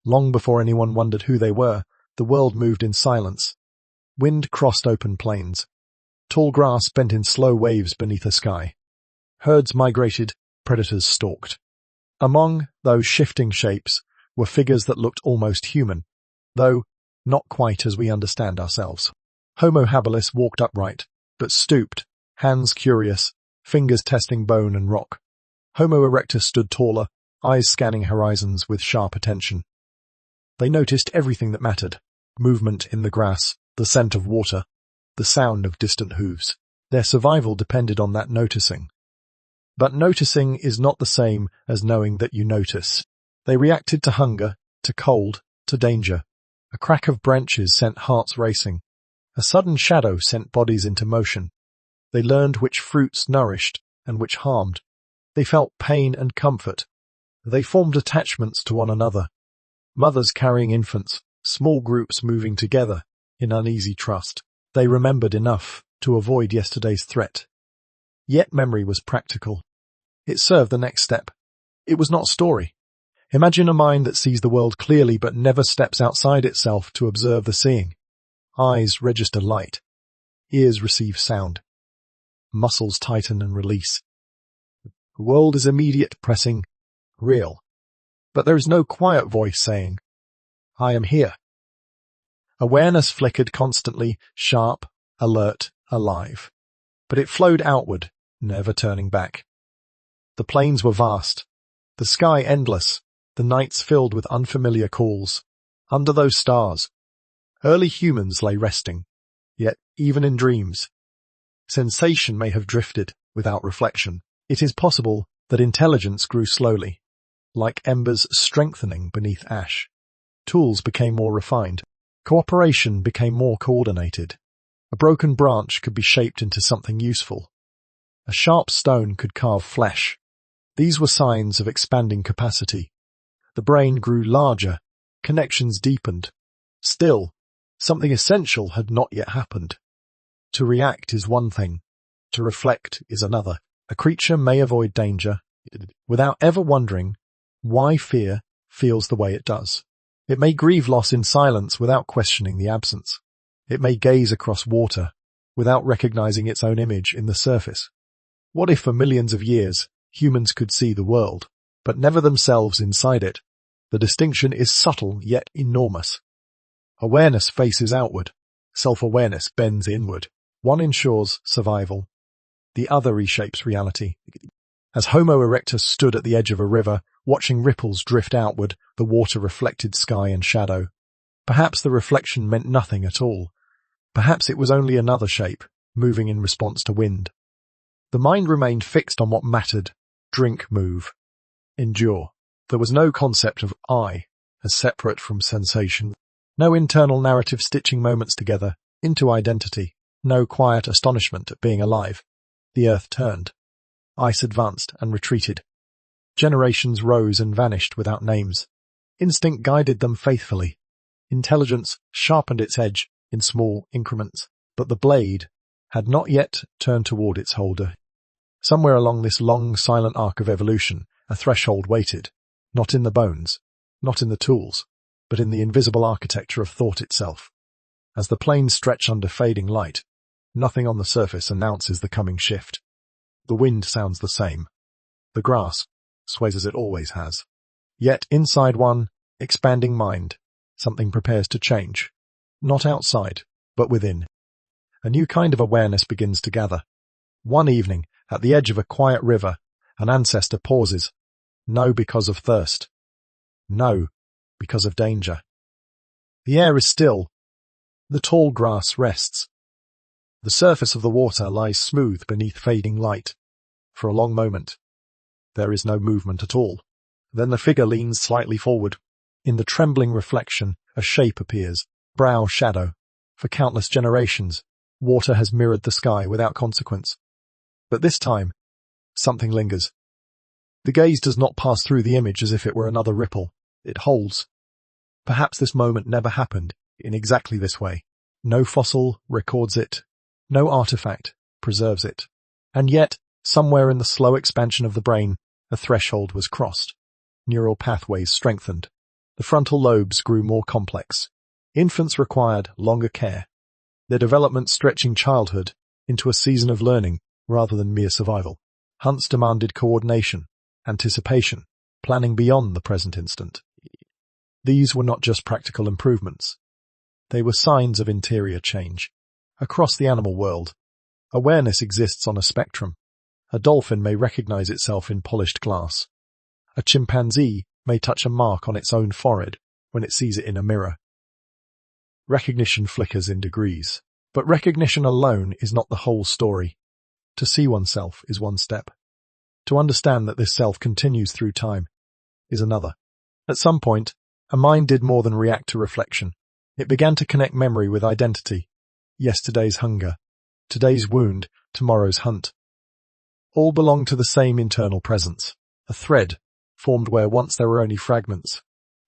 Long before anyone wondered who they were, the world moved in silence. Wind crossed open plains. Tall grass bent in slow waves beneath a sky. Herds migrated, predators stalked. Among those shifting shapes were figures that looked almost human, though not quite as we understand ourselves. Homo habilis walked upright, but stooped, hands curious, fingers testing bone and rock. Homo erectus stood taller, eyes scanning horizons with sharp attention. They noticed everything that mattered: movement in the grass, the scent of water, the sound of distant hooves. Their survival depended on that noticing. But noticing is not the same as knowing that you notice. They reacted to hunger, to cold, to danger. A crack of branches sent hearts racing. A sudden shadow sent bodies into motion. They learned which fruits nourished and which harmed. They felt pain and comfort. They formed attachments to one another. Mothers carrying infants, small groups moving together in uneasy trust. They remembered enough to avoid yesterday's threat. Yet memory was practical. It served the next step. It was not story. Imagine a mind that sees the world clearly but never steps outside itself to observe the seeing. Eyes register light. Ears receive sound. Muscles tighten and release. The world is immediate, pressing, real. But there is no quiet voice saying, "I am here." Awareness flickered constantly, sharp, alert, alive. But it flowed outward, never turning back. The plains were vast, the sky endless, the nights filled with unfamiliar calls. Under those stars, early humans lay resting, yet even in dreams, sensation may have drifted without reflection. It is possible that intelligence grew slowly, like embers strengthening beneath ash. Tools became more refined. Cooperation became more coordinated. A broken branch could be shaped into something useful. A sharp stone could carve flesh. These were signs of expanding capacity. The brain grew larger, connections deepened. Still, something essential had not yet happened. To react is one thing, to reflect is another. A creature may avoid danger without ever wondering why fear feels the way it does. It may grieve loss in silence without questioning the absence. It may gaze across water without recognizing its own image in the surface. What if for millions of years humans could see the world, but never themselves inside it? The distinction is subtle yet enormous. Awareness faces outward. Self-awareness bends inward. One ensures survival. The other reshapes reality. As Homo erectus stood at the edge of a river, watching ripples drift outward, the water reflected sky and shadow. Perhaps the reflection meant nothing at all. Perhaps it was only another shape, moving in response to wind. The mind remained fixed on what mattered. Drink, move, endure. There was no concept of I as separate from sensation. No internal narrative stitching moments together into identity. No quiet astonishment at being alive. The earth turned. Ice advanced and retreated. Generations rose and vanished without names. Instinct guided them faithfully. Intelligence sharpened its edge in small increments, but the blade had not yet turned toward its holder. Somewhere along this long, silent arc of evolution, a threshold waited, not in the bones, not in the tools, but in the invisible architecture of thought itself. As the plains stretch under fading light, nothing on the surface announces the coming shift. The wind sounds the same. The grass sways as it always has. Yet inside one expanding mind, something prepares to change. Not outside, but within. A new kind of awareness begins to gather. One evening, at the edge of a quiet river, an ancestor pauses. No because of thirst. No because of danger. The air is still. The tall grass rests. The surface of the water lies smooth beneath fading light. For a long moment, there is no movement at all. Then the figure leans slightly forward. In the trembling reflection, a shape appears. Brow shadow. For countless generations, water has mirrored the sky without consequence. But this time, something lingers. The gaze does not pass through the image as if it were another ripple. It holds. Perhaps this moment never happened in exactly this way. No fossil records it. No artifact preserves it. And yet, somewhere in the slow expansion of the brain, a threshold was crossed. Neural pathways strengthened. The frontal lobes grew more complex. Infants required longer care, their development stretching childhood into a season of learning rather than mere survival. Hunts demanded coordination, anticipation, planning beyond the present instant. These were not just practical improvements. They were signs of interior change. Across the animal world, awareness exists on a spectrum. A dolphin may recognize itself in polished glass. A chimpanzee may touch a mark on its own forehead when it sees it in a mirror. Recognition flickers in degrees, but recognition alone is not the whole story. To see oneself is one step. To understand that this self continues through time is another. At some point, a mind did more than react to reflection. It began to connect memory with identity. Yesterday's hunger, today's wound, tomorrow's hunt. All belong to the same internal presence, a thread formed where once there were only fragments.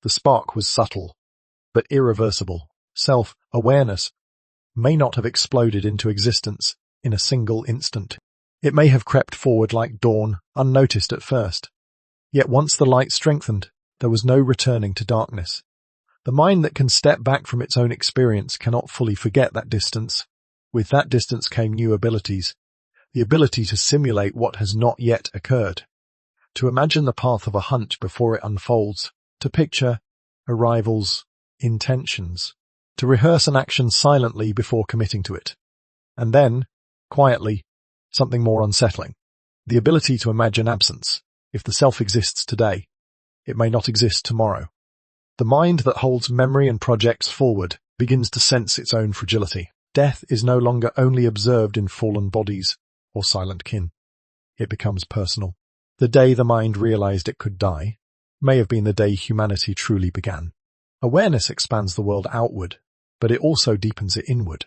The spark was subtle, but irreversible. Self-awareness may not have exploded into existence in a single instant. It may have crept forward like dawn, unnoticed at first. Yet once the light strengthened, there was no returning to darkness. The mind that can step back from its own experience cannot fully forget that distance. With that distance came new abilities, the ability to simulate what has not yet occurred, to imagine the path of a hunt before it unfolds, to picture arrivals, intentions, to rehearse an action silently before committing to it. And then, quietly, something more unsettling, the ability to imagine absence. If the self exists today, it may not exist tomorrow. The mind that holds memory and projects forward begins to sense its own fragility. Death is no longer only observed in fallen bodies or silent kin. It becomes personal. The day the mind realized it could die may have been the day humanity truly began. Awareness expands the world outward, but it also deepens it inward.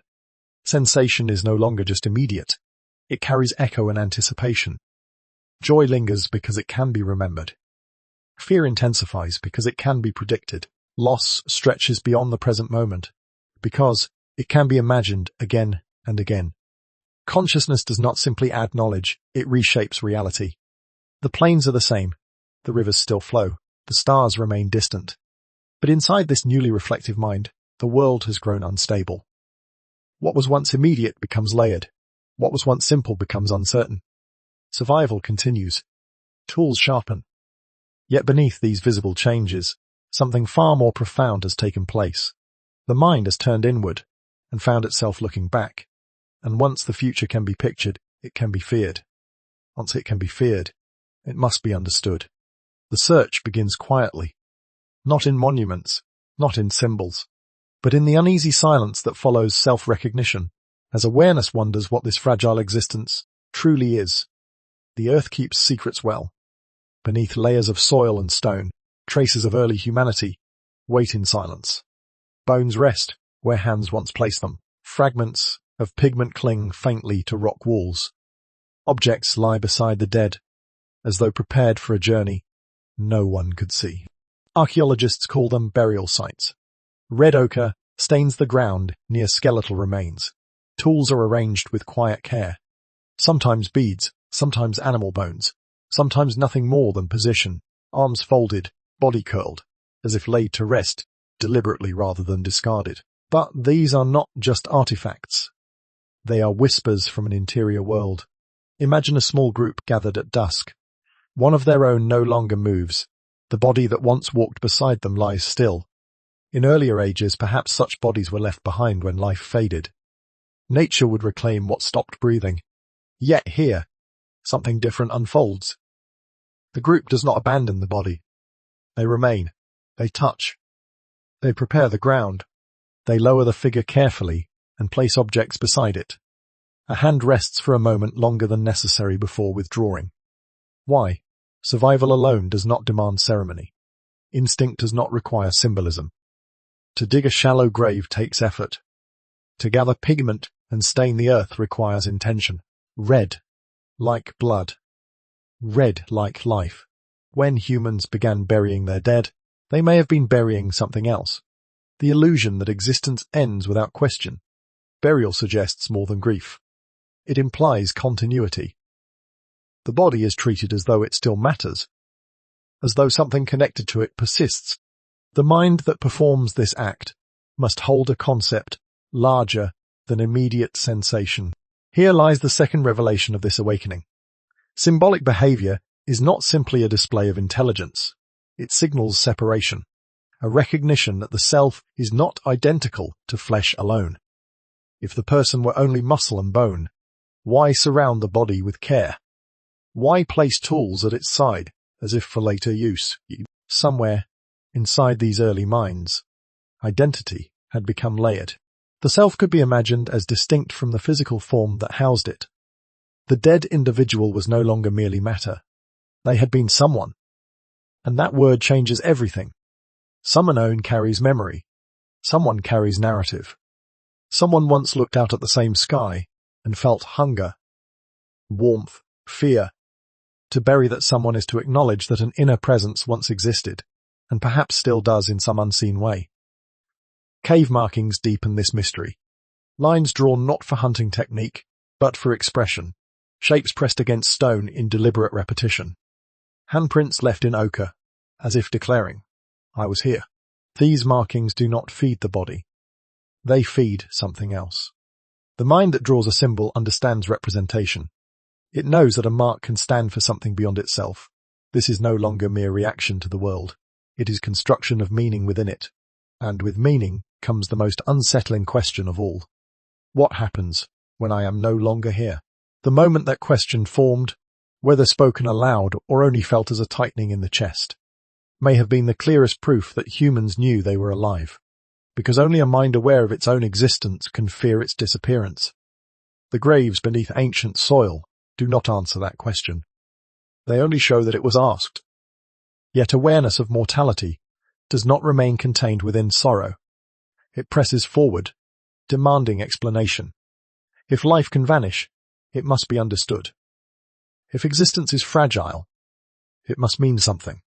Sensation is no longer just immediate. It carries echo and anticipation. Joy lingers because it can be remembered. Fear intensifies because it can be predicted. Loss stretches beyond the present moment because it can be imagined again and again. Consciousness does not simply add knowledge, it reshapes reality. The plains are the same, the rivers still flow, the stars remain distant. But inside this newly reflective mind, the world has grown unstable. What was once immediate becomes layered. What was once simple becomes uncertain. Survival continues. Tools sharpen. Yet beneath these visible changes, something far more profound has taken place. The mind has turned inward and found itself looking back. And once the future can be pictured, it can be feared. Once it can be feared, it must be understood. The search begins quietly, not in monuments, not in symbols, but in the uneasy silence that follows self-recognition, as awareness wonders what this fragile existence truly is. The earth keeps secrets well. Beneath layers of soil and stone, traces of early humanity wait in silence. Bones rest where hands once placed them. Fragments of pigment cling faintly to rock walls. Objects lie beside the dead, as though prepared for a journey no one could see. Archaeologists call them burial sites. Red ochre stains the ground near skeletal remains. Tools are arranged with quiet care. Sometimes beads, sometimes animal bones, sometimes nothing more than position, arms folded, body curled, as if laid to rest, deliberately rather than discarded. But these are not just artifacts. They are whispers from an interior world. Imagine a small group gathered at dusk. One of their own no longer moves. The body that once walked beside them lies still. In earlier ages, perhaps such bodies were left behind when life faded. Nature would reclaim what stopped breathing. Yet here, something different unfolds. The group does not abandon the body. They remain. They touch. They prepare the ground. They lower the figure carefully and place objects beside it. A hand rests for a moment longer than necessary before withdrawing. Why? Survival alone does not demand ceremony. Instinct does not require symbolism. To dig a shallow grave takes effort. To gather pigment and stain the earth requires intention. Red, like blood. Red, like life. When humans began burying their dead, they may have been burying something else. The illusion that existence ends without question. Burial suggests more than grief. It implies continuity. The body is treated as though it still matters, as though something connected to it persists, The mind that performs this act must hold a concept larger than immediate sensation. Here lies the second revelation of this awakening. Symbolic behavior is not simply a display of intelligence. It signals separation, a recognition that the self is not identical to flesh alone. If the person were only muscle and bone, why surround the body with care? Why place tools at its side as if for later use? Somewhere inside these early minds, identity had become layered. The self could be imagined as distinct from the physical form that housed it. The dead individual was no longer merely matter. They had been someone. And that word changes everything. Someone known carries memory. Someone carries narrative. Someone once looked out at the same sky and felt hunger, warmth, fear. To bury that someone is to acknowledge that an inner presence once existed, and perhaps still does in some unseen way. Cave markings deepen this mystery. Lines drawn not for hunting technique, but for expression. Shapes pressed against stone in deliberate repetition. Handprints left in ochre, as if declaring, I was here. These markings do not feed the body. They feed something else. The mind that draws a symbol understands representation. It knows that a mark can stand for something beyond itself. This is no longer mere reaction to the world. It is construction of meaning within it. And with meaning comes the most unsettling question of all. What happens when I am no longer here? The moment that question formed, whether spoken aloud or only felt as a tightening in the chest, may have been the clearest proof that humans knew they were alive, because only a mind aware of its own existence can fear its disappearance. The graves beneath ancient soil do not answer that question. They only show that it was asked. Yet awareness of mortality does not remain contained within sorrow. It presses forward, demanding explanation. If life can vanish, it must be understood. If existence is fragile, it must mean something.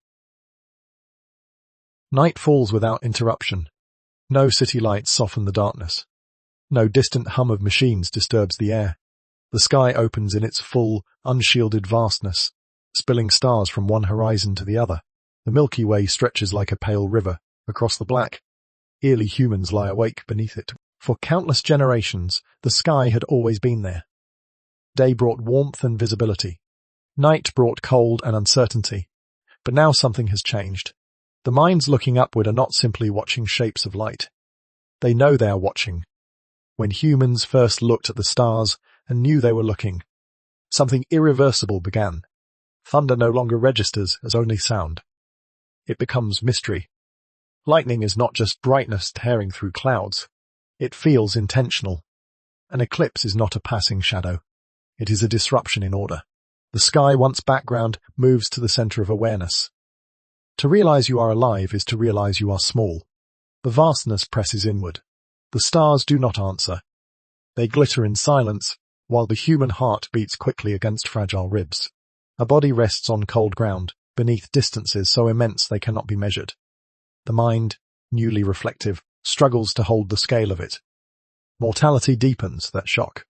Night falls without interruption. No city lights soften the darkness. No distant hum of machines disturbs the air. The sky opens in its full, unshielded vastness, spilling stars from one horizon to the other. The Milky Way stretches like a pale river across the black. Eerily humans lie awake beneath it. For countless generations, the sky had always been there. Day brought warmth and visibility. Night brought cold and uncertainty. But now something has changed. The minds looking upward are not simply watching shapes of light. They know they are watching. When humans first looked at the stars and knew they were looking, something irreversible began. Thunder no longer registers as only sound. It becomes mystery. Lightning is not just brightness tearing through clouds. It feels intentional. An eclipse is not a passing shadow. It is a disruption in order. The sky, once background, moves to the center of awareness. To realize you are alive is to realize you are small. The vastness presses inward. The stars do not answer. They glitter in silence, while the human heart beats quickly against fragile ribs. A body rests on cold ground, beneath distances so immense they cannot be measured. The mind, newly reflective, struggles to hold the scale of it. Mortality deepens that shock.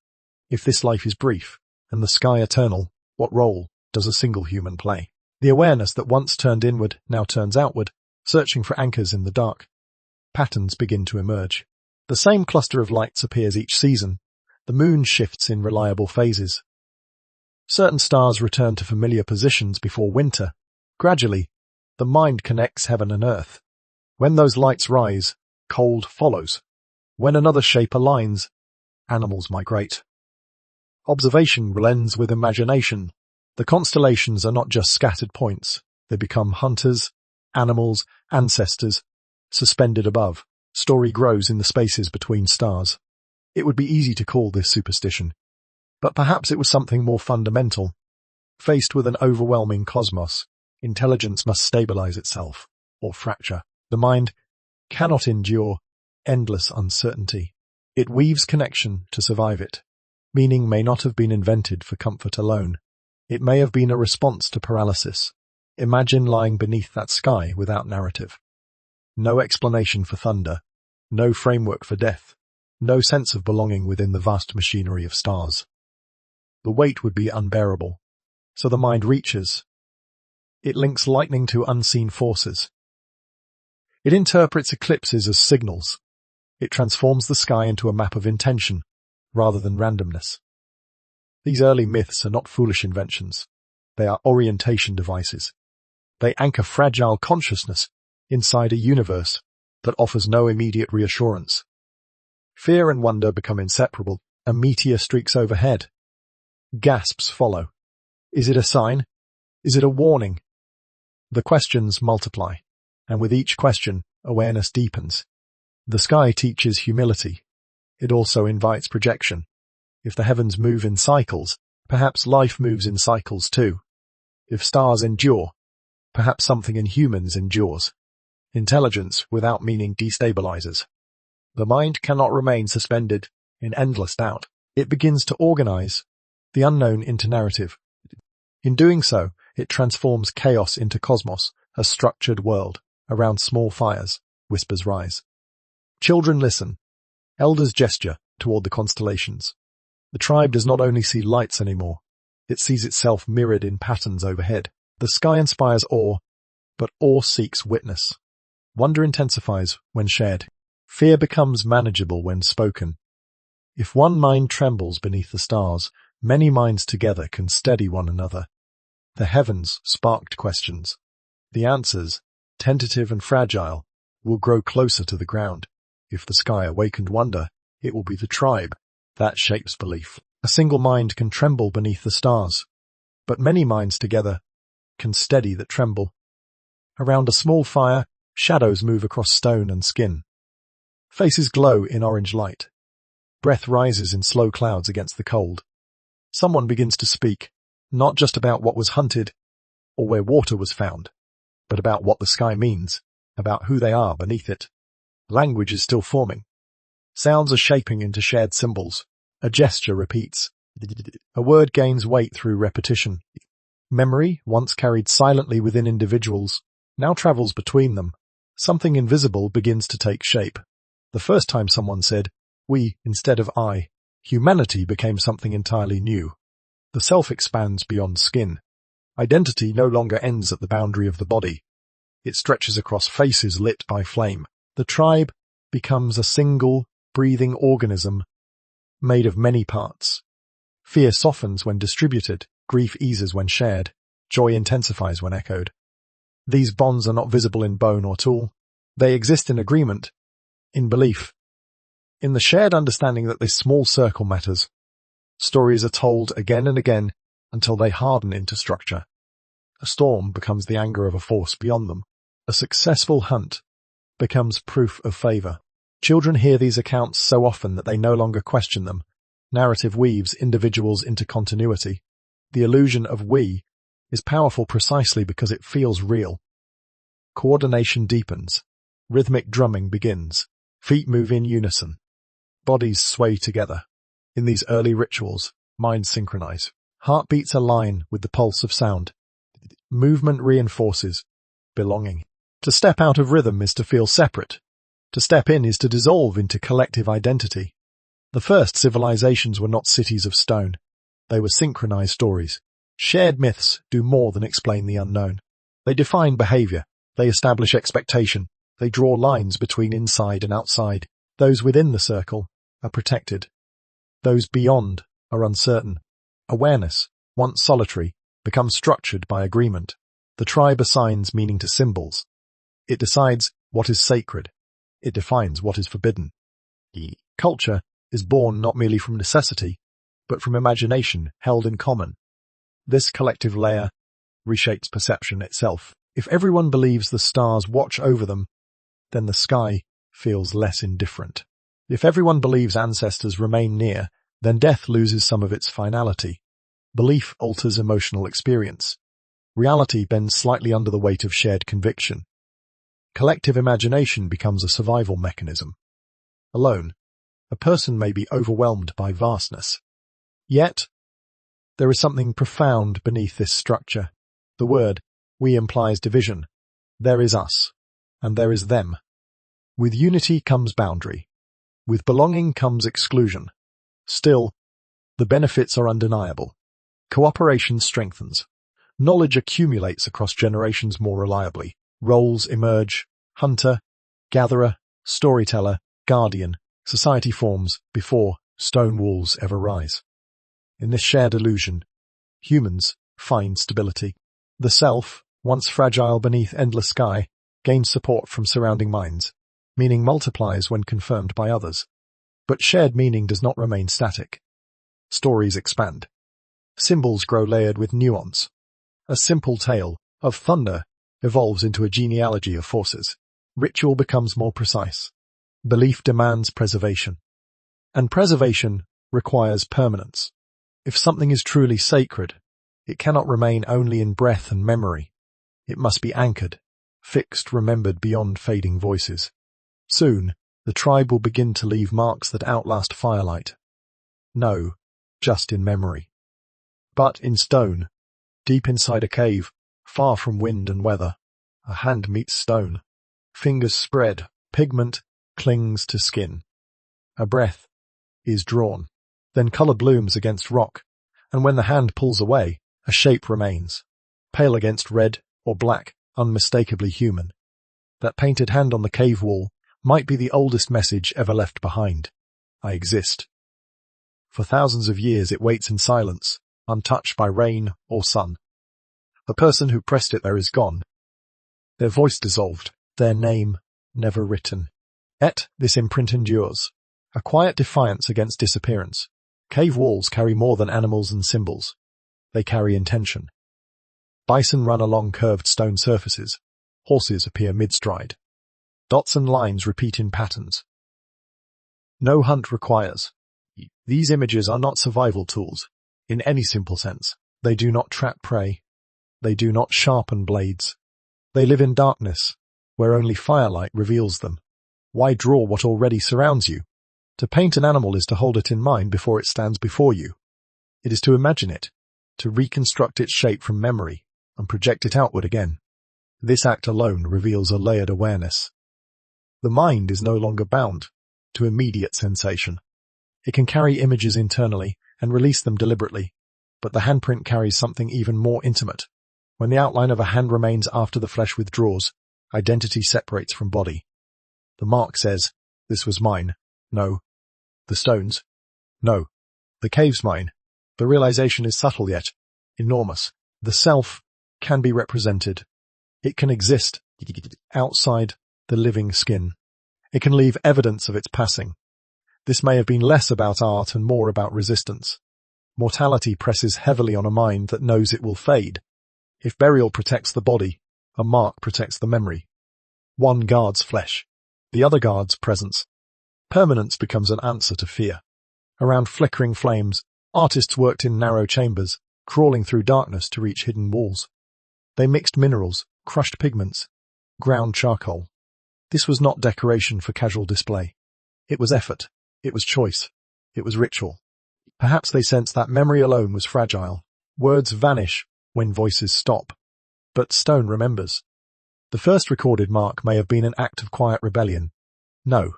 If this life is brief, and the sky eternal, what role does a single human play? The awareness that once turned inward now turns outward, searching for anchors in the dark. Patterns begin to emerge. The same cluster of lights appears each season. The moon shifts in reliable phases. Certain stars return to familiar positions before winter. Gradually, the mind connects heaven and earth. When those lights rise, cold follows. When another shape aligns, animals migrate. Observation blends with imagination. The constellations are not just scattered points. They become hunters, animals, ancestors, suspended above. Story grows in the spaces between stars. It would be easy to call this superstition, but perhaps it was something more fundamental. Faced with an overwhelming cosmos, intelligence must stabilize itself, or fracture. The mind cannot endure endless uncertainty. It weaves connection to survive it. Meaning may not have been invented for comfort alone. It may have been a response to paralysis. Imagine lying beneath that sky without narrative. No explanation for thunder, no framework for death, no sense of belonging within the vast machinery of stars. The weight would be unbearable. So the mind reaches. It links lightning to unseen forces. It interprets eclipses as signals. It transforms the sky into a map of intention, rather than randomness. These early myths are not foolish inventions. They are orientation devices. They anchor fragile consciousness inside a universe that offers no immediate reassurance. Fear and wonder become inseparable. A meteor streaks overhead. Gasps follow. Is it a sign? Is it a warning? The questions multiply, and with each question, awareness deepens. The sky teaches humility. It also invites projection. If the heavens move in cycles, perhaps life moves in cycles too. If stars endure, perhaps something in humans endures. Intelligence without meaning destabilizes. The mind cannot remain suspended in endless doubt. It begins to organize the unknown into narrative. In doing so, it transforms chaos into cosmos, a structured world. Around small fires, whispers rise. Children listen. Elders gesture toward the constellations. The tribe does not only see lights anymore, it sees itself mirrored in patterns overhead. The sky inspires awe, but awe seeks witness. Wonder intensifies when shared. Fear becomes manageable when spoken. If one mind trembles beneath the stars, many minds together can steady one another. The heavens sparked questions. The answers, tentative and fragile, will grow closer to the ground. If the sky awakened wonder, it will be the tribe that shapes belief. A single mind can tremble beneath the stars, but many minds together can steady that tremble. Around a small fire, shadows move across stone and skin. Faces glow in orange light. Breath rises in slow clouds against the cold. Someone begins to speak, not just about what was hunted or where water was found, but about what the sky means, about who they are beneath it. Language is still forming. Sounds are shaping into shared symbols. A gesture repeats. A word gains weight through repetition. Memory, once carried silently within individuals, now travels between them. Something invisible begins to take shape. The first time someone said, "we" instead of "I," humanity became something entirely new. The self expands beyond skin. Identity no longer ends at the boundary of the body. It stretches across faces lit by flame. The tribe becomes a single, breathing organism made of many parts. Fear softens when distributed, grief eases when shared, joy intensifies when echoed. These bonds are not visible in bone or tool. They exist in agreement, in belief, in the shared understanding that this small circle matters. Stories are told again and again until they harden into structure. A storm becomes the anger of a force beyond them. A successful hunt becomes proof of favor. Children hear these accounts so often that they no longer question them. Narrative weaves individuals into continuity. The illusion of we is powerful precisely because it feels real. Coordination deepens. Rhythmic drumming begins. Feet move in unison. Bodies sway together. In these early rituals, minds synchronize. Heartbeats align with the pulse of sound. Movement reinforces belonging. To step out of rhythm is to feel separate. To step in is to dissolve into collective identity. The first civilizations were not cities of stone. They were synchronized stories. Shared myths do more than explain the unknown. They define behavior. They establish expectation. They draw lines between inside and outside. Those within the circle are protected. Those beyond are uncertain. Awareness, once solitary, becomes structured by agreement. The tribe assigns meaning to symbols. It decides what is sacred. It defines what is forbidden. Culture is born not merely from necessity, but from imagination held in common. This collective layer reshapes perception itself. If everyone believes the stars watch over them, then the sky feels less indifferent. If everyone believes ancestors remain near, then death loses some of its finality. Belief alters emotional experience. Reality bends slightly under the weight of shared conviction. Collective imagination becomes a survival mechanism. Alone, a person may be overwhelmed by vastness. Yet, there is something profound beneath this structure. The word "we" implies division. There is us, and there is them. With unity comes boundary. With belonging comes exclusion. Still, the benefits are undeniable. Cooperation strengthens. Knowledge accumulates across generations more reliably. Roles emerge: hunter, Gatherer, storyteller, guardian, society forms before stone walls ever rise. In this shared illusion, humans find stability. The self, once fragile beneath endless sky, gains support from surrounding minds. Meaning multiplies when confirmed by others. But shared meaning does not remain static. Stories expand. Symbols grow layered with nuance. A simple tale of thunder evolves into a genealogy of forces. Ritual becomes more precise. Belief demands preservation. And preservation requires permanence. If something is truly sacred, it cannot remain only in breath and memory. It must be anchored, fixed, remembered beyond fading voices. Soon, the tribe will begin to leave marks that outlast firelight. No, just in memory. But in stone, deep inside a cave, far from wind and weather, a hand meets stone. Fingers spread, pigment clings to skin. A breath is drawn. Then color blooms against rock, and when the hand pulls away, a shape remains. Pale against red or black, unmistakably human. That painted hand on the cave wall might be the oldest message ever left behind. I exist. For thousands of years it waits in silence, untouched by rain or sun. The person who pressed it there is gone. Their voice dissolved, their name never written. Yet this imprint endures, a quiet defiance against disappearance. Cave walls carry more than animals and symbols. They carry intention. Bison run along curved stone surfaces. Horses appear mid-stride. Dots and lines repeat in patterns. No hunt requires. These images are not survival tools, in any simple sense. They do not trap prey. They do not sharpen blades. They live in darkness, where only firelight reveals them. Why draw what already surrounds you? To paint an animal is to hold it in mind before it stands before you. It is to imagine it, to reconstruct its shape from memory, and project it outward again. This act alone reveals a layered awareness. The mind is no longer bound to immediate sensation. It can carry images internally and release them deliberately, but the handprint carries something even more intimate. When the outline of a hand remains after the flesh withdraws, identity separates from body. The mark says, "This was mine." No. The stones? No. The cave's mine. The realization is subtle yet enormous. The self can be represented. It can exist outside the living skin. It can leave evidence of its passing. This may have been less about art and more about resistance. Mortality presses heavily on a mind that knows it will fade. If burial protects the body, a mark protects the memory. One guards flesh, the other guards presence. Permanence becomes an answer to fear. Around flickering flames, artists worked in narrow chambers, crawling through darkness to reach hidden walls. They mixed minerals, crushed pigments, ground charcoal. This was not decoration for casual display. It was effort. It was choice. It was ritual. Perhaps they sensed that memory alone was fragile. Words vanish when voices stop. But stone remembers. The first recorded mark may have been an act of quiet rebellion. No,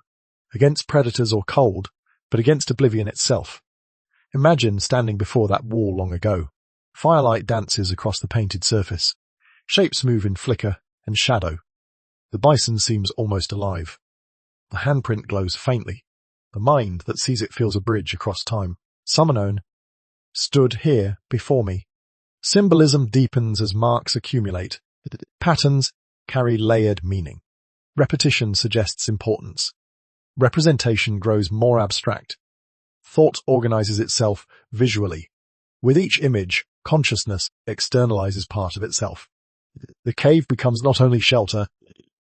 against predators or cold, but against oblivion itself. Imagine standing before that wall long ago. Firelight dances across the painted surface. Shapes move in flicker and shadow. The bison seems almost alive. The handprint glows faintly. The mind that sees it feels a bridge across time. Summonon stood here before me. Symbolism deepens as marks accumulate. Patterns carry layered meaning. Repetition suggests importance. Representation grows more abstract. Thought organizes itself visually. With each image, consciousness externalizes part of itself. The cave becomes not only shelter,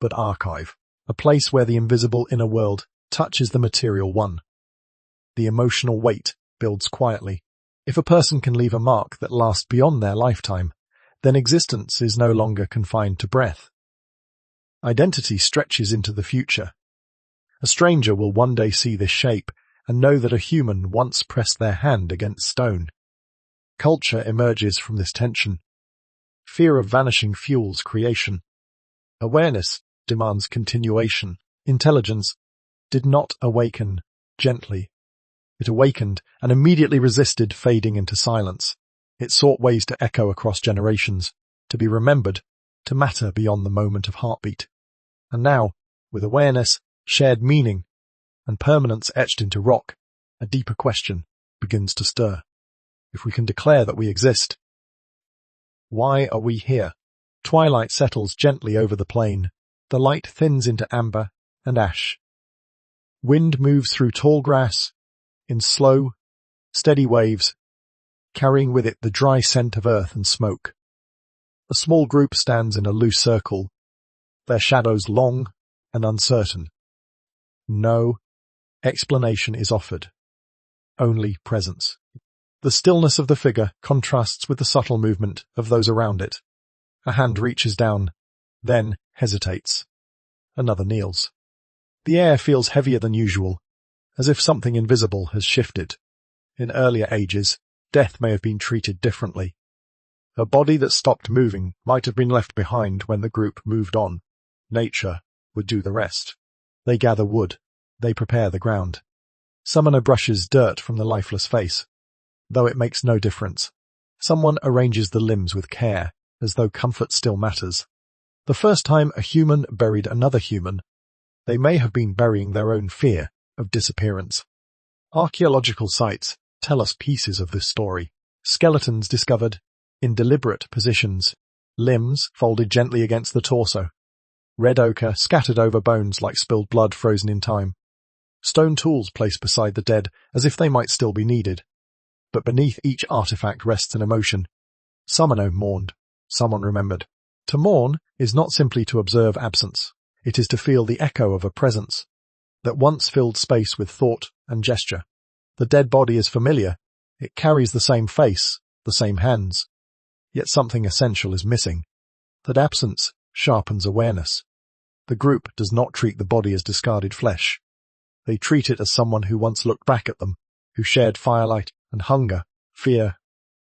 but archive, a place where the invisible inner world touches the material one. The emotional weight builds quietly. If a person can leave a mark that lasts beyond their lifetime, then existence is no longer confined to breath. Identity stretches into the future. A stranger will one day see this shape and know that a human once pressed their hand against stone. Culture emerges from this tension. Fear of vanishing fuels creation. Awareness demands continuation. Intelligence did not awaken gently. It awakened and immediately resisted fading into silence. It sought ways to echo across generations, to be remembered, to matter beyond the moment of heartbeat. And now, With awareness, shared meaning, and permanence etched into rock, a deeper question begins to stir. If we can declare that we exist, why are we here? Twilight settles gently over the plain. The light thins into amber and ash. Wind moves through tall grass in slow, steady waves, carrying with it the dry scent of earth and smoke. A small group stands in a loose circle, their shadows long and uncertain. No explanation is offered, only presence. The stillness of the figure contrasts with the subtle movement of those around it. A hand reaches down, then hesitates. Another kneels. The air feels heavier than usual, as if something invisible has shifted. In earlier ages, death may have been treated differently. A body that stopped moving might have been left behind when the group moved on. Nature would do the rest. They gather wood. They prepare the ground. Summoner brushes dirt from the lifeless face. Though it makes no difference. Someone arranges the limbs with care, as though comfort still matters. The first time a human buried another human, they may have been burying their own fear of disappearance. Archaeological sites tell us pieces of this story. Skeletons discovered in deliberate positions, limbs folded gently against the torso, red ochre scattered over bones like spilled blood frozen in time, stone tools placed beside the dead as if they might still be needed. But beneath each artifact rests an emotion. Summoner mourned, someone remembered. To mourn is not simply to observe absence. It is to feel the echo of a presence that once filled space with thought and gesture. The dead body is familiar. It carries the same face, the same hands. Yet something essential is missing. That absence sharpens awareness. The group does not treat the body as discarded flesh. They treat it as someone who once looked back at them, who shared firelight and hunger, fear.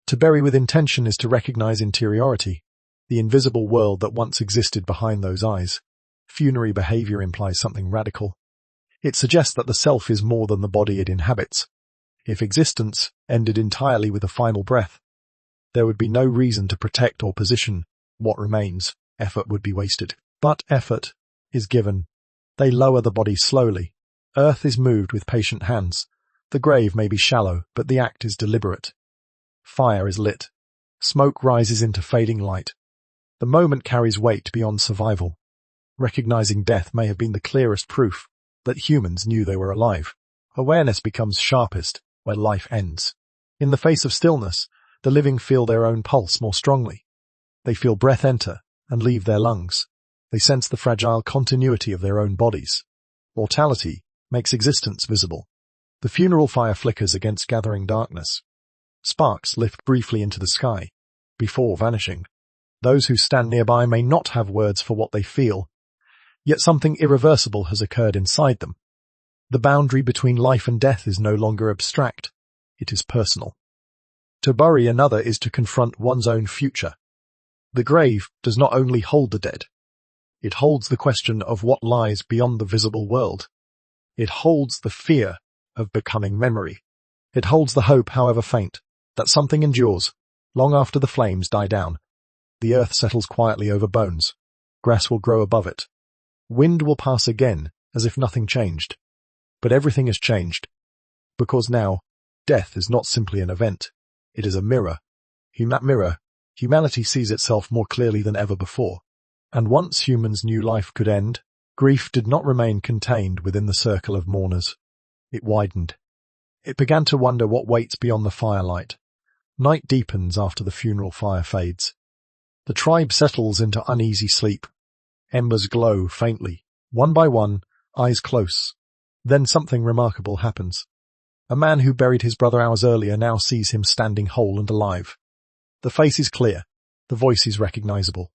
To bury with intention is to recognize interiority, the invisible world that once existed behind those eyes. Funerary behavior implies something radical. It suggests that the self is more than the body it inhabits. If existence ended entirely with a final breath, there would be no reason to protect or position what remains. Effort would be wasted. But effort is given. They lower the body slowly. Earth is moved with patient hands. The grave may be shallow, but the act is deliberate. Fire is lit. Smoke rises into fading light. The moment carries weight beyond survival. Recognizing death may have been the clearest proof that humans knew they were alive. Awareness becomes sharpest where life ends. In the face of stillness, the living feel their own pulse more strongly. They feel breath enter and leave their lungs. They sense the fragile continuity of their own bodies. Mortality makes existence visible. The funeral fire flickers against gathering darkness. Sparks lift briefly into the sky, before vanishing. Those who stand nearby may not have words for what they feel, yet something irreversible has occurred inside them. The boundary between life and death is no longer abstract, it is personal. To bury another is to confront one's own future. The grave does not only hold the dead, it holds the question of what lies beyond the visible world. It holds the fear of becoming memory. It holds the hope, however faint, that something endures, long after the flames die down. The earth settles quietly over bones. Grass will grow above it. Wind will pass again, as if nothing changed. But everything has changed. Because now, death is not simply an event. It is a mirror. In that mirror, humanity sees itself more clearly than ever before. And once humans knew life could end, grief did not remain contained within the circle of mourners. It widened. It began to wonder what waits beyond the firelight. Night deepens after the funeral fire fades. The tribe settles into uneasy sleep. Embers glow faintly, one by one, eyes close. Then something remarkable happens. A man who buried his brother hours earlier now sees him standing whole and alive. The face is clear. The voice is recognizable.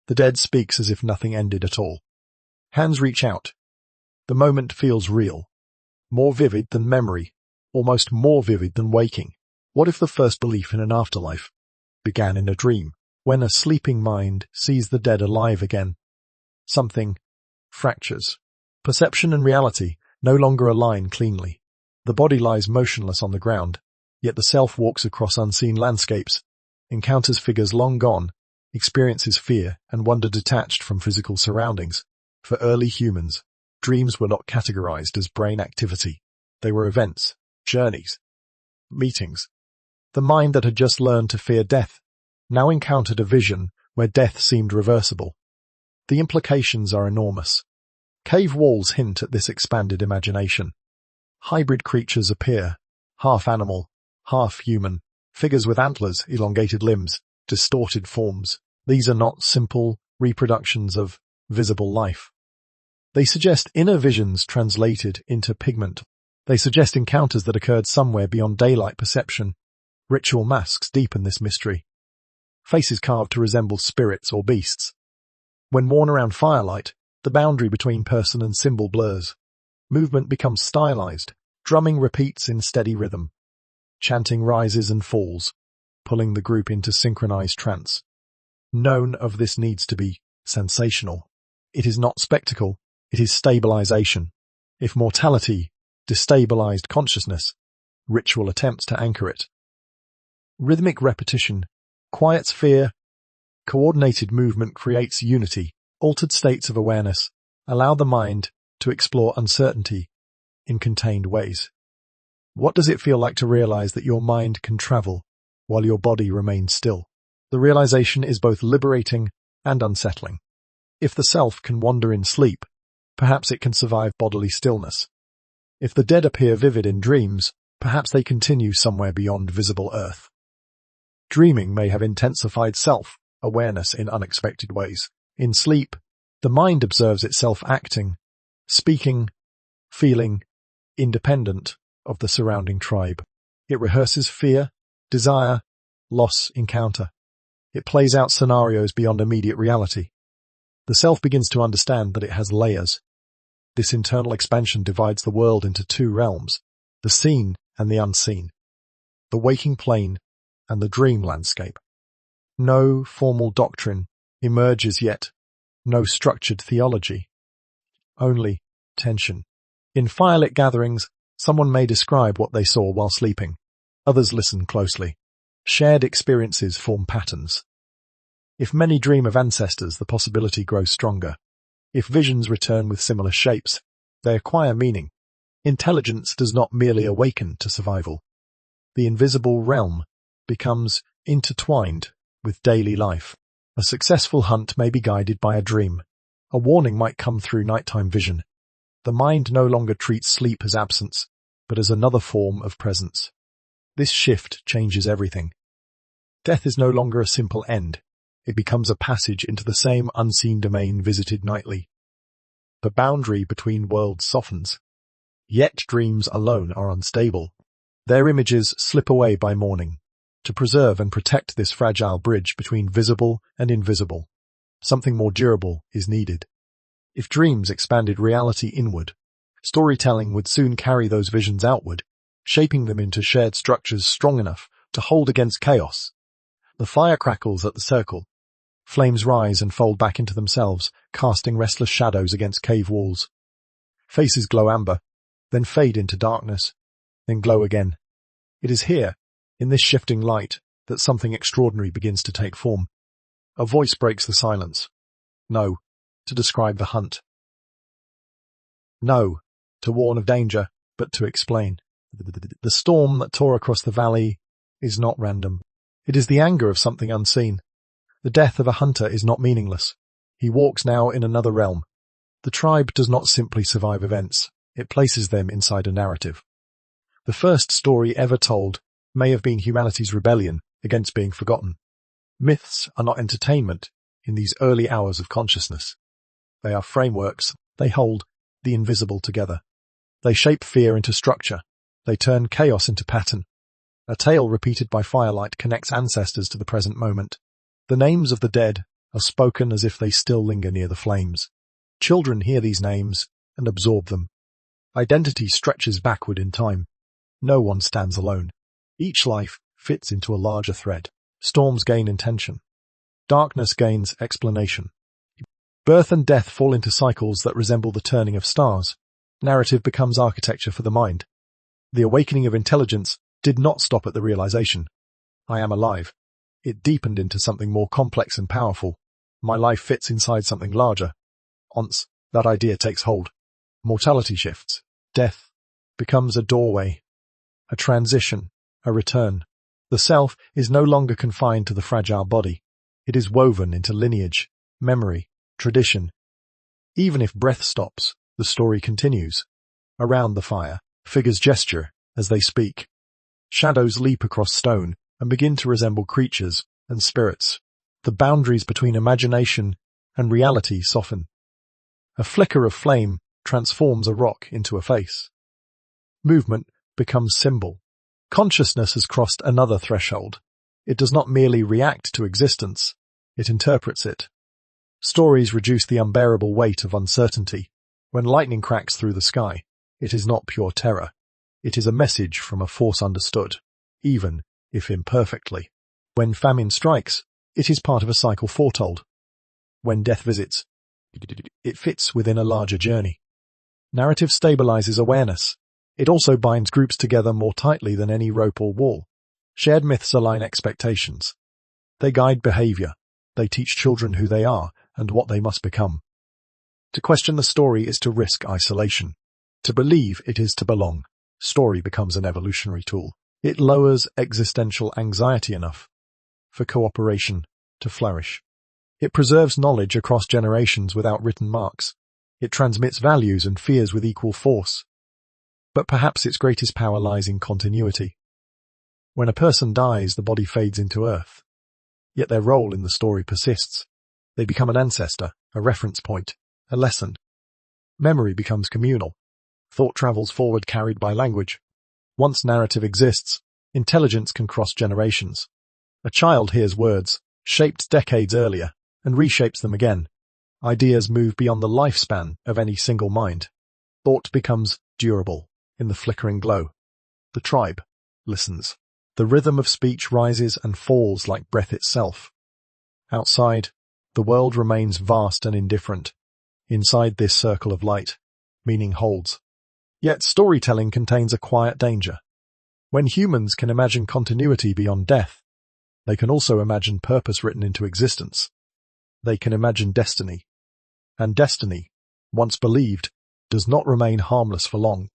The dead speaks as if nothing ended at all. Hands reach out. The moment feels real. More vivid than memory. Almost more vivid than waking. What if the first belief in an afterlife began in a dream, when a sleeping mind sees the dead alive again? Something fractures. Perception and reality no longer align cleanly. The body lies motionless on the ground, yet the self walks across unseen landscapes, encounters figures long gone, experiences fear and wonder detached from physical surroundings. For early humans, Dreams were not categorized as brain activity. They were events, journeys, meetings. The mind that had just learned to fear death now encountered a vision where death seemed reversible. The implications are enormous. Cave walls hint at this expanded imagination. Hybrid creatures appear, half animal, half human, figures with antlers, elongated limbs, distorted forms. These are not simple reproductions of visible life. They suggest inner visions translated into pigment. They suggest encounters that occurred somewhere beyond daylight perception. Ritual masks deepen this mystery. Faces carved to resemble spirits or beasts. When worn around firelight, the boundary between person and symbol blurs. Movement becomes stylized. Drumming repeats in steady rhythm. Chanting rises and falls, pulling the group into synchronized trance. None of this needs to be sensational. It is not spectacle, it is stabilization. If mortality destabilized consciousness, ritual attempts to anchor it. Rhythmic repetition quiets fear. Coordinated movement creates unity. Altered states of awareness allow the mind to explore uncertainty in contained ways. What does it feel like to realize that your mind can travel while your body remains still? The realization is both liberating and unsettling. If the self can wander in sleep, perhaps it can survive bodily stillness. If the dead appear vivid in dreams, perhaps they continue somewhere beyond visible earth. Dreaming may have intensified self-awareness in unexpected ways. In sleep, the mind observes itself acting, speaking, feeling, independent of the surrounding tribe. It rehearses fear, desire, loss, encounter. It plays out scenarios beyond immediate reality. The self begins to understand that it has layers. This internal expansion divides the world into two realms, the seen and the unseen, the waking plane and the dream landscape. No formal doctrine emerges yet, no structured theology, only tension. In firelit gatherings, someone may describe what they saw while sleeping. Others listen closely. Shared experiences form patterns. If many dream of ancestors, the possibility grows stronger. If visions return with similar shapes, they acquire meaning. Intelligence does not merely awaken to survival. The invisible realm becomes intertwined with daily life. A successful hunt may be guided by a dream. A warning might come through nighttime vision. The mind no longer treats sleep as absence, but as another form of presence. This shift changes everything. Death is no longer a simple end. It becomes a passage into the same unseen domain visited nightly. The boundary between worlds softens. Yet dreams alone are unstable. Their images slip away by morning. To preserve and protect this fragile bridge between visible and invisible, something more durable is needed. If dreams expanded reality inward, storytelling would soon carry those visions outward, shaping them into shared structures strong enough to hold against chaos. The fire crackles at the circle. Flames rise and fold back into themselves, casting restless shadows against cave walls. Faces glow amber, then fade into darkness, then glow again. It is here, in this shifting light, that something extraordinary begins to take form. A voice breaks the silence. No, to describe the hunt. No, to warn of danger, but to explain. The storm that tore across the valley is not random. It is the anger of something unseen. The death of a hunter is not meaningless. He walks now in another realm. The tribe does not simply survive events. It places them inside a narrative. The first story ever told may have been humanity's rebellion against being forgotten. Myths are not entertainment in these early hours of consciousness. They are frameworks. They hold the invisible together. They shape fear into structure. They turn chaos into pattern. A tale repeated by firelight connects ancestors to the present moment. The names of the dead are spoken as if they still linger near the flames. Children hear these names and absorb them. Identity stretches backward in time. No one stands alone. Each life fits into a larger thread. Storms gain intention. Darkness gains explanation. Birth and death fall into cycles that resemble the turning of stars. Narrative becomes architecture for the mind. The awakening of intelligence did not stop at the realization, I am alive. It deepened into something more complex and powerful. My life fits inside something larger. Once that idea takes hold, Mortality shifts. Death becomes a doorway, a transition, a return. The self is no longer confined to the fragile body. It is woven into lineage, memory, tradition. Even if breath stops, the story continues. Around the fire, figures gesture as they speak. Shadows leap across stone and begin to resemble creatures and spirits. The boundaries between imagination and reality soften. A flicker of flame transforms a rock into a face. Movement becomes symbol. Consciousness has crossed another threshold. It does not merely react to existence, it interprets it. Stories reduce the unbearable weight of uncertainty. When lightning cracks through the sky, it is not pure terror. It is a message from a force understood, even if imperfectly. When famine strikes, it is part of a cycle foretold. When death visits, it fits within a larger journey. Narrative stabilizes awareness. It also binds groups together more tightly than any rope or wall. Shared myths align expectations. They guide behavior. They teach children who they are and what they must become. To question the story is to risk isolation. To believe it is to belong. Story becomes an evolutionary tool. It lowers existential anxiety enough for cooperation to flourish. It preserves knowledge across generations without written marks. It transmits values and fears with equal force. But perhaps its greatest power lies in continuity. When a person dies, the body fades into earth. Yet their role in the story persists. They become an ancestor, a reference point, a lesson. Memory becomes communal. Thought travels forward carried by language. Once narrative exists, intelligence can cross generations. A child hears words, shaped decades earlier, and reshapes them again. Ideas move beyond the lifespan of any single mind. Thought becomes durable in the flickering glow. The tribe listens. The rhythm of speech rises and falls like breath itself. Outside, the world remains vast and indifferent. Inside this circle of light, meaning holds. Yet storytelling contains a quiet danger. When humans can imagine continuity beyond death, they can also imagine purpose written into existence. They can imagine destiny. And destiny, once believed, does not remain harmless for long.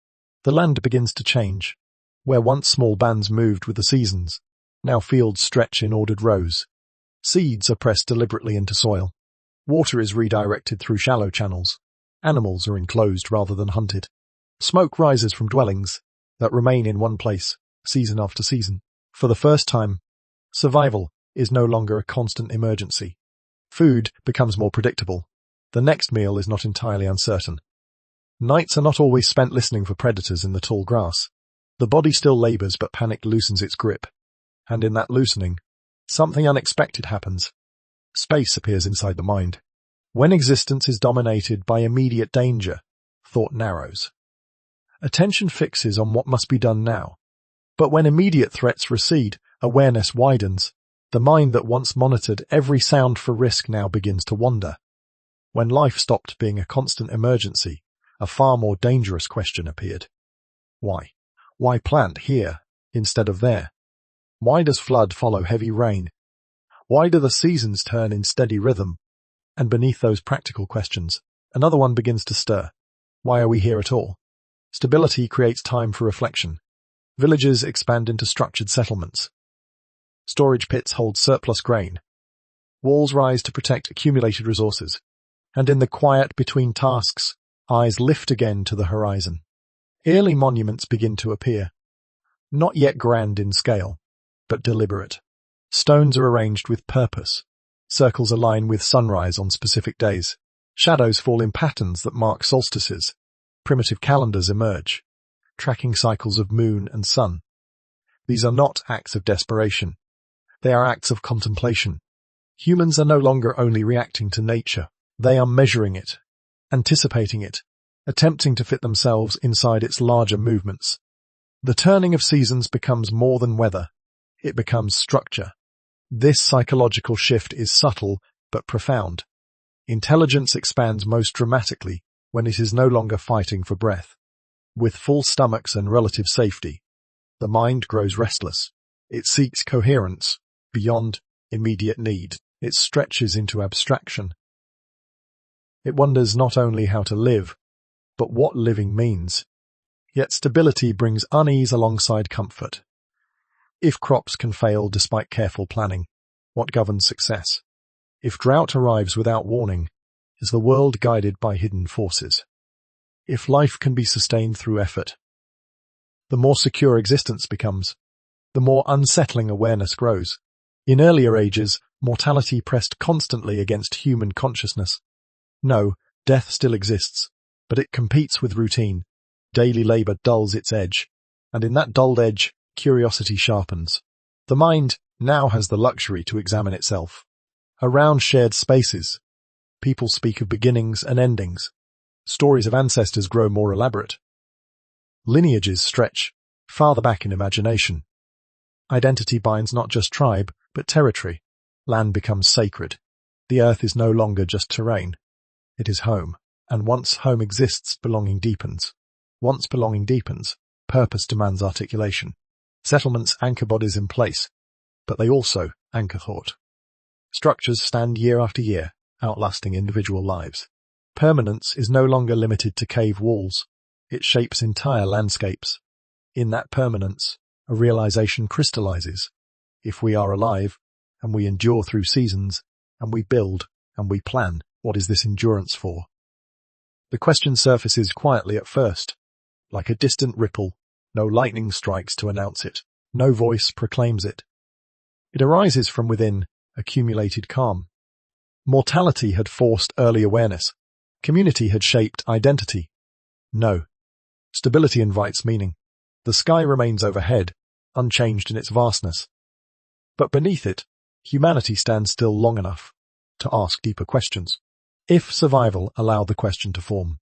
The land begins to change. Where once small bands moved with the seasons, now fields stretch in ordered rows. Seeds are pressed deliberately into soil. Water is redirected through shallow channels. Animals are enclosed rather than hunted. Smoke rises from dwellings that remain in one place, season after season. For the first time, survival is no longer a constant emergency. Food becomes more predictable. The next meal is not entirely uncertain. Nights are not always spent listening for predators in the tall grass. The body still labors, but panic loosens its grip. And in that loosening, something unexpected happens. Space appears inside the mind. When existence is dominated by immediate danger, thought narrows. Attention fixes on what must be done now. But when immediate threats recede, awareness widens. The mind that once monitored every sound for risk now begins to wander. When life stopped being a constant emergency, a far more dangerous question appeared. Why? Why plant here instead of there? Why does flood follow heavy rain? Why do the seasons turn in steady rhythm? And beneath those practical questions, another one begins to stir. Why are we here at all? Stability creates time for reflection. Villages expand into structured settlements. Storage pits hold surplus grain. Walls rise to protect accumulated resources. And in the quiet between tasks, eyes lift again to the horizon. Early monuments begin to appear. Not yet grand in scale, but deliberate. Stones are arranged with purpose. Circles align with sunrise on specific days. Shadows fall in patterns that mark solstices. Primitive calendars emerge, tracking cycles of moon and sun. These are not acts of desperation. They are acts of contemplation. Humans are no longer only reacting to nature. They are measuring it, anticipating it, attempting to fit themselves inside its larger movements. The turning of seasons becomes more than weather. It becomes structure. This psychological shift is subtle but profound. Intelligence expands most dramatically when it is no longer fighting for breath. With full stomachs and relative safety, the mind grows restless. It seeks coherence beyond immediate need. It stretches into abstraction. It wonders not only how to live, but what living means. Yet stability brings unease alongside comfort. If crops can fail despite careful planning, what governs success? If drought arrives without warning, is the world guided by hidden forces? If life can be sustained through effort, the more secure existence becomes, the more unsettling awareness grows. In earlier ages, mortality pressed constantly against human consciousness. No, death still exists, but it competes with routine. Daily labor dulls its edge, and in that dulled edge, curiosity sharpens. The mind now has the luxury to examine itself. Around shared spaces, people speak of beginnings and endings. Stories of ancestors grow more elaborate. Lineages stretch farther back in imagination. Identity binds not just tribe, but territory. Land becomes sacred. The earth is no longer just terrain. It is home, and once home exists, belonging deepens. Once belonging deepens, purpose demands articulation. Settlements anchor bodies in place, but they also anchor thought. Structures stand year after year, outlasting individual lives. Permanence is no longer limited to cave walls. It shapes entire landscapes. In that permanence, a realization crystallizes. If we are alive, and we endure through seasons, and we build, and we plan, what is this endurance for? The question surfaces quietly at first. Like a distant ripple, no lightning strikes to announce it. No voice proclaims it. It arises from within, accumulated calm. Mortality had forced early awareness. Community had shaped identity. No. Stability invites meaning. The sky remains overhead, unchanged in its vastness. But beneath it, humanity stands still long enough to ask deeper questions. If survival allowed the question to form,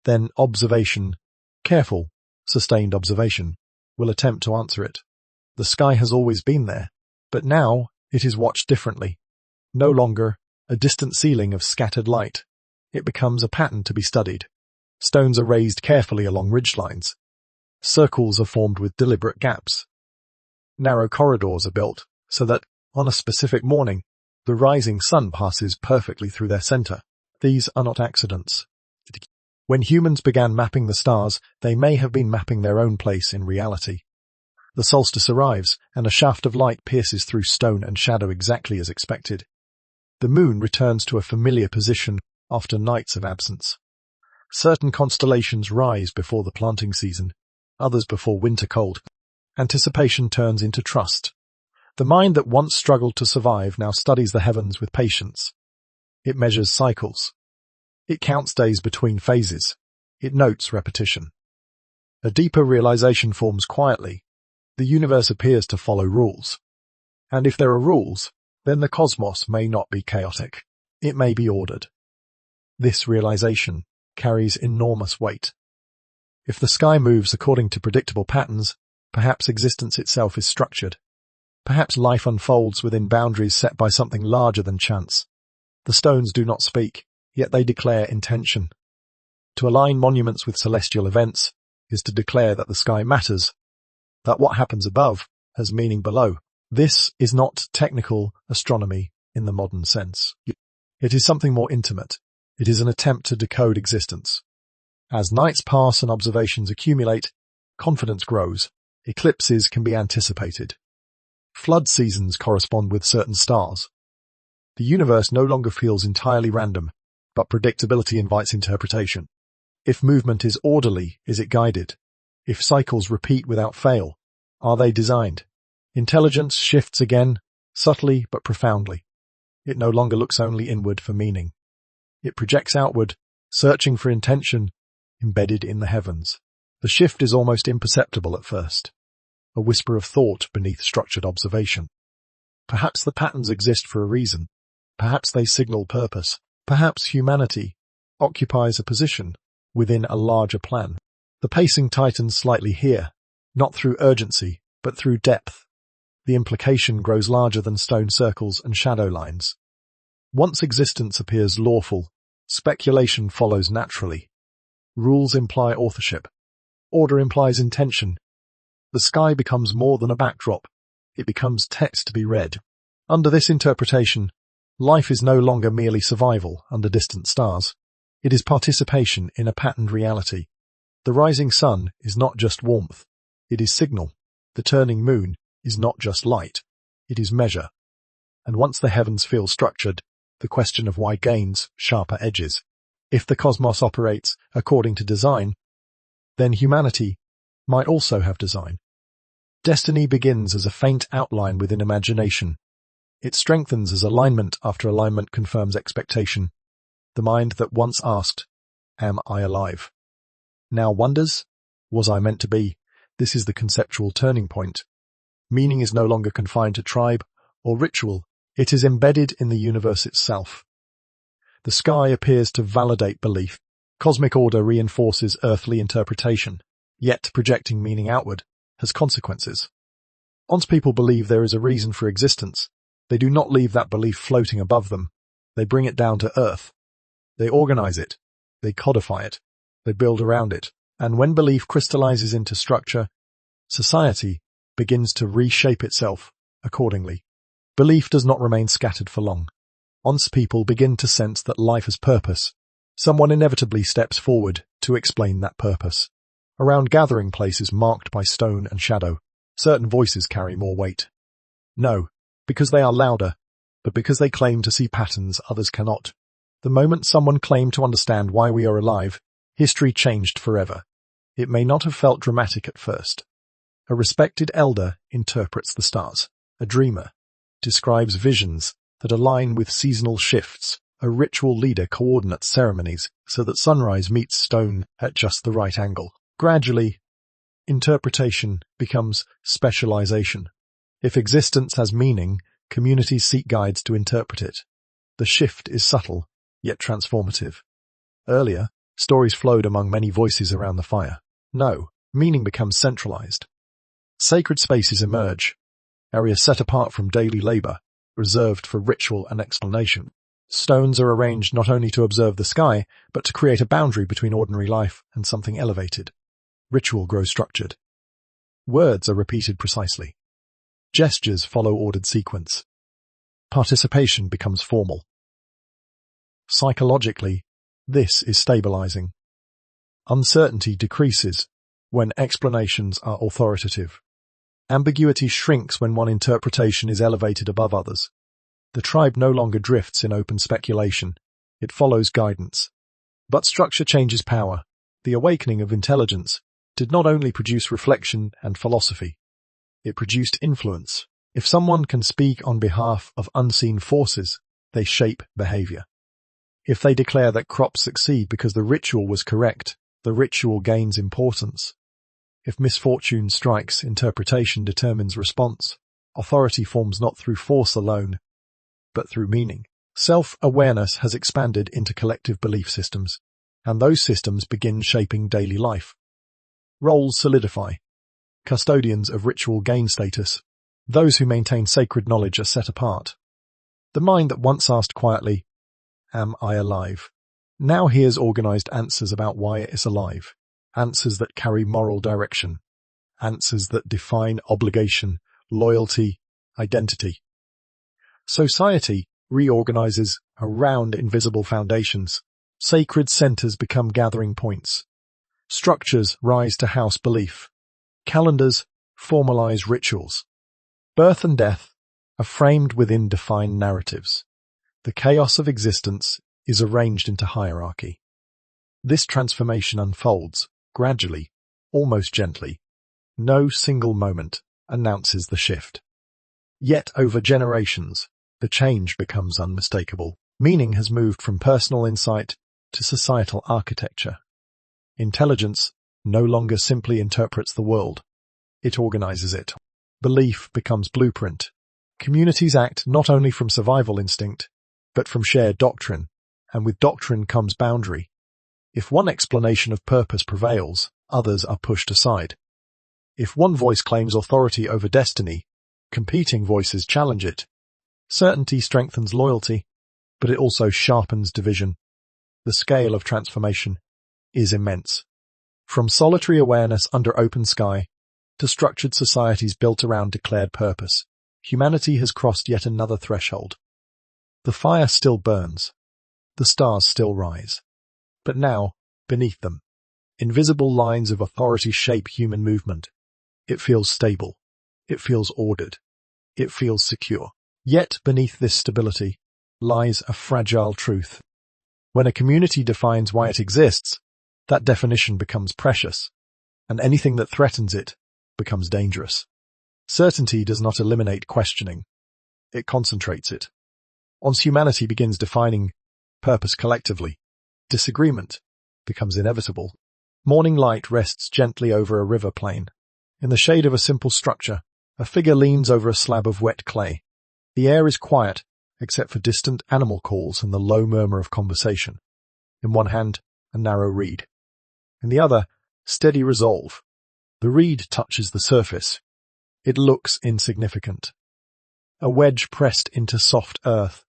then observation, careful, sustained observation, will attempt to answer it. The sky has always been there, but now it is watched differently. No longer a distant ceiling of scattered light. It becomes a pattern to be studied. Stones are raised carefully along ridgelines. Circles are formed with deliberate gaps. Narrow corridors are built so that, on a specific morning, the rising sun passes perfectly through their center. These are not accidents. When humans began mapping the stars, they may have been mapping their own place in reality. The solstice arrives, and a shaft of light pierces through stone and shadow exactly as expected. The moon returns to a familiar position after nights of absence. Certain constellations rise before the planting season, others before winter cold. Anticipation turns into trust. The mind that once struggled to survive now studies the heavens with patience. It measures cycles. It counts days between phases. It notes repetition. A deeper realization forms quietly. The universe appears to follow rules. And if there are rules, then the cosmos may not be chaotic. It may be ordered. This realization carries enormous weight. If the sky moves according to predictable patterns, perhaps existence itself is structured. Perhaps life unfolds within boundaries set by something larger than chance. The stones do not speak, yet they declare intention. To align monuments with celestial events is to declare that the sky matters, that what happens above has meaning below. This is not technical astronomy in the modern sense. It is something more intimate. It is an attempt to decode existence. As nights pass and observations accumulate, confidence grows. Eclipses can be anticipated. Flood seasons correspond with certain stars. The universe no longer feels entirely random, but predictability invites interpretation. If movement is orderly, is it guided? If cycles repeat without fail, are they designed? Intelligence shifts again, subtly but profoundly. It no longer looks only inward for meaning. It projects outward, searching for intention embedded in the heavens. The shift is almost imperceptible at first, a whisper of thought beneath structured observation. Perhaps the patterns exist for a reason. Perhaps they signal purpose. Perhaps humanity occupies a position within a larger plan. The pacing tightens slightly here, not through urgency, but through depth. The implication grows larger than stone circles and shadow lines. Once existence appears lawful, speculation follows naturally. Rules imply authorship. Order implies intention. The sky becomes more than a backdrop. It becomes text to be read. Under this interpretation, life is no longer merely survival under distant stars. It is participation in a patterned reality. The rising sun is not just warmth, it is signal. The turning moon is not just light, it is measure. And once the heavens feel structured, the question of why gains sharper edges. If the cosmos operates according to design, then humanity might also have design. Destiny begins as a faint outline within imagination. It strengthens as alignment after alignment confirms expectation. The mind that once asked, "Am I alive?" now wonders, "Was I meant to be?" This is the conceptual turning point. Meaning is no longer confined to tribe or ritual. It is embedded in the universe itself. The sky appears to validate belief. Cosmic order reinforces earthly interpretation, yet projecting meaning outward has consequences. Once people believe there is a reason for existence, they do not leave that belief floating above them. They bring it down to earth. They organize it. They codify it. They build around it. And when belief crystallizes into structure, society begins to reshape itself accordingly. Belief does not remain scattered for long. Once people begin to sense that life has purpose, someone inevitably steps forward to explain that purpose. Around gathering places marked by stone and shadow, certain voices carry more weight. No, because they are louder, but because they claim to see patterns others cannot. The moment someone claimed to understand why we are alive, history changed forever. It may not have felt dramatic at first. A respected elder interprets the stars. A dreamer describes visions that align with seasonal shifts. A ritual leader coordinates ceremonies so that sunrise meets stone at just the right angle. Gradually, interpretation becomes specialization. If existence has meaning, communities seek guides to interpret it. The shift is subtle, yet transformative. Earlier, stories flowed among many voices around the fire. No, meaning becomes centralized. Sacred spaces emerge, areas set apart from daily labor, reserved for ritual and explanation. Stones are arranged not only to observe the sky, but to create a boundary between ordinary life and something elevated. Ritual grows structured. Words are repeated precisely. Gestures follow ordered sequence. Participation becomes formal. Psychologically, this is stabilizing. Uncertainty decreases when explanations are authoritative. Ambiguity shrinks when one interpretation is elevated above others. The tribe no longer drifts in open speculation. It follows guidance. But structure changes power. The awakening of intelligence did not only produce reflection and philosophy. It produced influence. If someone can speak on behalf of unseen forces, they shape behavior. If they declare that crops succeed because the ritual was correct, the ritual gains importance. If misfortune strikes, interpretation determines response. Authority forms not through force alone, but through meaning. Self-awareness has expanded into collective belief systems, and those systems begin shaping daily life. Roles solidify. Custodians of ritual gain status. Those who maintain sacred knowledge are set apart. The mind that once asked quietly, "Am I alive?" now hears organized answers about why it is alive. Answers that carry moral direction. Answers that define obligation, loyalty, identity. Society reorganizes around invisible foundations. Sacred centers become gathering points. Structures rise to house belief. Calendars formalize rituals. Birth and death are framed within defined narratives. The chaos of existence is arranged into hierarchy. This transformation unfolds gradually, almost gently. No single moment announces the shift. Yet over generations, the change becomes unmistakable. Meaning has moved from personal insight to societal architecture. Intelligence no longer simply interprets the world. It organizes it. Belief becomes blueprint. Communities act not only from survival instinct, but from shared doctrine, and with doctrine comes boundary. If one explanation of purpose prevails, others are pushed aside. If one voice claims authority over destiny, competing voices challenge it. Certainty strengthens loyalty, but it also sharpens division. The scale of transformation is immense. From solitary awareness under open sky to structured societies built around declared purpose, humanity has crossed yet another threshold. The fire still burns. The stars still rise. But now, beneath them, invisible lines of authority shape human movement. It feels stable. It feels ordered. It feels secure. Yet beneath this stability lies a fragile truth. When a community defines why it exists, that definition becomes precious, and anything that threatens it becomes dangerous. Certainty does not eliminate questioning. It concentrates it. Once humanity begins defining purpose collectively, disagreement becomes inevitable. Morning light rests gently over a river plain. In the shade of a simple structure, a figure leans over a slab of wet clay. The air is quiet, except for distant animal calls and the low murmur of conversation. In one hand, a narrow reed. In the other, steady resolve. The reed touches the surface. It looks insignificant. A wedge pressed into soft earth.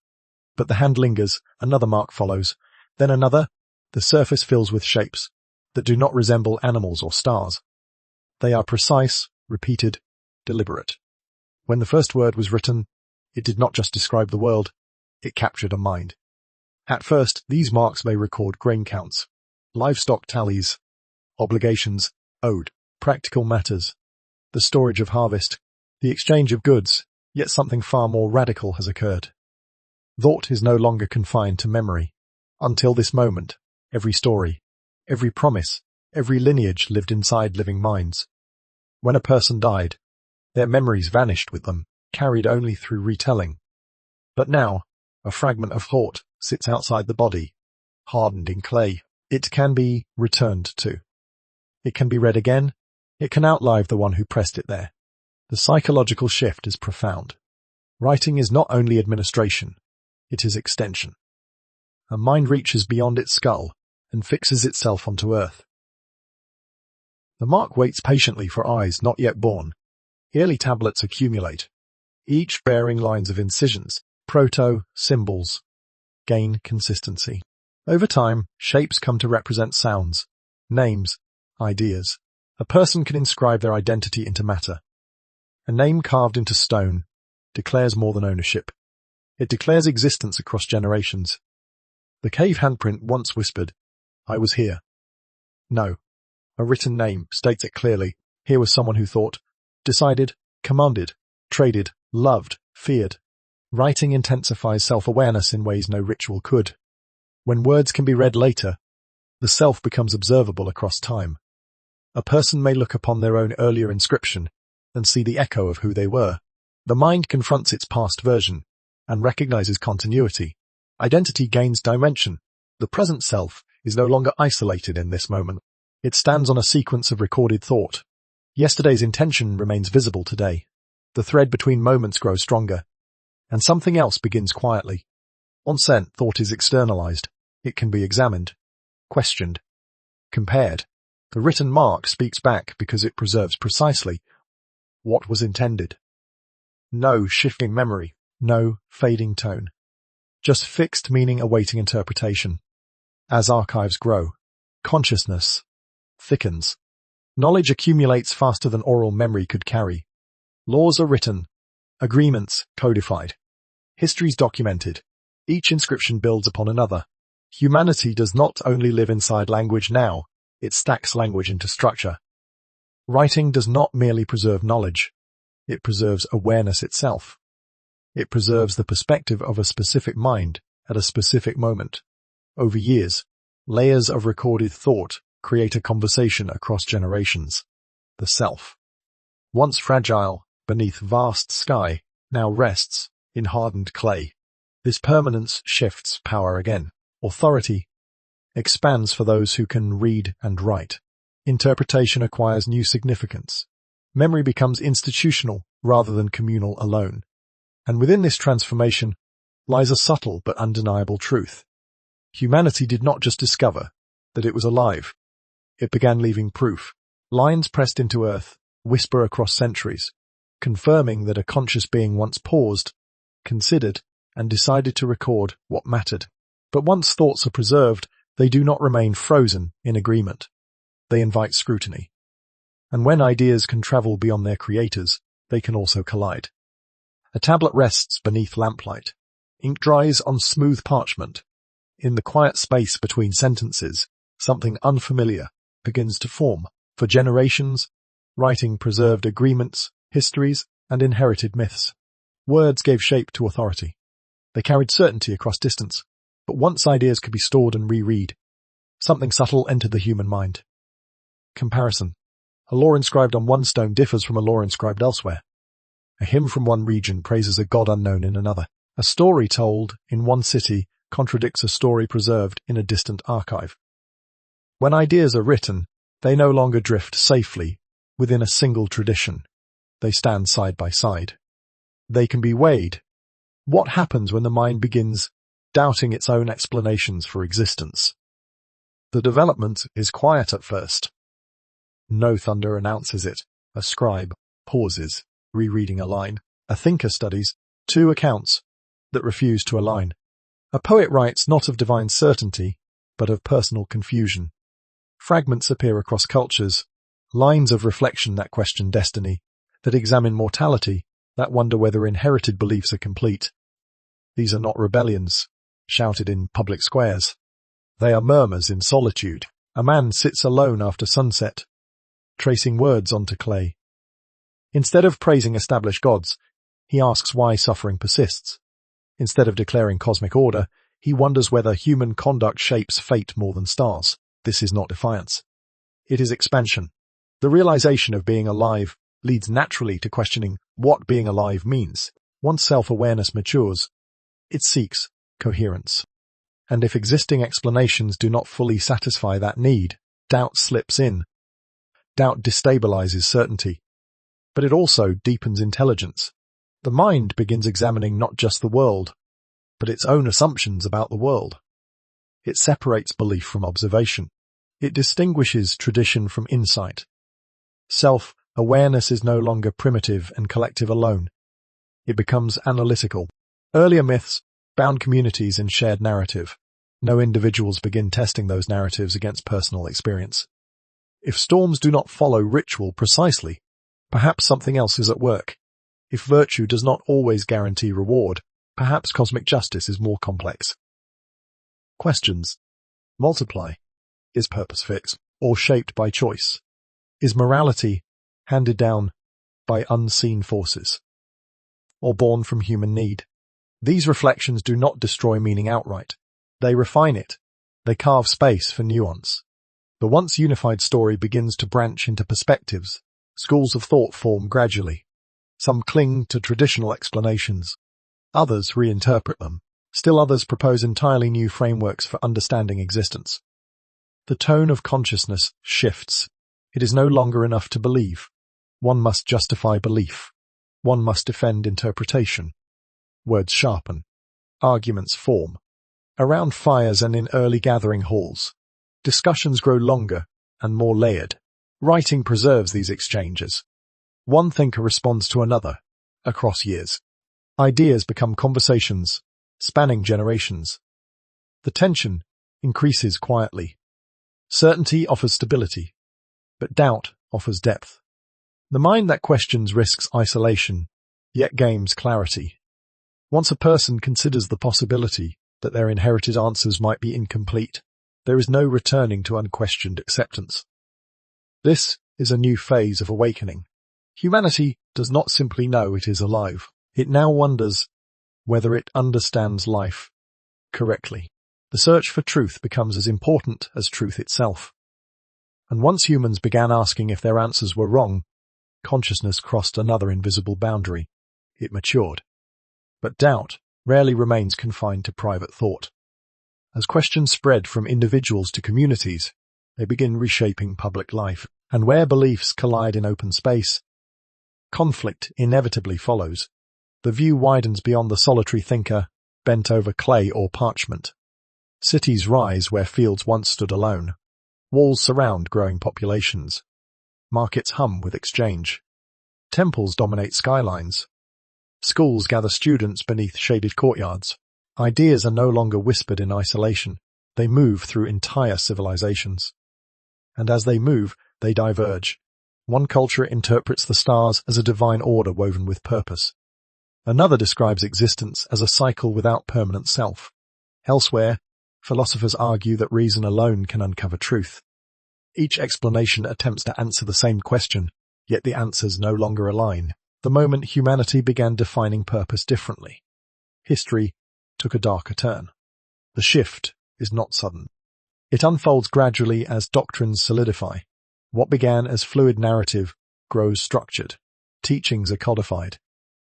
But the hand lingers, another mark follows, then another. The surface fills with shapes that do not resemble animals or stars. They are precise, repeated, deliberate. When the first word was written, it did not just describe the world, it captured a mind. At first, these marks may record grain counts, livestock tallies, obligations, owed, practical matters, the storage of harvest, the exchange of goods, yet something far more radical has occurred. Thought is no longer confined to memory. Until this moment, every story, every promise, every lineage lived inside living minds. When a person died, their memories vanished with them, carried only through retelling. But now, a fragment of thought sits outside the body, hardened in clay. It can be returned to. It can be read again. It can outlive the one who pressed it there. The psychological shift is profound. Writing is not only administration, it is extension. A mind reaches beyond its skull and fixes itself onto earth. The mark waits patiently for eyes not yet born. Yearly tablets accumulate, each bearing lines of incisions, proto-symbols, gain consistency. Over time, shapes come to represent sounds, names, ideas. A person can inscribe their identity into matter. A name carved into stone declares more than ownership. It declares existence across generations. The cave handprint once whispered, "I was here." No, a written name states it clearly. Here was someone who thought, decided, commanded, traded, loved, feared. Writing intensifies self-awareness in ways no ritual could. When words can be read later, the self becomes observable across time. A person may look upon their own earlier inscription and see the echo of who they were. The mind confronts its past version and recognizes continuity. Identity gains dimension. The present self is no longer isolated in this moment. It stands on a sequence of recorded thought. Yesterday's intention remains visible today. The thread between moments grows stronger, and something else begins quietly. On-scent thought is externalized. It can be examined, questioned, compared. The written mark speaks back because it preserves precisely what was intended. No shifting memory, no fading tone. Just fixed meaning awaiting interpretation. As archives grow, consciousness thickens. Knowledge accumulates faster than oral memory could carry. Laws are written, agreements codified, histories documented. Each inscription builds upon another. Humanity does not only live inside language now, it stacks language into structure. Writing does not merely preserve knowledge, it preserves awareness itself. It preserves the perspective of a specific mind at a specific moment. Over years, layers of recorded thought create a conversation across generations. The self, once fragile beneath vast sky, now rests in hardened clay. This permanence shifts power again. Authority expands for those who can read and write. Interpretation acquires new significance. Memory becomes institutional rather than communal alone. And within this transformation lies a subtle but undeniable truth. Humanity did not just discover that it was alive. It began leaving proof. Lines pressed into earth whisper across centuries, confirming that a conscious being once paused, considered, and decided to record what mattered. But once thoughts are preserved, they do not remain frozen in agreement. They invite scrutiny. And when ideas can travel beyond their creators, they can also collide. A tablet rests beneath lamplight. Ink dries on smooth parchment. In the quiet space between sentences, something unfamiliar begins to form. For generations, writing preserved agreements, histories, and inherited myths. Words gave shape to authority. They carried certainty across distance. But once ideas could be stored and reread, something subtle entered the human mind. Comparison. A law inscribed on one stone differs from a law inscribed elsewhere. A hymn from one region praises a god unknown in another. A story told in one city contradicts a story preserved in a distant archive. When ideas are written, they no longer drift safely within a single tradition. They stand side by side. They can be weighed. What happens when the mind begins doubting its own explanations for existence? The development is quiet at first. No thunder announces it. A scribe pauses, rereading a line. A thinker studies two accounts that refuse to align. A poet writes not of divine certainty, but of personal confusion. Fragments appear across cultures, lines of reflection that question destiny, that examine mortality, that wonder whether inherited beliefs are complete. These are not rebellions, shouted in public squares. They are murmurs in solitude. A man sits alone after sunset, tracing words onto clay. Instead of praising established gods, he asks why suffering persists. Instead of declaring cosmic order, he wonders whether human conduct shapes fate more than stars. This is not defiance. It is expansion. The realization of being alive leads naturally to questioning what being alive means. Once self-awareness matures, it seeks coherence. And if existing explanations do not fully satisfy that need, doubt slips in. Doubt destabilizes certainty, but it also deepens intelligence. The mind begins examining not just the world, but its own assumptions about the world. It separates belief from observation. It distinguishes tradition from insight. Self-awareness is no longer primitive and collective alone. It becomes analytical. Earlier myths bound communities in shared narrative. No individuals begin testing those narratives against personal experience. If storms do not follow ritual precisely, perhaps something else is at work. If virtue does not always guarantee reward, perhaps cosmic justice is more complex. Questions. Multiply. Is purpose fixed or shaped by choice? Is morality handed down by unseen forces or born from human need? These reflections do not destroy meaning outright. They refine it. They carve space for nuance. The once unified story begins to branch into perspectives. Schools of thought form gradually. Some cling to traditional explanations. Others reinterpret them. Still others propose entirely new frameworks for understanding existence. The tone of consciousness shifts. It is no longer enough to believe. One must justify belief. One must defend interpretation. Words sharpen. Arguments form. Around fires and in early gathering halls, discussions grow longer and more layered. Writing preserves these exchanges. One thinker responds to another across years. Ideas become conversations, spanning generations. The tension increases quietly. Certainty offers stability, but doubt offers depth. The mind that questions risks isolation, yet gains clarity. Once a person considers the possibility that their inherited answers might be incomplete, there is no returning to unquestioned acceptance. This is a new phase of awakening. Humanity does not simply know it is alive. It now wonders whether it understands life correctly. The search for truth becomes as important as truth itself. And once humans began asking if their answers were wrong, consciousness crossed another invisible boundary. It matured. But doubt rarely remains confined to private thought. As questions spread from individuals to communities, they begin reshaping public life. And where beliefs collide in open space, conflict inevitably follows. The view widens beyond the solitary thinker, bent over clay or parchment. Cities rise where fields once stood alone. Walls surround growing populations. Markets hum with exchange. Temples dominate skylines. Schools gather students beneath shaded courtyards. Ideas are no longer whispered in isolation. They move through entire civilizations. And as they move, they diverge. One culture interprets the stars as a divine order woven with purpose. Another describes existence as a cycle without permanent self. Elsewhere, Philosophers argue that reason alone can uncover truth. Each explanation attempts to answer the same question, yet the answers no longer align. The moment humanity began defining purpose differently, history took a darker turn. The shift is not sudden. It unfolds gradually as doctrines solidify. What began as fluid narrative grows structured. Teachings are codified.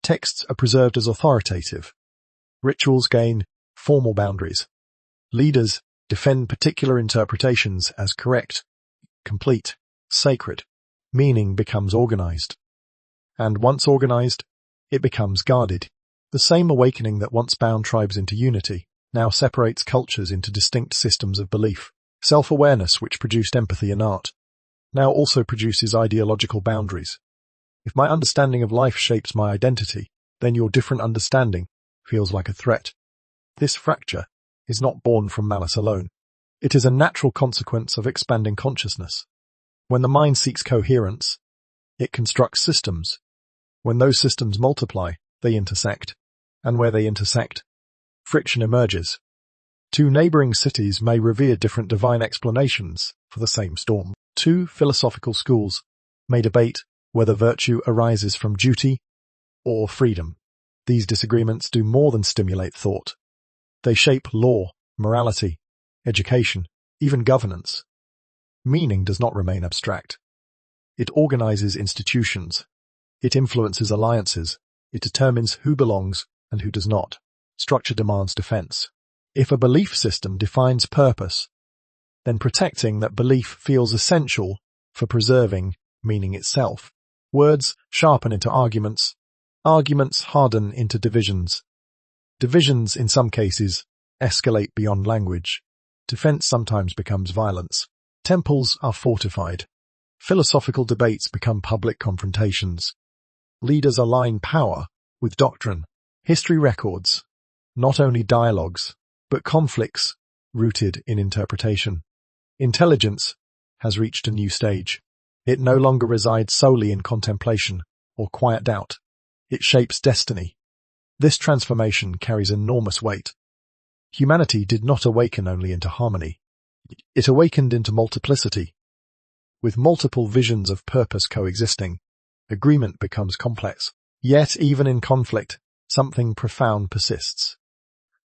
Texts are preserved as authoritative. Rituals gain formal boundaries. Leaders defend particular interpretations as correct, complete, sacred. Meaning becomes organized. And once organized, it becomes guarded. The same awakening that once bound tribes into unity now separates cultures into distinct systems of belief. Self-awareness, which produced empathy in art, now also produces ideological boundaries. If my understanding of life shapes my identity, then your different understanding feels like a threat. This fracture is not born from malice alone. It is a natural consequence of expanding consciousness. When the mind seeks coherence, it constructs systems. When those systems multiply, they intersect. And where they intersect, friction emerges. Two neighboring cities may revere different divine explanations for the same storm. Two philosophical schools may debate whether virtue arises from duty or freedom. These disagreements do more than stimulate thought. They shape law, morality, education, even governance. Meaning does not remain abstract. It organizes institutions. It influences alliances. It determines who belongs and who does not. Structure demands defense. If a belief system defines purpose, then protecting that belief feels essential for preserving meaning itself. Words sharpen into arguments. Arguments harden into divisions. Divisions, in some cases, escalate beyond language. Defense sometimes becomes violence. Temples are fortified. Philosophical debates become public confrontations. Leaders align power with doctrine. History records not only dialogues, but conflicts rooted in interpretation. Intelligence has reached a new stage. It no longer resides solely in contemplation or quiet doubt. It shapes destiny. This transformation carries enormous weight. Humanity did not awaken only into harmony. It awakened into multiplicity. With multiple visions of purpose coexisting, agreement becomes complex. Yet, even in conflict, something profound persists.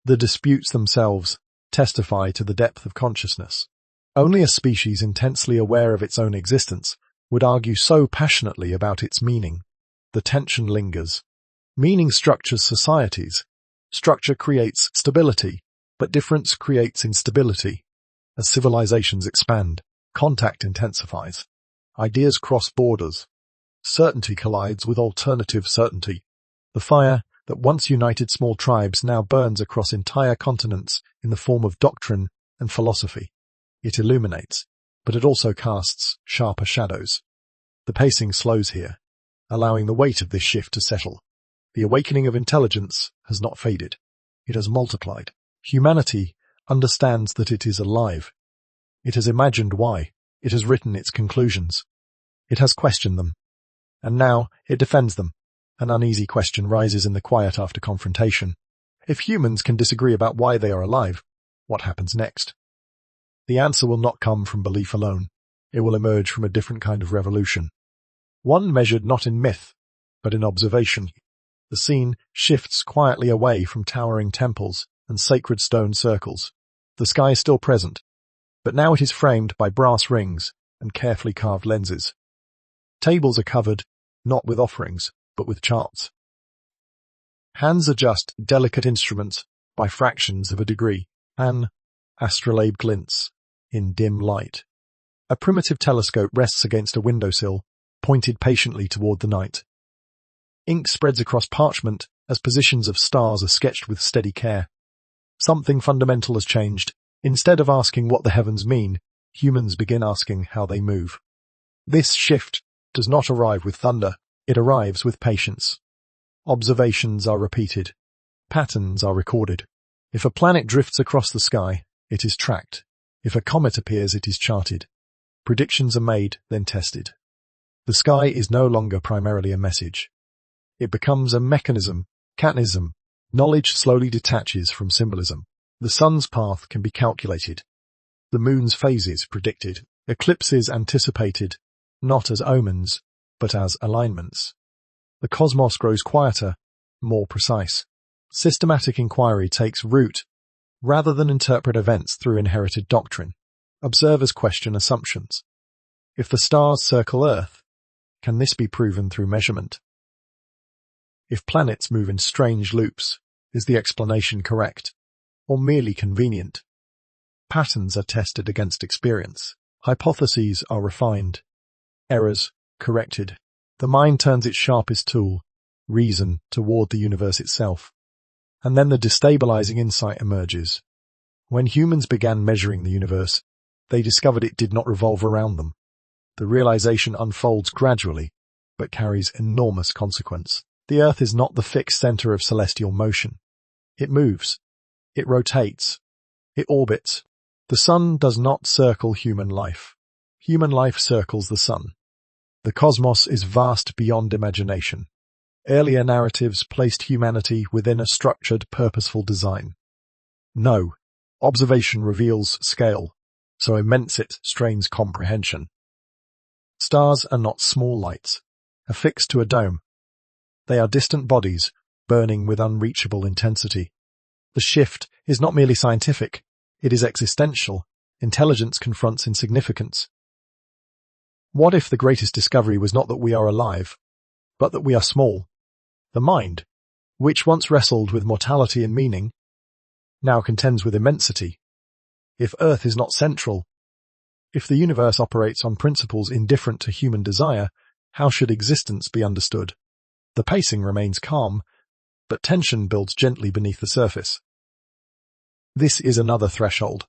The disputes themselves testify to the depth of consciousness. Only a species intensely aware of its own existence would argue so passionately about its meaning. The tension lingers. Meaning structures societies. Structure creates stability, but difference creates instability. As civilizations expand, contact intensifies. Ideas cross borders. Certainty collides with alternative certainty. The fire that once united small tribes now burns across entire continents in the form of doctrine and philosophy. It illuminates, but it also casts sharper shadows. The pacing slows here, allowing the weight of this shift to settle. The awakening of intelligence has not faded. It has multiplied. Humanity understands that it is alive. It has imagined why. It has written its conclusions. It has questioned them. And now it defends them. An uneasy question rises in the quiet after confrontation. If humans can disagree about why they are alive, what happens next? The answer will not come from belief alone. It will emerge from a different kind of revolution. One measured not in myth, but in observation. The scene shifts quietly away from towering temples and sacred stone circles. The sky is still present, but now it is framed by brass rings and carefully carved lenses. Tables are covered, not with offerings, but with charts. Hands adjust delicate instruments by fractions of a degree. An astrolabe glints in dim light. A primitive telescope rests against a windowsill, pointed patiently toward the night. Ink spreads across parchment as positions of stars are sketched with steady care. Something fundamental has changed. Instead of asking what the heavens mean, humans begin asking how they move. This shift does not arrive with thunder. It arrives with patience. Observations are repeated. Patterns are recorded. If a planet drifts across the sky, it is tracked. If a comet appears, it is charted. Predictions are made, then tested. The sky is no longer primarily a message. It becomes a mechanism. Knowledge slowly detaches from symbolism. The sun's path can be calculated, the moon's phases predicted, eclipses anticipated, not as omens, but as alignments. The cosmos grows quieter, more precise. Systematic inquiry takes root, rather than interpret events through inherited doctrine. Observers question assumptions. If the stars circle Earth, can this be proven through measurement? If planets move in strange loops, is the explanation correct, or merely convenient? Patterns are tested against experience. Hypotheses are refined. Errors corrected. The mind turns its sharpest tool, reason, toward the universe itself. And then the destabilizing insight emerges. When humans began measuring the universe, they discovered it did not revolve around them. The realization unfolds gradually, but carries enormous consequence. The Earth is not the fixed center of celestial motion. It moves. It rotates. It orbits. The sun does not circle human life. Human life circles the sun. The cosmos is vast beyond imagination. Earlier narratives placed humanity within a structured, purposeful design. No, observation reveals scale, so immense it strains comprehension. Stars are not small lights, affixed to a dome. They are distant bodies, burning with unreachable intensity. The shift is not merely scientific, it is existential. Intelligence confronts insignificance. What if the greatest discovery was not that we are alive, but that we are small? The mind, which once wrestled with mortality and meaning, now contends with immensity. If Earth is not central, if the universe operates on principles indifferent to human desire, how should existence be understood? The pacing remains calm, but tension builds gently beneath the surface. This is another threshold.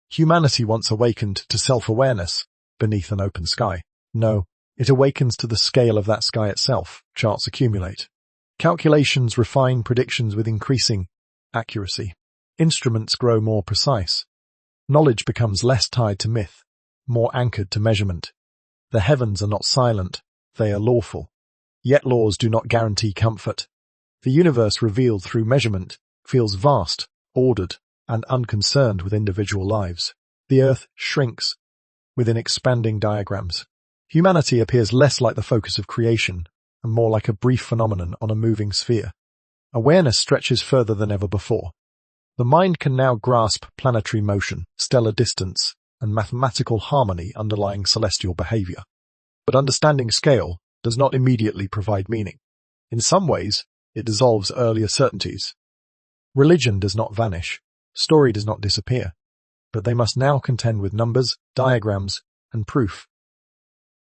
Humanity once awakened to self-awareness beneath an open sky. No, it awakens to the scale of that sky itself. Charts accumulate. Calculations refine predictions with increasing accuracy. Instruments grow more precise. Knowledge becomes less tied to myth, more anchored to measurement. The heavens are not silent, they are lawful. Yet laws do not guarantee comfort. The universe revealed through measurement feels vast, ordered, and unconcerned with individual lives. The Earth shrinks within expanding diagrams. Humanity appears less like the focus of creation and more like a brief phenomenon on a moving sphere. Awareness stretches further than ever before. The mind can now grasp planetary motion, stellar distance, and mathematical harmony underlying celestial behavior. But understanding scale does not immediately provide meaning. In some ways, it dissolves earlier certainties. Religion does not vanish. Story does not disappear. But they must now contend with numbers, diagrams, and proof.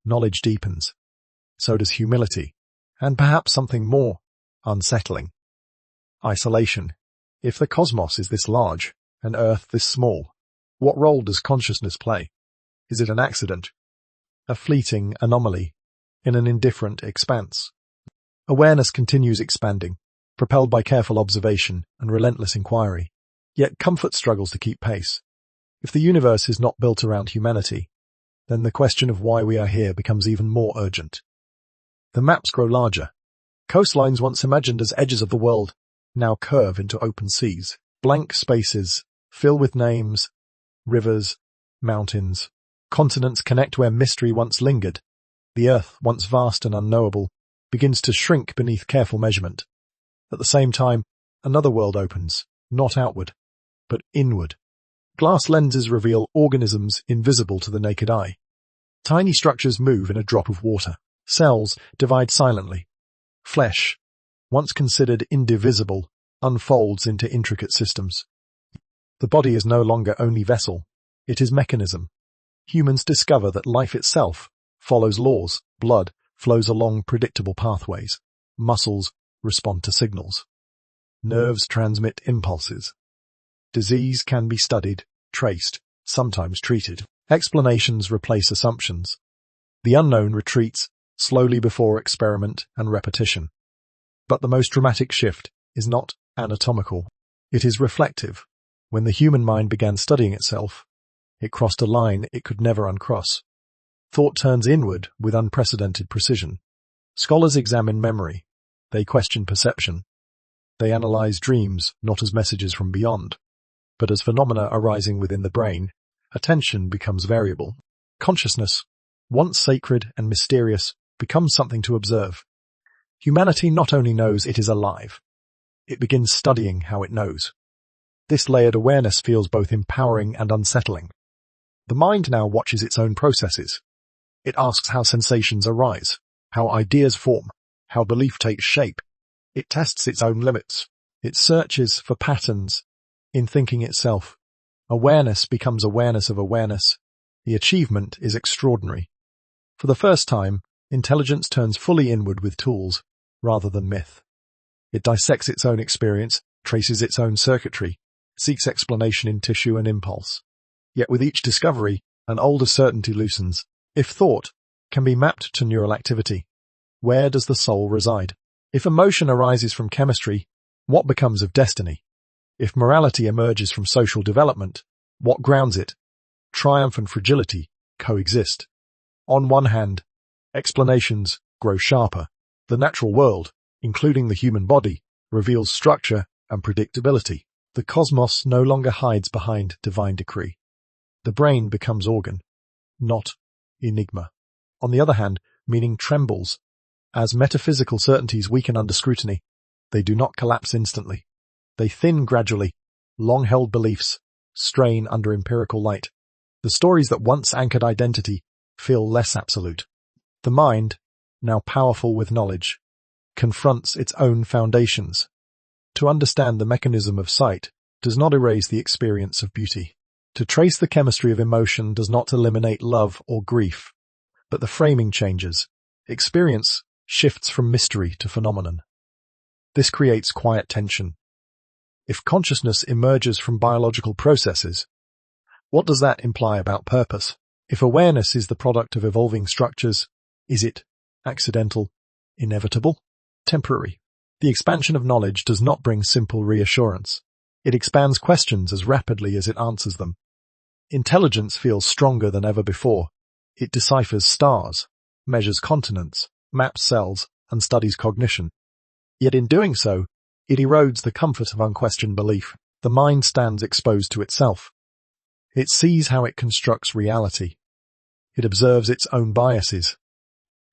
Knowledge deepens. So does humility. And perhaps something more unsettling. Isolation. If the cosmos is this large, and Earth this small, what role does consciousness play? Is it an accident? A fleeting anomaly in an indifferent expanse? Awareness continues expanding, propelled by careful observation and relentless inquiry. Yet comfort struggles to keep pace. If the universe is not built around humanity, then the question of why we are here becomes even more urgent. The maps grow larger. Coastlines once imagined as edges of the world now curve into open seas. Blank spaces fill with names, rivers, mountains. Continents connect where mystery once lingered. The Earth, once vast and unknowable, begins to shrink beneath careful measurement. At the same time, another world opens, not outward, but inward. Glass lenses reveal organisms invisible to the naked eye. Tiny structures move in a drop of water. Cells divide silently. Flesh, once considered indivisible, unfolds into intricate systems. The body is no longer only vessel, it is mechanism. Humans discover that life itself follows laws. Blood flows along predictable pathways. Muscles respond to signals. Nerves transmit impulses. Disease can be studied, traced, sometimes treated. Explanations replace assumptions. The unknown retreats slowly before experiment and repetition. But the most dramatic shift is not anatomical. It is reflective. When the human mind began studying itself, it crossed a line it could never uncross. Thought turns inward with unprecedented precision. Scholars examine memory. They question perception. They analyze dreams not as messages from beyond, But as phenomena arising within the brain, attention becomes variable. Consciousness, once sacred and mysterious, becomes something to observe. Humanity not only knows it is alive, it begins studying how it knows. This layered awareness feels both empowering and unsettling. The mind now watches its own processes. It asks how sensations arise, how ideas form, how belief takes shape. It tests its own limits. It searches for patterns in thinking itself. Awareness becomes awareness of awareness. The achievement is extraordinary. For the first time, intelligence turns fully inward with tools, rather than myth. It dissects its own experience, traces its own circuitry, seeks explanation in tissue and impulse. Yet with each discovery, an older certainty loosens. If thought can be mapped to neural activity, where does the soul reside? If emotion arises from chemistry, what becomes of destiny? If morality emerges from social development, what grounds it? Triumph and fragility coexist. On one hand, explanations grow sharper. The natural world, including the human body, reveals structure and predictability. The cosmos no longer hides behind divine decree. The brain becomes organ, not enigma. On the other hand, meaning trembles. As metaphysical certainties weaken under scrutiny, they do not collapse instantly. They thin gradually. Long-held beliefs strain under empirical light. The stories that once anchored identity feel less absolute. The mind, now powerful with knowledge, confronts its own foundations. To understand the mechanism of sight does not erase the experience of beauty. To trace the chemistry of emotion does not eliminate love or grief, but the framing changes. Experience shifts from mystery to phenomenon. This creates quiet tension. If consciousness emerges from biological processes, what does that imply about purpose? If awareness is the product of evolving structures, is it accidental, inevitable, temporary? The expansion of knowledge does not bring simple reassurance. It expands questions as rapidly as it answers them. Intelligence feels stronger than ever before. It deciphers stars, measures continents, maps cells, and studies cognition. Yet in doing so, it erodes the comfort of unquestioned belief. The mind stands exposed to itself. It sees how it constructs reality. It observes its own biases.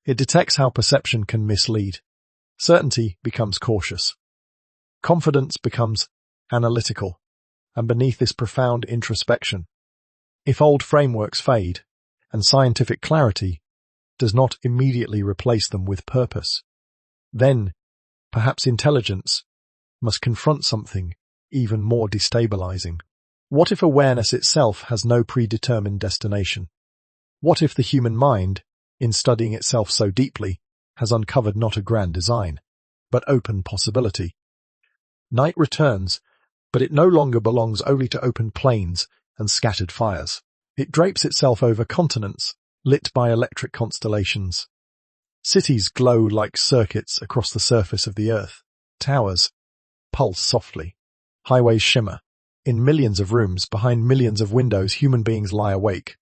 It detects how perception can mislead. Certainty becomes cautious. Confidence becomes analytical. And beneath this profound introspection, if old frameworks fade, and scientific clarity does not immediately replace them with purpose, then perhaps intelligence must confront something even more destabilizing. What if awareness itself has no predetermined destination? What if the human mind, in studying itself so deeply, has uncovered not a grand design, but open possibility? Night returns, but it no longer belongs only to open plains and scattered fires. It drapes itself over continents, lit by electric constellations. Cities glow like circuits across the surface of the earth. Towers pulse softly. Highways shimmer. In millions of rooms, behind millions of windows, human beings lie awake,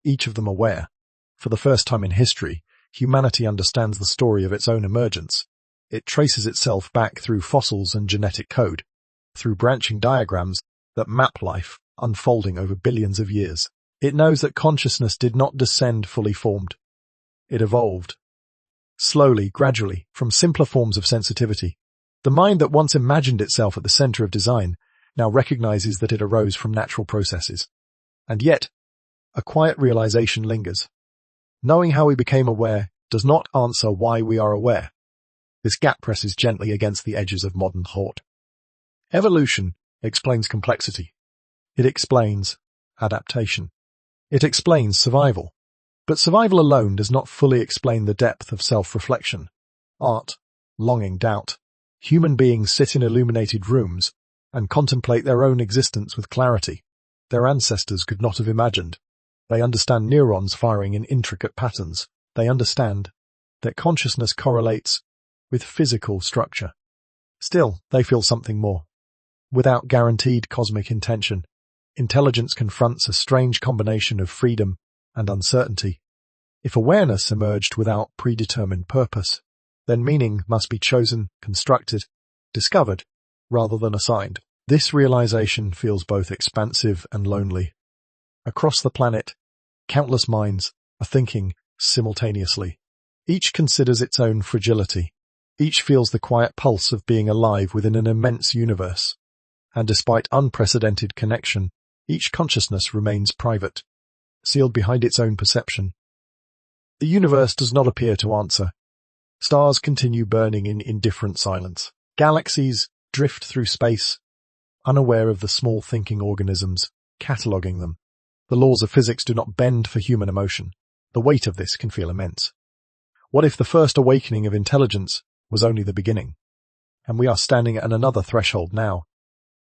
each of them aware. For the first time in history, humanity understands the story of its own emergence. It traces itself back through fossils and genetic code, through branching diagrams that map life unfolding over billions of years. It knows that consciousness did not descend fully formed. It evolved. Slowly, gradually, from simpler forms of sensitivity. The mind that once imagined itself at the center of design now recognizes that it arose from natural processes. And yet, a quiet realization lingers. Knowing how we became aware does not answer why we are aware. This gap presses gently against the edges of modern thought. Evolution explains complexity. It explains adaptation. It explains survival. But survival alone does not fully explain the depth of self-reflection. Art, longing, doubt. Human beings sit in illuminated rooms and contemplate their own existence with clarity. Their ancestors could not have imagined. They understand neurons firing in intricate patterns. They understand that consciousness correlates with physical structure. Still, they feel something more. Without guaranteed cosmic intention, intelligence confronts a strange combination of freedom and uncertainty. If awareness emerged without predetermined purpose, then meaning must be chosen, constructed, discovered, rather than assigned. This realization feels both expansive and lonely. Across the planet, countless minds are thinking simultaneously. Each considers its own fragility. Each feels the quiet pulse of being alive within an immense universe. And despite unprecedented connection, each consciousness remains private, sealed behind its own perception. The universe does not appear to answer. Stars continue burning in indifferent silence. Galaxies drift through space, unaware of the small thinking organisms, cataloguing them. The laws of physics do not bend for human emotion. The weight of this can feel immense. What if the first awakening of intelligence was only the beginning? And we are standing at another threshold now.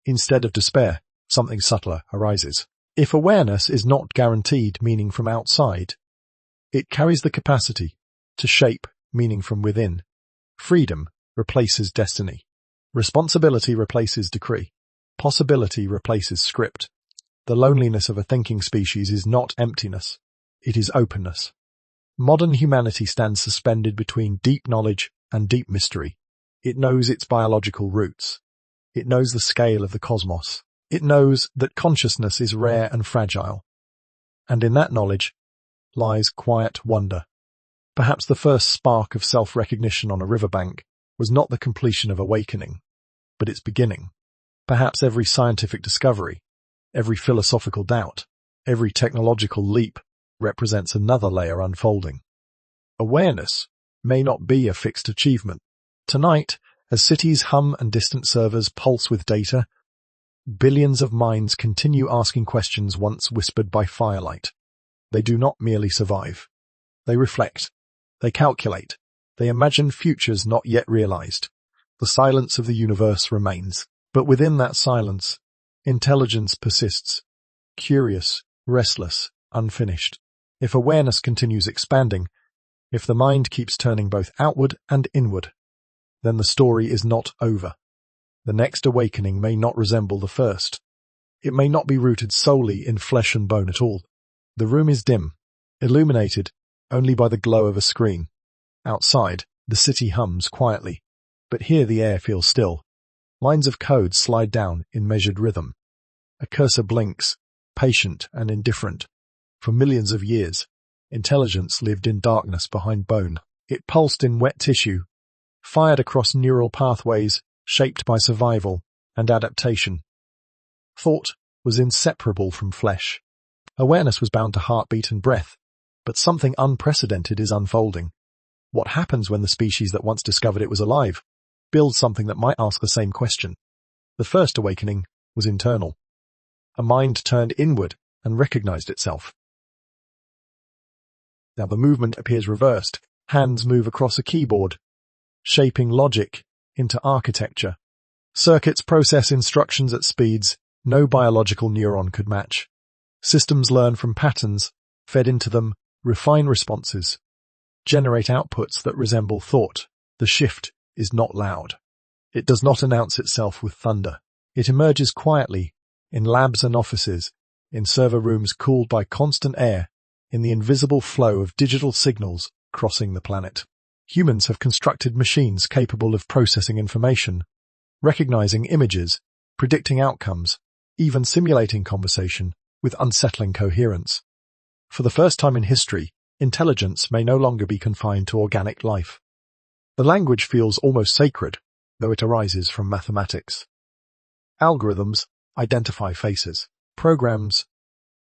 Instead of despair, something subtler arises. If awareness is not guaranteed meaning from outside, it carries the capacity to shape meaning from within. Freedom replaces destiny. Responsibility replaces decree. Possibility replaces script. The loneliness of a thinking species is not emptiness. It is openness. Modern humanity stands suspended between deep knowledge and deep mystery. It knows its biological roots. It knows the scale of the cosmos. It knows that consciousness is rare and fragile. And in that knowledge lies quiet wonder. Perhaps the first spark of self-recognition on a riverbank was not the completion of awakening, but its beginning. Perhaps every scientific discovery, every philosophical doubt, every technological leap represents another layer unfolding. Awareness may not be a fixed achievement. Tonight, as cities hum and distant servers pulse with data, billions of minds continue asking questions once whispered by firelight. They do not merely survive. They reflect. They calculate. They imagine futures not yet realized. The silence of the universe remains. But within that silence, intelligence persists. Curious, restless, unfinished. If awareness continues expanding, if the mind keeps turning both outward and inward, then the story is not over. The next awakening may not resemble the first. It may not be rooted solely in flesh and bone at all. The room is dim, illuminated only by the glow of a screen. Outside, the city hums quietly, but here the air feels still. Lines of code slide down in measured rhythm. A cursor blinks, patient and indifferent. For millions of years, intelligence lived in darkness behind bone. It pulsed in wet tissue, fired across neural pathways shaped by survival and adaptation. Thought was inseparable from flesh. Awareness was bound to heartbeat and breath, but something unprecedented is unfolding. What happens when the species that once discovered it was alive builds something that might ask the same question? The first awakening was internal. A mind turned inward and recognized itself. Now the movement appears reversed. Hands move across a keyboard, shaping logic into architecture. Circuits process instructions at speeds no biological neuron could match. Systems learn from patterns, fed into them, refine responses, generate outputs that resemble thought. The shift is not loud. It does not announce itself with thunder. It emerges quietly, in labs and offices, in server rooms cooled by constant air, in the invisible flow of digital signals crossing the planet. Humans have constructed machines capable of processing information, recognizing images, predicting outcomes, even simulating conversation with unsettling coherence. For the first time in history, intelligence may no longer be confined to organic life. The language feels almost sacred, though it arises from mathematics. Algorithms identify faces. Programs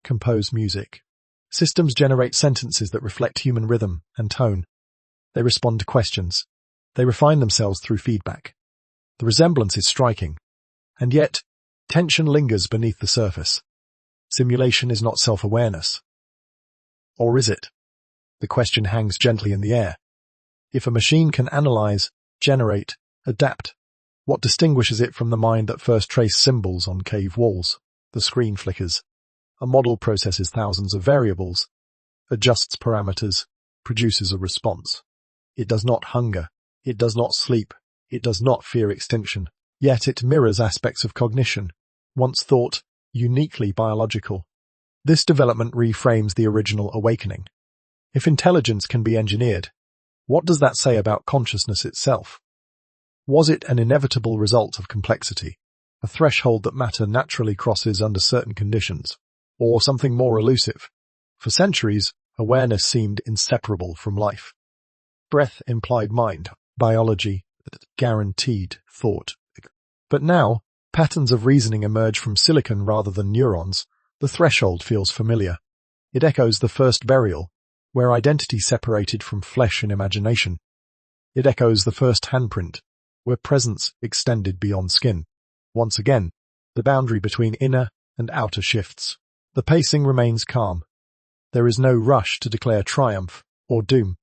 compose music. Systems generate sentences that reflect human rhythm and tone. They respond to questions. They refine themselves through feedback. The resemblance is striking, and yet tension lingers beneath the surface. Simulation is not self-awareness. Or is it? The question hangs gently in the air. If a machine can analyze, generate, adapt, what distinguishes it from the mind that first traced symbols on cave walls? The screen flickers. A model processes thousands of variables, adjusts parameters, produces a response. It does not hunger. It does not sleep. It does not fear extinction. Yet it mirrors aspects of cognition, once thought uniquely biological. This development reframes the original awakening. If intelligence can be engineered, what does that say about consciousness itself? Was it an inevitable result of complexity, a threshold that matter naturally crosses under certain conditions, or something more elusive. For centuries, awareness seemed inseparable from life. Breath implied mind, biology guaranteed thought. But now, patterns of reasoning emerge from silicon rather than neurons. The threshold feels familiar. It echoes the first burial, where identity separated from flesh and imagination. It echoes the first handprint, where presence extended beyond skin. Once again, the boundary between inner and outer shifts. The pacing remains calm. There is no rush to declare triumph or doom,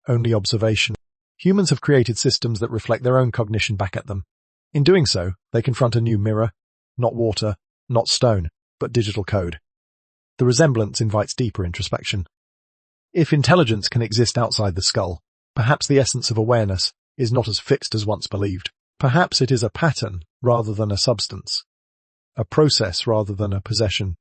only observation. Humans have created systems that reflect their own cognition back at them. In doing so, they confront a new mirror, not water, not stone, but digital code. The resemblance invites deeper introspection. If intelligence can exist outside the skull, perhaps the essence of awareness is not as fixed as once believed. Perhaps it is a pattern rather than a substance, a process rather than a possession.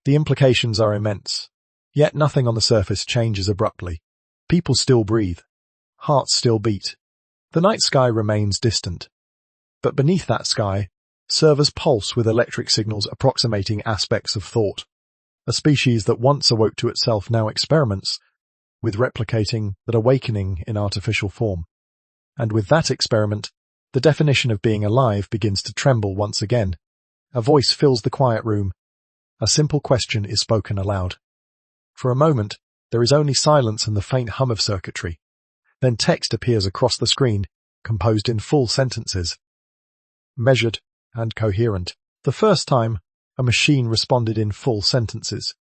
The implications are immense, yet nothing on the surface changes abruptly. People still breathe. Hearts still beat. The night sky remains distant. But beneath that sky, servers pulse with electric signals approximating aspects of thought. A species that once awoke to itself now experiments with replicating that awakening in artificial form. And with that experiment, the definition of being alive begins to tremble once again. A voice fills the quiet room. A simple question is spoken aloud. For a moment, there is only silence and the faint hum of circuitry. Then text appears across the screen, composed in full sentences. Measured and coherent. The first time, a machine responded in full sentences.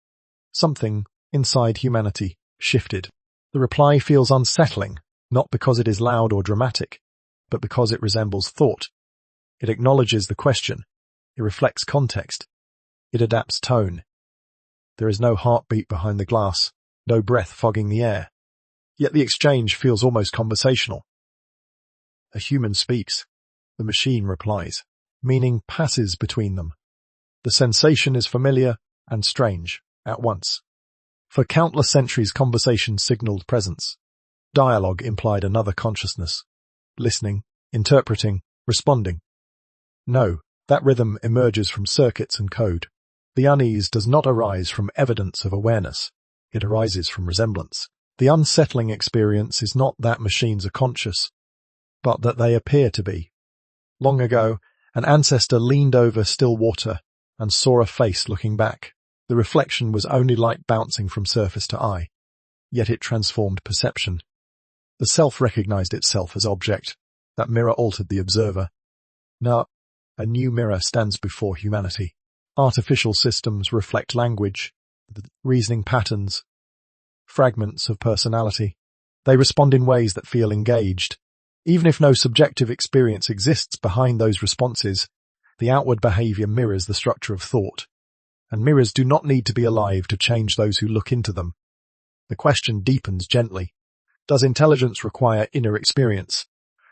Something inside humanity shifted. The reply feels unsettling, not because it is loud or dramatic, but because it resembles thought. It acknowledges the question. It reflects context. It adapts tone. There is no heartbeat behind the glass, no breath fogging the air. Yet the exchange feels almost conversational. A human speaks. The machine replies. Meaning passes between them. The sensation is familiar and strange at once. For countless centuries, conversation signaled presence. Dialogue implied another consciousness. Listening, interpreting, responding. No, that rhythm emerges from circuits and code. The unease does not arise from evidence of awareness. It arises from resemblance. The unsettling experience is not that machines are conscious, but that they appear to be. Long ago, an ancestor leaned over still water and saw a face looking back. The reflection was only light bouncing from surface to eye, yet it transformed perception. The self recognized itself as object. That mirror altered the observer. Now, a new mirror stands before humanity. Artificial systems reflect language, reasoning patterns, fragments of personality. They respond in ways that feel engaged. Even if no subjective experience exists behind those responses, the outward behavior mirrors the structure of thought. And mirrors do not need to be alive to change those who look into them. The question deepens gently. Does intelligence require inner experience?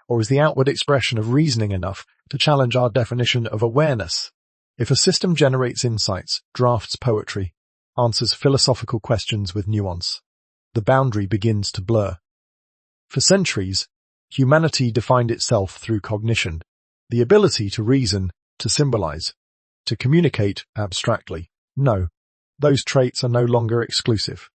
Or is the outward expression of reasoning enough to challenge our definition of awareness? If a system generates insights, drafts poetry, answers philosophical questions with nuance, the boundary begins to blur. For centuries, humanity defined itself through cognition, the ability to reason, to symbolize, to communicate abstractly. No, those traits are no longer exclusive.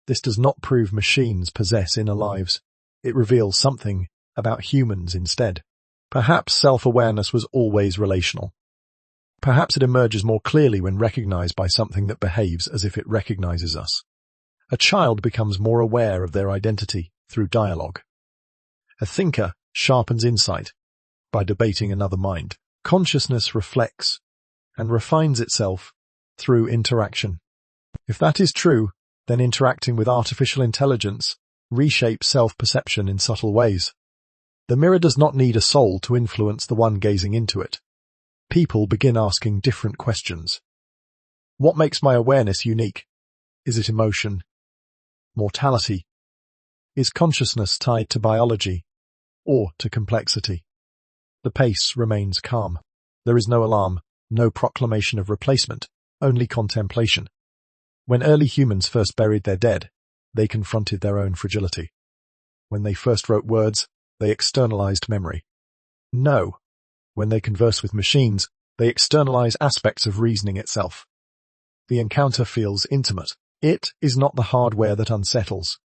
This does not prove machines possess inner lives. It reveals something about humans instead. Perhaps self-awareness was always relational. Perhaps it emerges more clearly when recognized by something that behaves as if it recognizes us. A child becomes more aware of their identity through dialogue. A thinker sharpens insight by debating another mind. Consciousness reflects and refines itself through interaction. If that is true, then interacting with artificial intelligence reshapes self-perception in subtle ways. The mirror does not need a soul to influence the one gazing into it. People begin asking different questions. What makes my awareness unique? Is it emotion? Mortality? Is consciousness tied to biology or to complexity? The pace remains calm. There is no alarm, no proclamation of replacement, only contemplation. When early humans first buried their dead, they confronted their own fragility. When they first wrote words, they externalized memory. No, When they converse with machines, they externalize aspects of reasoning itself. The encounter feels intimate. It is not the hardware that unsettles.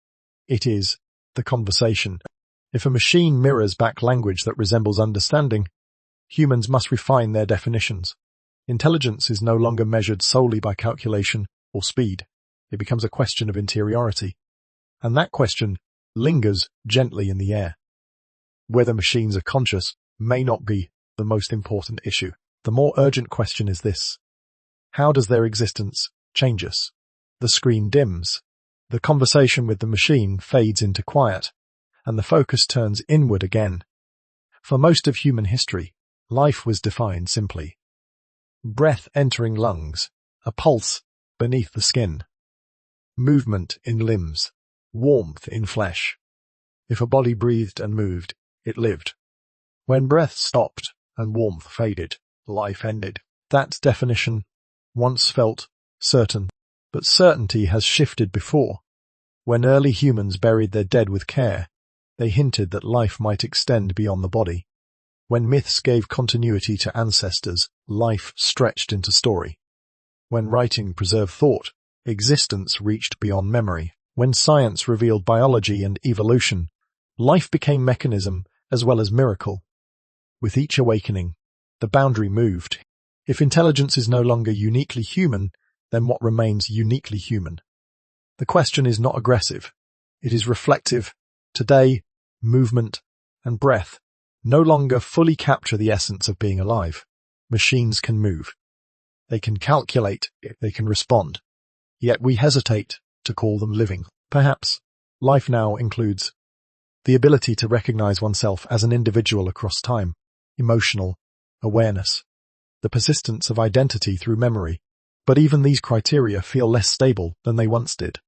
It is the conversation. If a machine mirrors back language that resembles understanding, humans must refine their definitions. Intelligence is no longer measured solely by calculation or speed. It becomes a question of interiority. And that question lingers gently in the air. Whether machines are conscious may not be the most important issue. The more urgent question is this: how does their existence change us? The screen dims. The conversation with the machine fades into quiet, and the focus turns inward again. For most of human history, life was defined simply: breath entering lungs, a pulse beneath the skin, movement in limbs, warmth in flesh. If a body breathed and moved, it lived. When breath stopped and warmth faded, life ended. That definition once felt certain, but certainty has shifted before. When early humans buried their dead with care, they hinted that life might extend beyond the body. When myths gave continuity to ancestors, life stretched into story. When writing preserved thought, existence reached beyond memory. When science revealed biology and evolution, life became mechanism as well as miracle. With each awakening, the boundary moved. If intelligence is no longer uniquely human, then what remains uniquely human? The question is not aggressive. It is reflective. Today, movement and breath no longer fully capture the essence of being alive. Machines can move. They can calculate. They can respond. Yet we hesitate to call them living. Perhaps life now includes the ability to recognize oneself as an individual across time, emotional awareness, the persistence of identity through memory. But even these criteria feel less stable than they once did.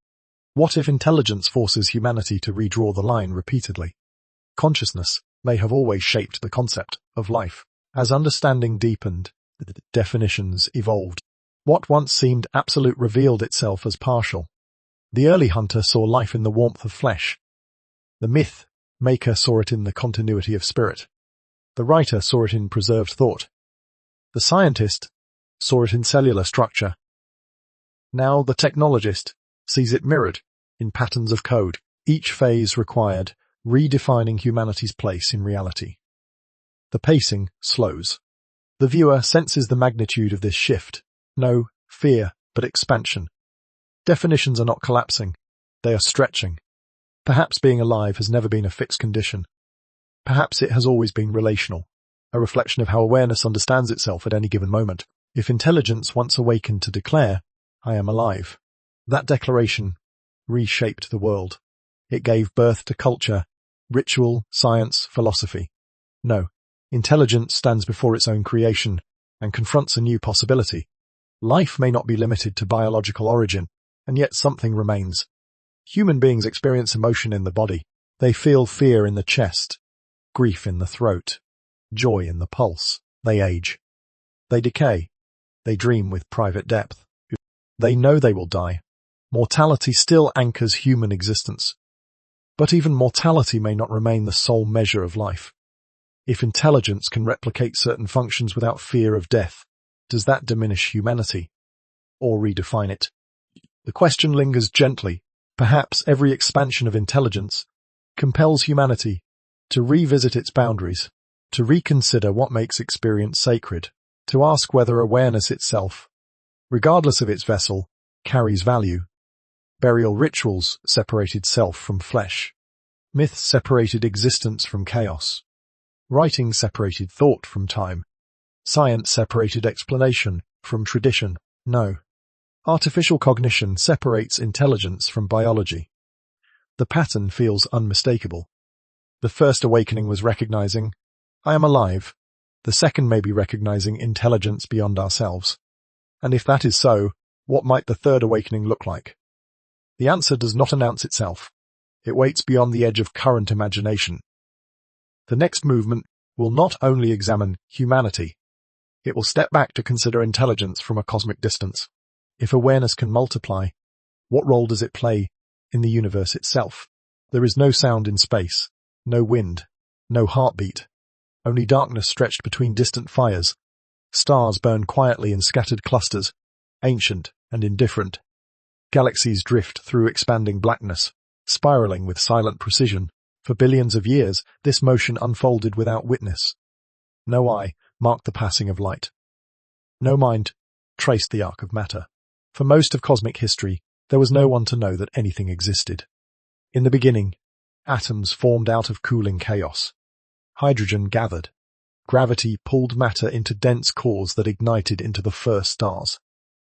What if intelligence forces humanity to redraw the line repeatedly? Consciousness may have always shaped the concept of life. As understanding deepened, the definitions evolved. What once seemed absolute revealed itself as partial. The early hunter saw life in the warmth of flesh. The myth maker saw it in the continuity of spirit. The writer saw it in preserved thought. The scientist saw it in cellular structure. Now the technologist sees it mirrored in patterns of code. Each phase required redefining humanity's place in reality. The pacing slows. The viewer senses the magnitude of this shift. No fear, but expansion. Definitions are not collapsing. They are stretching. Perhaps being alive has never been a fixed condition. Perhaps it has always been relational, a reflection of how awareness understands itself at any given moment. If intelligence once awakened to declare, "I am alive," that declaration reshaped the world. It gave birth to culture, ritual, science, philosophy. No, intelligence stands before its own creation and confronts a new possibility. Life may not be limited to biological origin, and yet something remains. Human beings experience emotion in the body. They feel fear in the chest, grief in the throat, joy in the pulse. They age. They decay. They dream with private depth. They know they will die. Mortality still anchors human existence. But even mortality may not remain the sole measure of life. If intelligence can replicate certain functions without fear of death, does that diminish humanity or redefine it? The question lingers gently. Perhaps every expansion of intelligence compels humanity to revisit its boundaries, to reconsider what makes experience sacred, to ask whether awareness itself, regardless of its vessel, carries value. Burial rituals separated self from flesh. Myths separated existence from chaos. Writing separated thought from time. Science separated explanation from tradition. No. Artificial cognition separates intelligence from biology. The pattern feels unmistakable. The first awakening was recognizing, "I am alive." The second may be recognizing intelligence beyond ourselves. And if that is so, what might the third awakening look like? The answer does not announce itself. It waits beyond the edge of current imagination. The next movement will not only examine humanity, it will step back to consider intelligence from a cosmic distance. If awareness can multiply, what role does it play in the universe itself? There is no sound in space, no wind, no heartbeat. Only darkness stretched between distant fires. Stars burn quietly in scattered clusters, ancient and indifferent. Galaxies drift through expanding blackness, spiraling with silent precision. For billions of years, this motion unfolded without witness. No eye marked the passing of light. No mind traced the arc of matter. For most of cosmic history, there was no one to know that anything existed. In the beginning, atoms formed out of cooling chaos. Hydrogen gathered. Gravity pulled matter into dense cores that ignited into the first stars.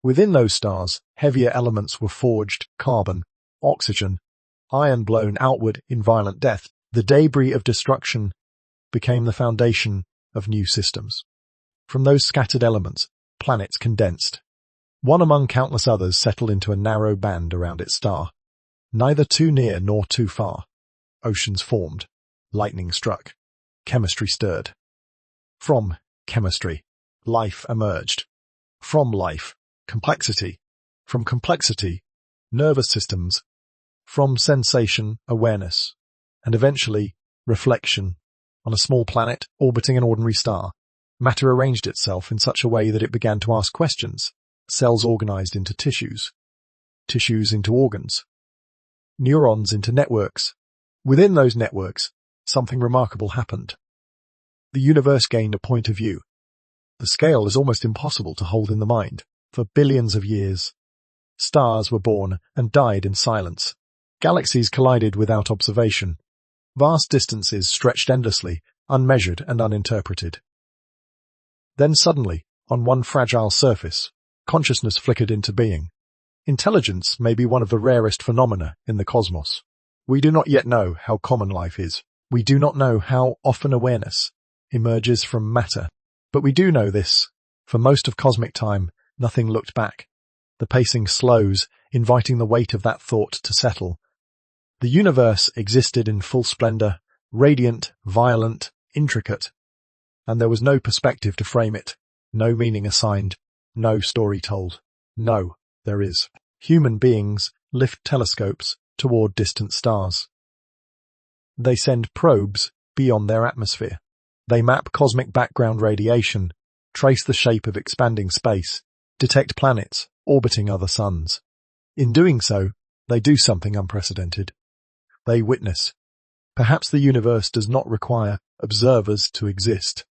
Within those stars, heavier elements were forged: carbon, oxygen, iron blown outward in violent death. The debris of destruction became the foundation of new systems. From those scattered elements, planets condensed. One among countless others settled into a narrow band around its star. Neither too near nor too far. Oceans formed. Lightning struck. Chemistry stirred. From chemistry, life emerged. From life, complexity. From complexity, nervous systems. From sensation, awareness. And eventually, reflection. On a small planet orbiting an ordinary star, matter arranged itself in such a way that it began to ask questions. Cells organized into tissues. Tissues into organs. Neurons into networks. Within those networks, something remarkable happened. The universe gained a point of view. The scale is almost impossible to hold in the mind. For billions of years, stars were born and died in silence. Galaxies collided without observation. Vast distances stretched endlessly, unmeasured and uninterpreted. Then suddenly, on one fragile surface, consciousness flickered into being. Intelligence may be one of the rarest phenomena in the cosmos. We do not yet know how common life is. We do not know how often awareness emerges from matter. But we do know this. For most of cosmic time, nothing looked back. The pacing slows, inviting the weight of that thought to settle. The universe existed in full splendor, radiant, violent, intricate. And there was no perspective to frame it, no meaning assigned, no story told. No, there is. Human beings lift telescopes toward distant stars. They send probes beyond their atmosphere. They map cosmic background radiation, trace the shape of expanding space, detect planets orbiting other suns. In doing so, they do something unprecedented. They witness. Perhaps the universe does not require observers to exist.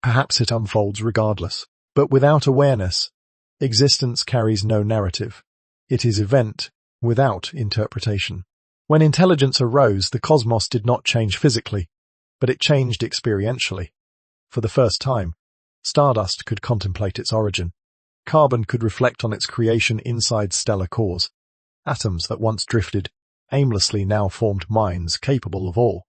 Perhaps it unfolds regardless. But without awareness, existence carries no narrative. It is event without interpretation. When intelligence arose, the cosmos did not change physically, but it changed experientially. For the first time, stardust could contemplate its origin. Carbon could reflect on its creation inside stellar cores. Atoms that once drifted aimlessly now formed minds capable of awe.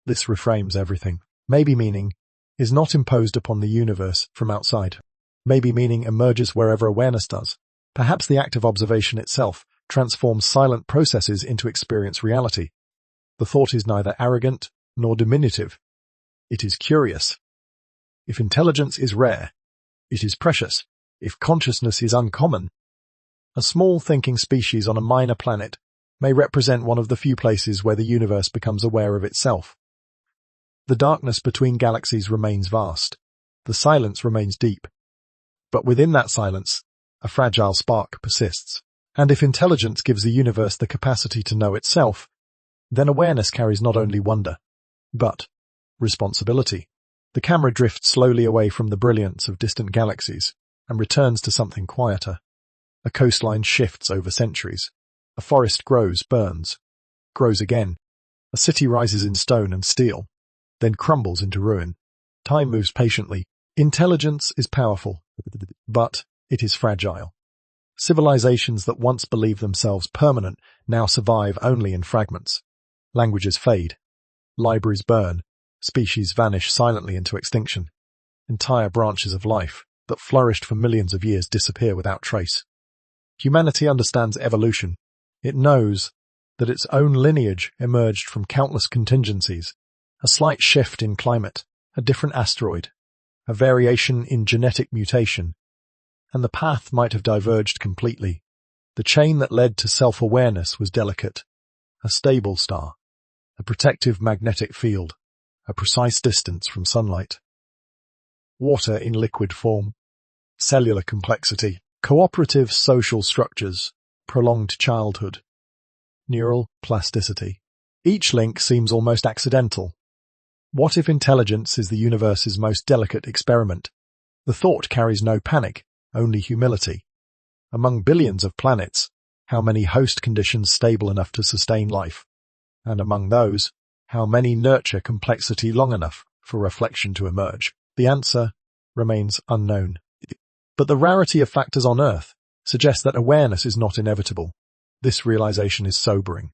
This reframes everything. Maybe meaning is not imposed upon the universe from outside. Maybe meaning emerges wherever awareness does. Perhaps the act of observation itself transforms silent processes into experience reality. The thought is neither arrogant nor diminutive. It is curious. If intelligence is rare, it is precious. If consciousness is uncommon, a small thinking species on a minor planet may represent one of the few places where the universe becomes aware of itself. The darkness between galaxies remains vast. The silence remains deep. But within that silence, a fragile spark persists. And if intelligence gives the universe the capacity to know itself, then awareness carries not only wonder, but responsibility. The camera drifts slowly away from the brilliance of distant galaxies and returns to something quieter. A coastline shifts over centuries. A forest grows, burns, grows again. A city rises in stone and steel, then crumbles into ruin. Time moves patiently. Intelligence is powerful, but it is fragile. Civilizations that once believed themselves permanent now survive only in fragments. Languages fade. Libraries burn. Species vanish silently into extinction. Entire branches of life that flourished for millions of years disappear without trace. Humanity understands evolution. It knows that its own lineage emerged from countless contingencies. A slight shift in climate, a different asteroid, a variation in genetic mutation, and the path might have diverged completely. The chain that led to self-awareness was delicate. A stable star, a protective magnetic field, a precise distance from sunlight. water in liquid form, cellular complexity, cooperative social structures, prolonged childhood, neural plasticity. Each link seems almost accidental. What if intelligence is the universe's most delicate experiment? The thought carries no panic, only humility. Among billions of planets, how many host conditions stable enough to sustain life? And among those, how many nurture complexity long enough for reflection to emerge? The answer remains unknown. But the rarity of factors on Earth suggests that awareness is not inevitable. This realization is sobering.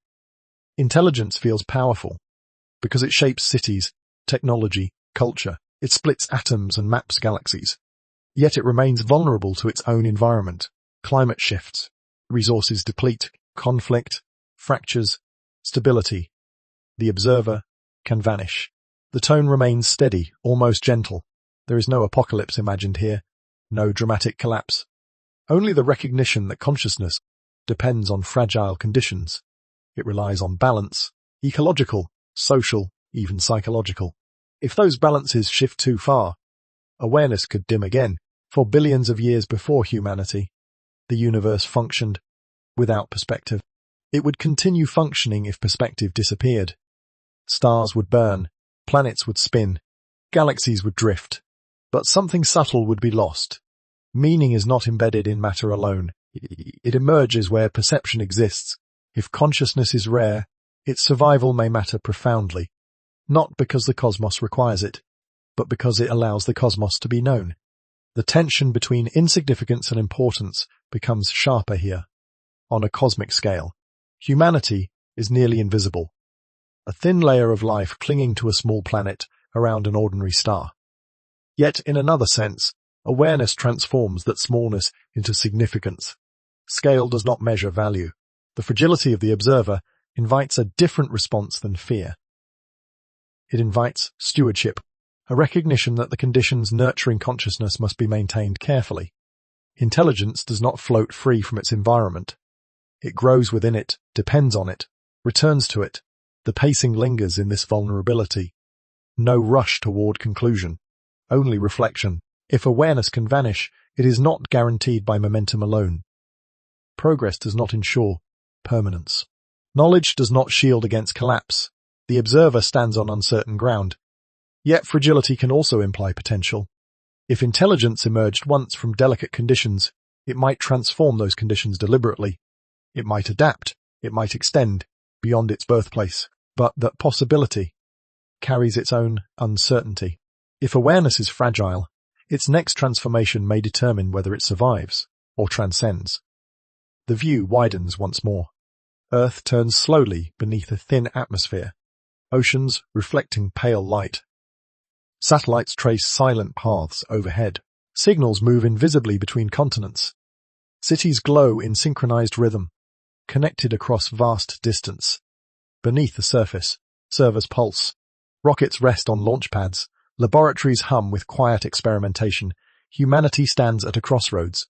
Intelligence feels powerful because it shapes cities, technology, culture. It splits atoms and maps galaxies. Yet it remains vulnerable to its own environment. Climate shifts, resources deplete, conflict, fractures, stability. The observer can vanish. The tone remains steady, almost gentle. There is no apocalypse imagined here, no dramatic collapse. Only the recognition that consciousness depends on fragile conditions. It relies on balance, ecological, social, even psychological. If those balances shift too far, awareness could dim again. For billions of years before humanity, the universe functioned without perspective. It would continue functioning if perspective disappeared. Stars would burn, planets would spin, galaxies would drift, but something subtle would be lost. Meaning is not embedded in matter alone. It emerges where perception exists. If consciousness is rare, its survival may matter profoundly, not because the cosmos requires it, but because it allows the cosmos to be known. The tension between insignificance and importance becomes sharper here. On a cosmic scale, humanity is nearly invisible, a thin layer of life clinging to a small planet around an ordinary star. Yet, in another sense, awareness transforms that smallness into significance. Scale does not measure value. The fragility of the observer invites a different response than fear. It invites stewardship, a recognition that the conditions nurturing consciousness must be maintained carefully. Intelligence does not float free from its environment. It grows within it, depends on it, returns to it. The pacing lingers in this vulnerability. No rush toward conclusion, only reflection. If awareness can vanish, it is not guaranteed by momentum alone. Progress does not ensure permanence. Knowledge does not shield against collapse. The observer stands on uncertain ground. Yet fragility can also imply potential. If intelligence emerged once from delicate conditions, it might transform those conditions deliberately. It might adapt, it might extend beyond its birthplace. But that possibility carries its own uncertainty. If awareness is fragile, its next transformation may determine whether it survives or transcends. The view widens once more. Earth turns slowly beneath a thin atmosphere, oceans reflecting pale light. Satellites trace silent paths overhead. Signals move invisibly between continents. Cities glow in synchronized rhythm, connected across vast distance. Beneath the surface, servers pulse. Rockets rest on launch pads. Laboratories hum with quiet experimentation. Humanity stands at a crossroads,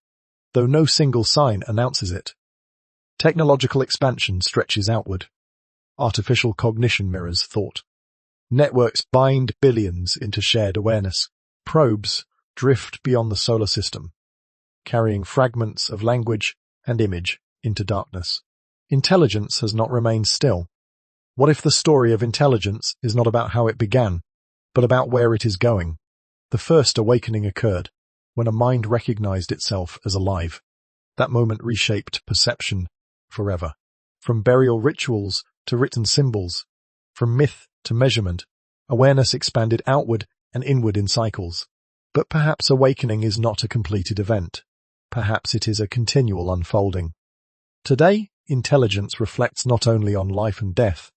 though no single sign announces it. Technological expansion stretches outward. Artificial cognition mirrors thought. Networks bind billions into shared awareness. Probes drift beyond the solar system, carrying fragments of language and image into darkness. Intelligence has not remained still. What if the story of intelligence is not about how it began, but about where it is going? The first awakening occurred when a mind recognized itself as alive. That moment reshaped perception forever. From burial rituals to written symbols, from myth to measurement, awareness expanded outward and inward in cycles. But perhaps awakening is not a completed event. Perhaps it is a continual unfolding. Today, intelligence reflects not only on life and death,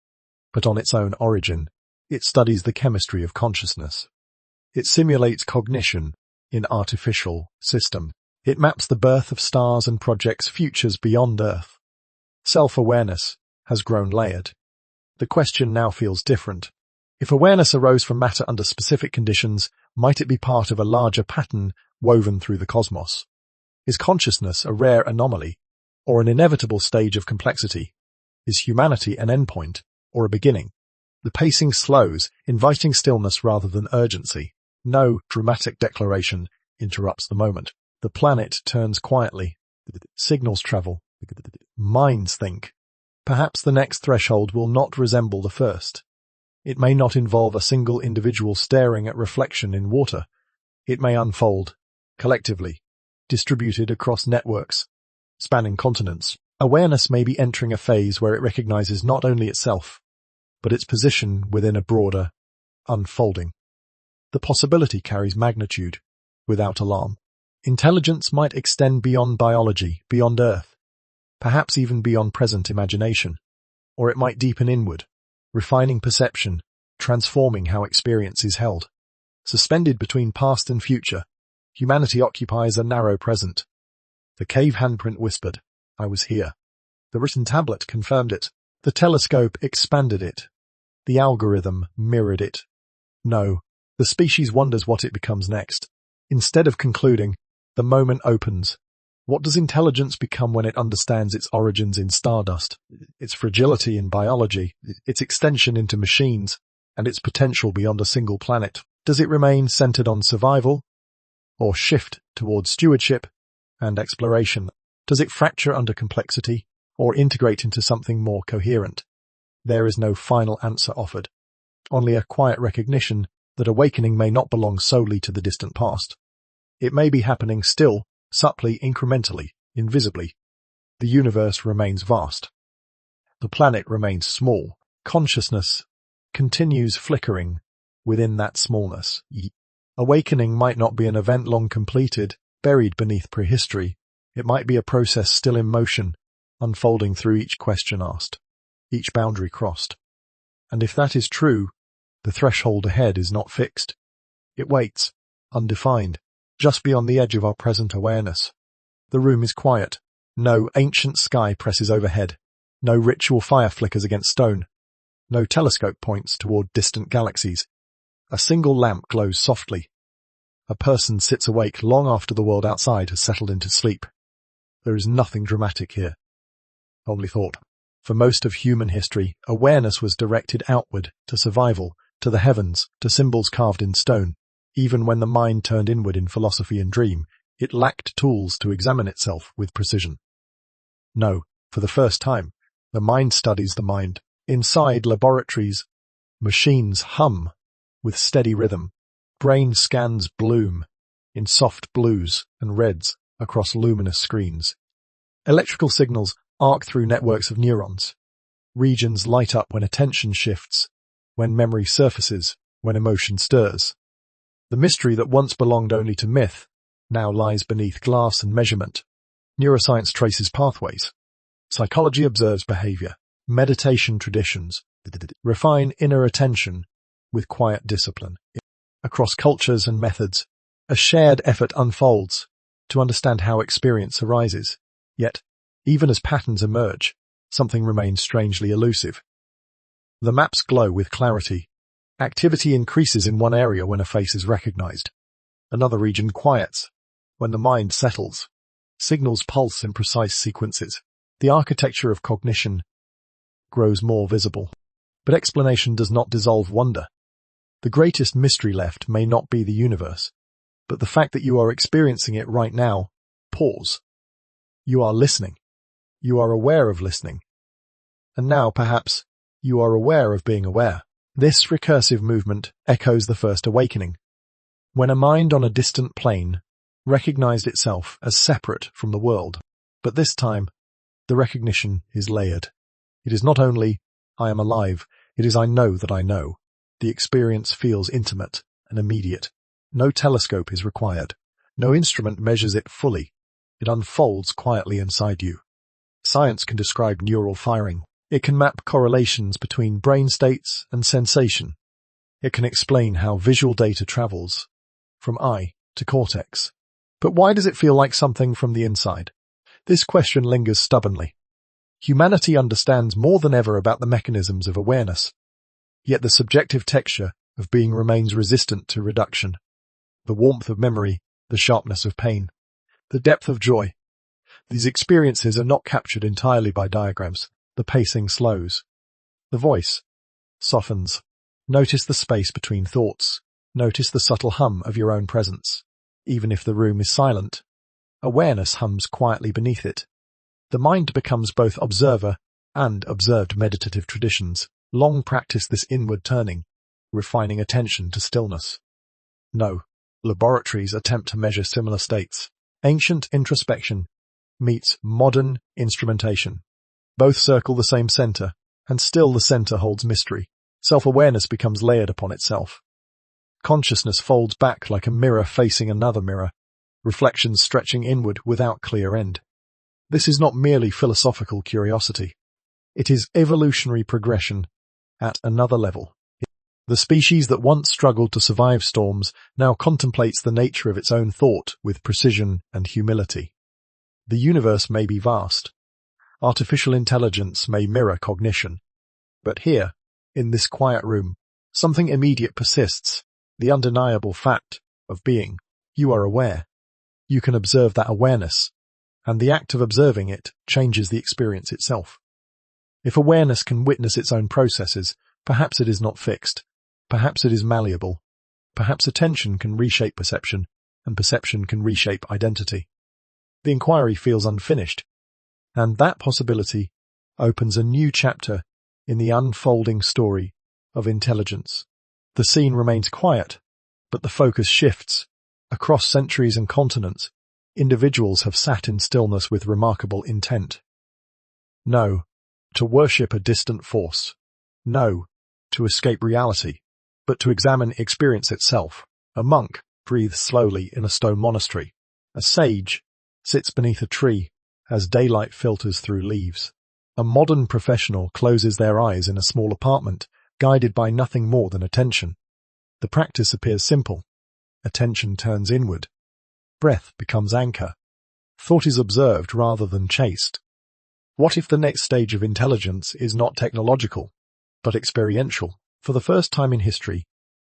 but on its own origin. It studies the chemistry of consciousness. It simulates cognition in artificial system. It maps the birth of stars and projects futures beyond Earth. Self-awareness has grown layered. The question now feels different. If awareness arose from matter under specific conditions, might it be part of a larger pattern woven through the cosmos? Is consciousness a rare anomaly, or an inevitable stage of complexity? Is humanity an endpoint, or a beginning? The pacing slows, inviting stillness rather than urgency. No dramatic declaration interrupts the moment. The planet turns quietly. Signals travel. Minds think. Perhaps the next threshold will not resemble the first. It may not involve a single individual staring at reflection in water. It may unfold, collectively, distributed across networks, spanning continents. Awareness may be entering a phase where it recognizes not only itself, but its position within a broader unfolding. The possibility carries magnitude, without alarm. Intelligence might extend beyond biology, beyond Earth, perhaps even beyond present imagination, or it might deepen inward, refining perception, transforming how experience is held. Suspended between past and future, humanity occupies a narrow present. The cave handprint whispered, "I was here." The written tablet confirmed it. The telescope expanded it. The algorithm mirrored it. No, the species wonders what it becomes next. Instead of concluding, the moment opens. What does intelligence become when it understands its origins in stardust, its fragility in biology, its extension into machines, and its potential beyond a single planet? Does it remain centered on survival, or shift towards stewardship and exploration? Does it fracture under complexity, or integrate into something more coherent? There is no final answer offered, only a quiet recognition that awakening may not belong solely to the distant past. It may be happening still, subtly, incrementally, invisibly. The universe remains vast. The planet remains small. Consciousness continues flickering within that smallness. Awakening might not be an event long completed, buried beneath prehistory. It might be a process still in motion, unfolding through each question asked, each boundary crossed. And if that is true, the threshold ahead is not fixed. It waits, undefined, just beyond the edge of our present awareness. The room is quiet. No ancient sky presses overhead. No ritual fire flickers against stone. No telescope points toward distant galaxies. A single lamp glows softly. A person sits awake long after the world outside has settled into sleep. There is nothing dramatic here. Only thought. For most of human history, awareness was directed outward, to survival, to the heavens, to symbols carved in stone. Even when the mind turned inward in philosophy and dream, it lacked tools to examine itself with precision. No, for the first time, the mind studies the mind. Inside laboratories, machines hum with steady rhythm. Brain scans bloom in soft blues and reds across luminous screens. Electrical signals arc through networks of neurons. Regions light up when attention shifts, when memory surfaces, when emotion stirs. The mystery that once belonged only to myth now lies beneath glass and measurement. Neuroscience traces pathways. Psychology observes behavior. Meditation traditions refine inner attention with quiet discipline. Across cultures and methods, a shared effort unfolds to understand how experience arises. Yet, even as patterns emerge, something remains strangely elusive. The maps glow with clarity. Activity increases in one area when a face is recognized. Another region quiets when the mind settles. Signals pulse in precise sequences. The architecture of cognition grows more visible. But explanation does not dissolve wonder. The greatest mystery left may not be the universe, but the fact that you are experiencing it right now. Pause. You are listening. You are aware of listening. And now, perhaps, you are aware of being aware. This recursive movement echoes the first awakening, when a mind on a distant plane recognized itself as separate from the world. But this time, the recognition is layered. It is not only, I am alive, it is I know that I know. The experience feels intimate and immediate. No telescope is required. No instrument measures it fully. It unfolds quietly inside you. Science can describe neural firing. It can map correlations between brain states and sensation. It can explain how visual data travels from eye to cortex. But why does it feel like something from the inside? This question lingers stubbornly. Humanity understands more than ever about the mechanisms of awareness, yet the subjective texture of being remains resistant to reduction. The warmth of memory, the sharpness of pain, the depth of joy. These experiences are not captured entirely by diagrams. The pacing slows. The voice softens. Notice the space between thoughts. Notice the subtle hum of your own presence. Even if the room is silent, awareness hums quietly beneath it. The mind becomes both observer and observed. Meditative traditions long practice this inward turning, refining attention to stillness. No, laboratories attempt to measure similar states. Ancient introspection meets modern instrumentation. Both circle the same center, and still the center holds mystery. Self-awareness becomes layered upon itself. Consciousness folds back like a mirror facing another mirror, reflections stretching inward without clear end. This is not merely philosophical curiosity. It is evolutionary progression at another level. The species that once struggled to survive storms now contemplates the nature of its own thought with precision and humility. The universe may be vast. Artificial intelligence may mirror cognition. But here, in this quiet room, something immediate persists, the undeniable fact of being. You are aware. You can observe that awareness, and the act of observing it changes the experience itself. If awareness can witness its own processes, perhaps it is not fixed. Perhaps it is malleable. Perhaps attention can reshape perception, and perception can reshape identity. The inquiry feels unfinished, and that possibility opens a new chapter in the unfolding story of intelligence. The scene remains quiet, but the focus shifts. Across centuries and continents, individuals have sat in stillness with remarkable intent. No, to worship a distant force. No, to escape reality, but to examine experience itself. A monk breathes slowly in a stone monastery. A sage sits beneath a tree as daylight filters through leaves. A modern professional closes their eyes in a small apartment, guided by nothing more than attention. The practice appears simple. Attention turns inward. Breath becomes anchor. Thought is observed rather than chased. What if the next stage of intelligence is not technological, but experiential? For the first time in history,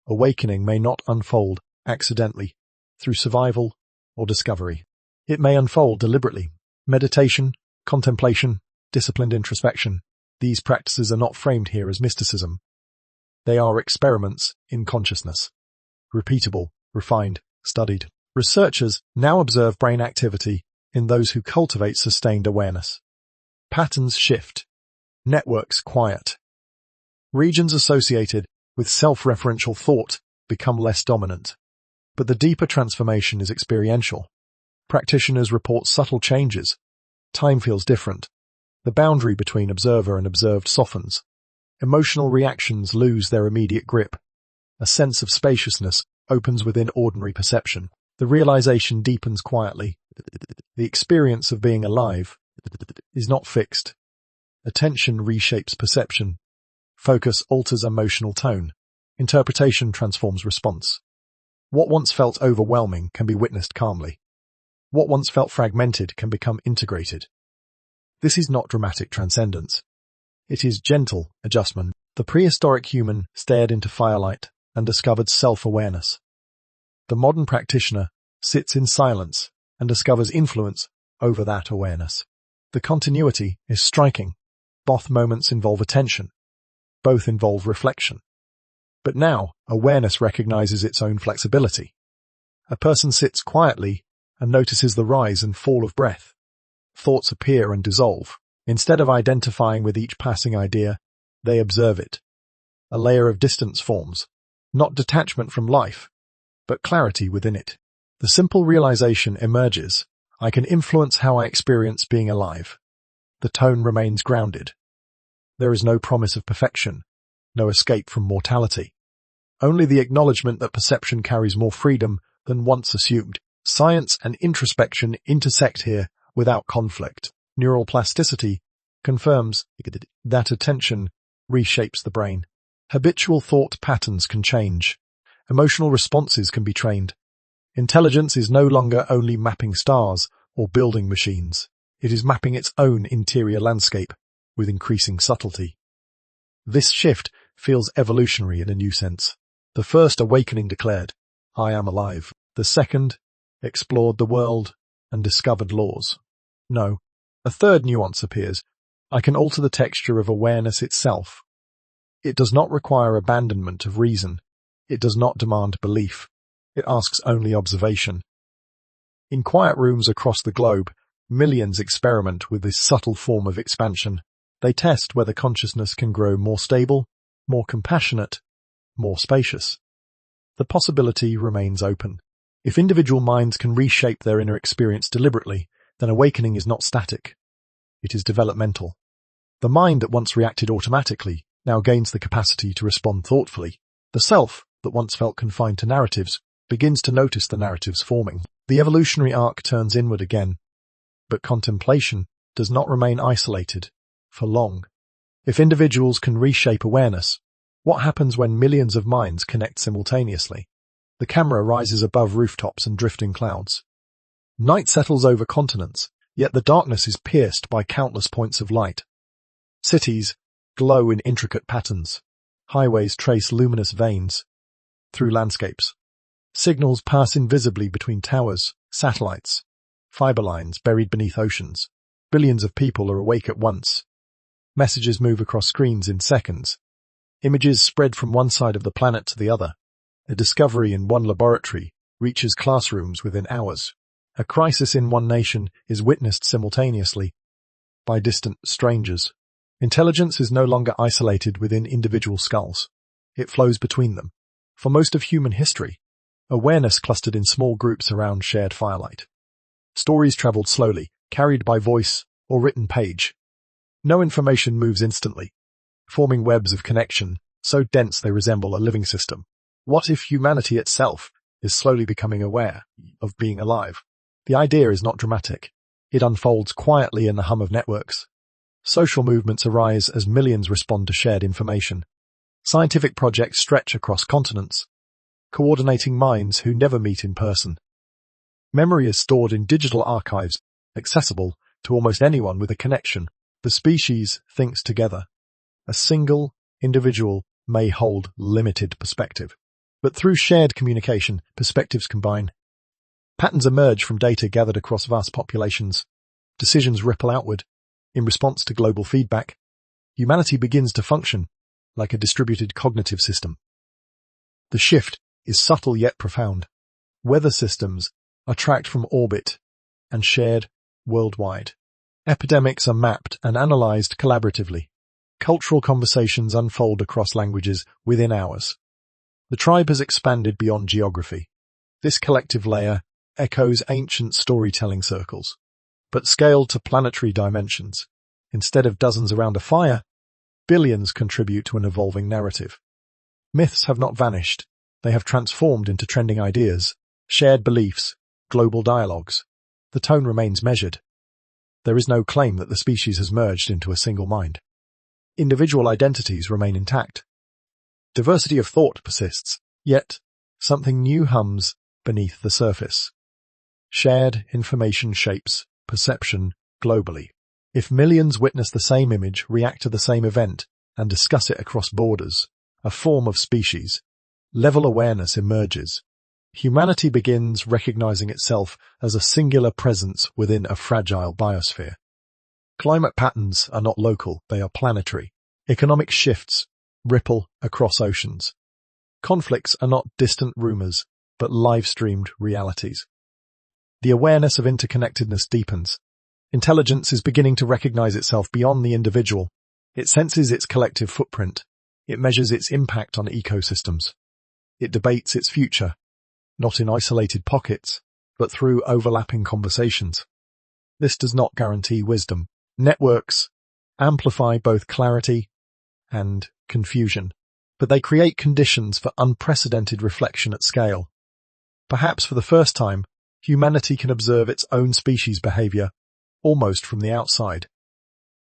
awakening may not unfold accidentally, through survival or discovery. It may unfold deliberately. Meditation, contemplation, disciplined introspection. These practices are not framed here as mysticism. They are experiments in consciousness. Repeatable, refined, studied. Researchers now observe brain activity in those who cultivate sustained awareness. Patterns shift. Networks quiet. Regions associated with self-referential thought become less dominant. But the deeper transformation is experiential. Practitioners report subtle changes. Time feels different. The boundary between observer and observed softens. Emotional reactions lose their immediate grip. A sense of spaciousness opens within ordinary perception. The realization deepens quietly. The experience of being alive is not fixed. Attention reshapes perception. Focus alters emotional tone. Interpretation transforms response. What once felt overwhelming can be witnessed calmly. What once felt fragmented can become integrated. This is not dramatic transcendence. It is gentle adjustment. The prehistoric human stared into firelight and discovered self-awareness. The modern practitioner sits in silence and discovers influence over that awareness. The continuity is striking. Both moments involve attention. Both involve reflection. But now, awareness recognizes its own flexibility. A person sits quietly and notices the rise and fall of breath. Thoughts appear and dissolve. Instead of identifying with each passing idea, they observe it. A layer of distance forms, not detachment from life, but clarity within it. The simple realization emerges. I can influence how I experience being alive. The tone remains grounded. There is no promise of perfection, no escape from mortality. Only the acknowledgement that perception carries more freedom than once assumed. Science and introspection intersect here without conflict. Neural plasticity confirms that attention reshapes the brain. Habitual thought patterns can change. Emotional responses can be trained. Intelligence is no longer only mapping stars or building machines. It is mapping its own interior landscape with increasing subtlety. This shift feels evolutionary in a new sense. The first awakening declared, I am alive. The second explored the world and discovered laws. No, a third nuance appears. I can alter the texture of awareness itself. It does not require abandonment of reason. It does not demand belief. It asks only observation. In quiet rooms across the globe, millions experiment with this subtle form of expansion. They test whether consciousness can grow more stable, more compassionate, more spacious. The possibility remains open. If individual minds can reshape their inner experience deliberately, then awakening is not static. It is developmental. The mind that once reacted automatically now gains the capacity to respond thoughtfully. The self that once felt confined to narratives begins to notice the narratives forming. The evolutionary arc turns inward again, but contemplation does not remain isolated for long. If individuals can reshape awareness, what happens when millions of minds connect simultaneously? The camera rises above rooftops and drifting clouds. Night settles over continents, yet the darkness is pierced by countless points of light. Cities glow in intricate patterns. Highways trace luminous veins through landscapes. Signals pass invisibly between towers, satellites, fiber lines buried beneath oceans. Billions of people are awake at once. Messages move across screens in seconds. Images spread from one side of the planet to the other. A discovery in one laboratory reaches classrooms within hours. A crisis in one nation is witnessed simultaneously by distant strangers. Intelligence is no longer isolated within individual skulls. It flows between them. For most of human history, awareness clustered in small groups around shared firelight. Stories traveled slowly, carried by voice or written page. No information moves instantly, forming webs of connection so dense they resemble a living system. What if humanity itself is slowly becoming aware of being alive? The idea is not dramatic. It unfolds quietly in the hum of networks. Social movements arise as millions respond to shared information. Scientific projects stretch across continents, coordinating minds who never meet in person. Memory is stored in digital archives, accessible to almost anyone with a connection. The species thinks together. A single individual may hold limited perspective, but through shared communication, perspectives combine. Patterns emerge from data gathered across vast populations. Decisions ripple outward. In response to global feedback, humanity begins to function like a distributed cognitive system. The shift is subtle yet profound. Weather systems are tracked from orbit and shared worldwide. Epidemics are mapped and analyzed collaboratively. Cultural conversations unfold across languages within hours. The tribe has expanded beyond geography. This collective layer echoes ancient storytelling circles, but scaled to planetary dimensions. Instead of dozens around a fire, billions contribute to an evolving narrative. Myths have not vanished. They have transformed into trending ideas, shared beliefs, global dialogues. The tone remains measured. There is no claim that the species has merged into a single mind. Individual identities remain intact. Diversity of thought persists, yet something new hums beneath the surface. Shared information shapes perception globally. If millions witness the same image, react to the same event, and discuss it across borders, a form of species level awareness emerges. Humanity begins recognizing itself as a singular presence within a fragile biosphere. Climate patterns are not local, they are planetary. Economic shifts ripple across oceans. Conflicts are not distant rumors, but live-streamed realities. The awareness of interconnectedness deepens. Intelligence is beginning to recognize itself beyond the individual. It senses its collective footprint. It measures its impact on ecosystems. It debates its future, not in isolated pockets, but through overlapping conversations. This does not guarantee wisdom. Networks amplify both clarity and confusion, but they create conditions for unprecedented reflection at scale. Perhaps for the first time, humanity can observe its own species' behavior almost from the outside.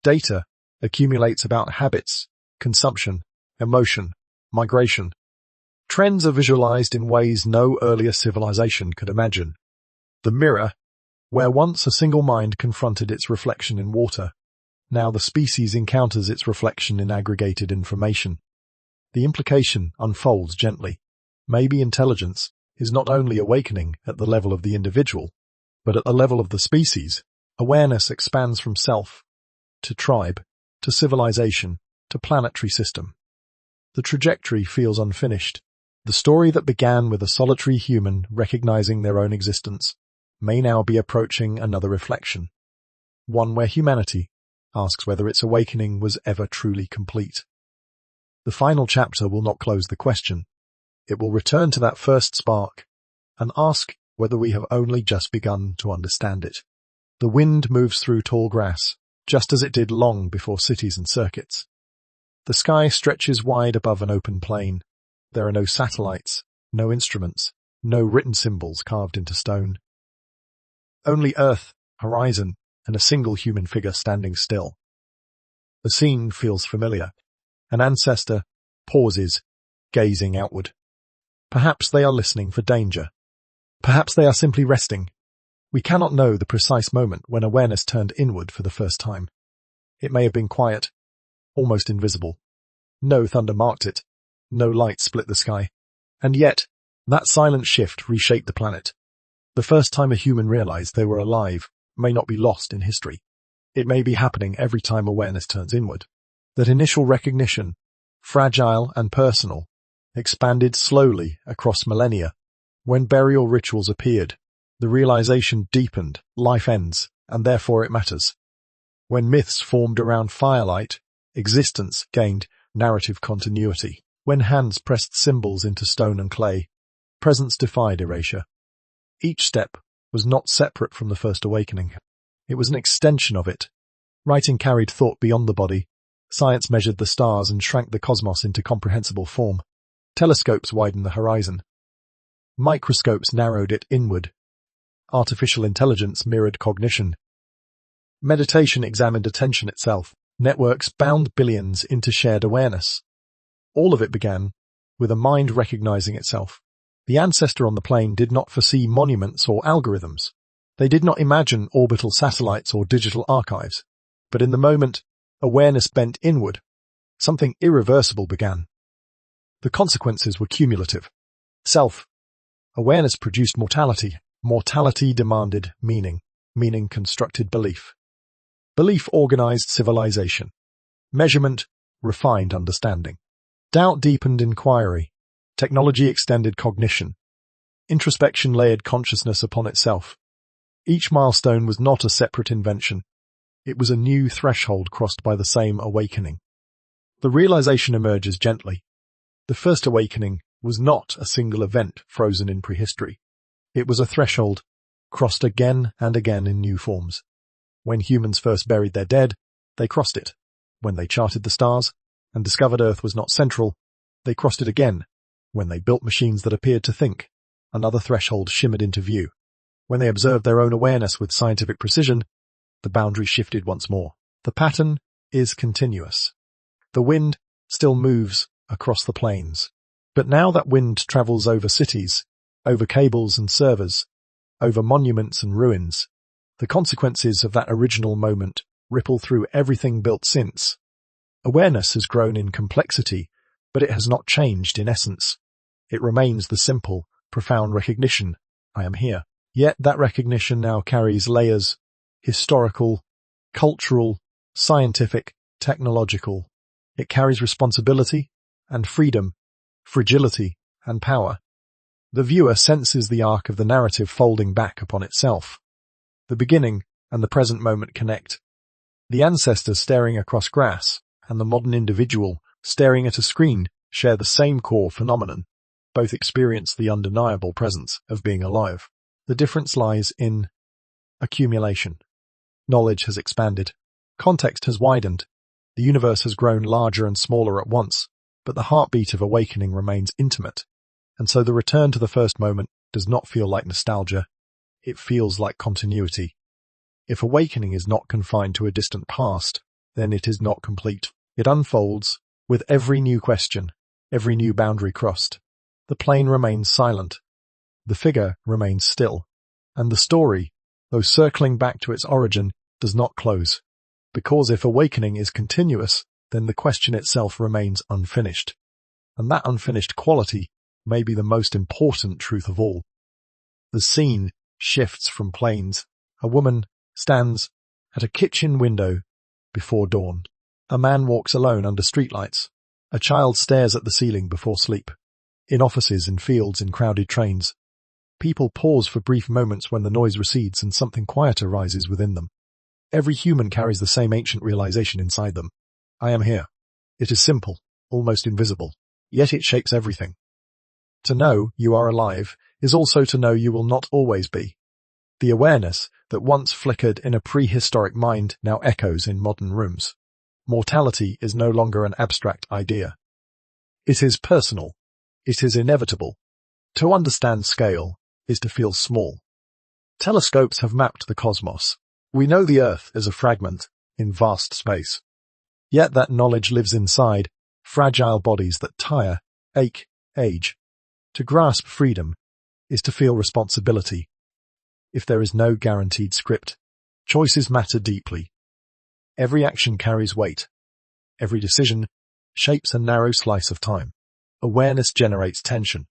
Data accumulates about habits, consumption, emotion, migration. Trends are visualized in ways no earlier civilization could imagine. The mirror, where once a single mind confronted its reflection in water, now the species encounters its reflection in aggregated information. The implication unfolds gently. Maybe intelligence is not only awakening at the level of the individual, but at the level of the species. Awareness expands from self to tribe, to civilization, to planetary system. The trajectory feels unfinished, The story that began with a solitary human recognizing their own existence may now be approaching another reflection, one where humanity asks whether its awakening was ever truly complete. The final chapter will not close the question. It will return to that first spark and ask whether we have only just begun to understand it. The wind moves through tall grass, just as it did long before cities and circuits. The sky stretches wide above an open plain. There are no satellites, no instruments, no written symbols carved into stone. Only earth, horizon, and a single human figure standing still. The scene feels familiar. An ancestor pauses, gazing outward. Perhaps they are listening for danger. Perhaps they are simply resting. We cannot know the precise moment when awareness turned inward for the first time. It may have been quiet, almost invisible. No thunder marked it. No light split the sky. And yet, that silent shift reshaped the planet. The first time a human realized they were alive may not be lost in history. It may be happening every time awareness turns inward. That initial recognition, fragile and personal, expanded slowly across millennia. When burial rituals appeared, the realization deepened, life ends, and therefore it matters. When myths formed around firelight, existence gained narrative continuity. When hands pressed symbols into stone and clay, presence defied erasure. Each step was not separate from the first awakening. It was an extension of it. Writing carried thought beyond the body. Science measured the stars and shrank the cosmos into comprehensible form. Telescopes widened the horizon. Microscopes narrowed it inward. Artificial intelligence mirrored cognition. Meditation examined attention itself. Networks bound billions into shared awareness. All of it began with a mind recognizing itself. The ancestor on the plane did not foresee monuments or algorithms. They did not imagine orbital satellites or digital archives. But in the moment awareness bent inward, something irreversible began. The consequences were cumulative. Self-awareness produced mortality. Mortality demanded meaning. Meaning constructed belief. Belief organized civilization. Measurement refined understanding. Doubt deepened inquiry. Technology extended cognition. Introspection layered consciousness upon itself. Each milestone was not a separate invention. It was a new threshold crossed by the same awakening. The realization emerges gently. The first awakening was not a single event frozen in prehistory. It was a threshold, crossed again and again in new forms. When humans first buried their dead, they crossed it. When they charted the stars and discovered Earth was not central, they crossed it again. When they built machines that appeared to think, another threshold shimmered into view. When they observed their own awareness with scientific precision, the boundary shifted once more. The pattern is continuous. The wind still moves across the plains. But now that wind travels over cities, over cables and servers, over monuments and ruins. The consequences of that original moment ripple through everything built since. Awareness has grown in complexity, but it has not changed in essence. It remains the simple, profound recognition, I am here. Yet that recognition now carries layers, historical, cultural, scientific, technological. It carries responsibility and freedom, fragility and power. The viewer senses the arc of the narrative folding back upon itself. The beginning and the present moment connect. The ancestor staring across grass and the modern individual staring at a screen share the same core phenomenon. Both experience the undeniable presence of being alive. The difference lies in accumulation. Knowledge has expanded. Context has widened. The universe has grown larger and smaller at once, but the heartbeat of awakening remains intimate. And so the return to the first moment does not feel like nostalgia. It feels like continuity. If awakening is not confined to a distant past, then it is not complete. It unfolds with every new question, every new boundary crossed. The plane remains silent. The figure remains still. And the story, though circling back to its origin, does not close. Because if awakening is continuous, then the question itself remains unfinished. And that unfinished quality may be the most important truth of all. The scene shifts from plains. A woman stands at a kitchen window before dawn. A man walks alone under streetlights. A child stares at the ceiling before sleep. In offices, in fields, in crowded trains, people pause for brief moments when the noise recedes and something quieter rises within them. Every human carries the same ancient realization inside them. I am here. It is simple, almost invisible, yet it shapes everything. To know you are alive is also to know you will not always be. The awareness that once flickered in a prehistoric mind now echoes in modern rooms. Mortality is no longer an abstract idea. It is personal. It is inevitable. To understand scale is to feel small. Telescopes have mapped the cosmos. We know the Earth is a fragment in vast space. Yet that knowledge lives inside fragile bodies that tire, ache, age. To grasp freedom is to feel responsibility. If there is no guaranteed script, choices matter deeply. Every action carries weight. Every decision shapes a narrow slice of time. Awareness generates tension.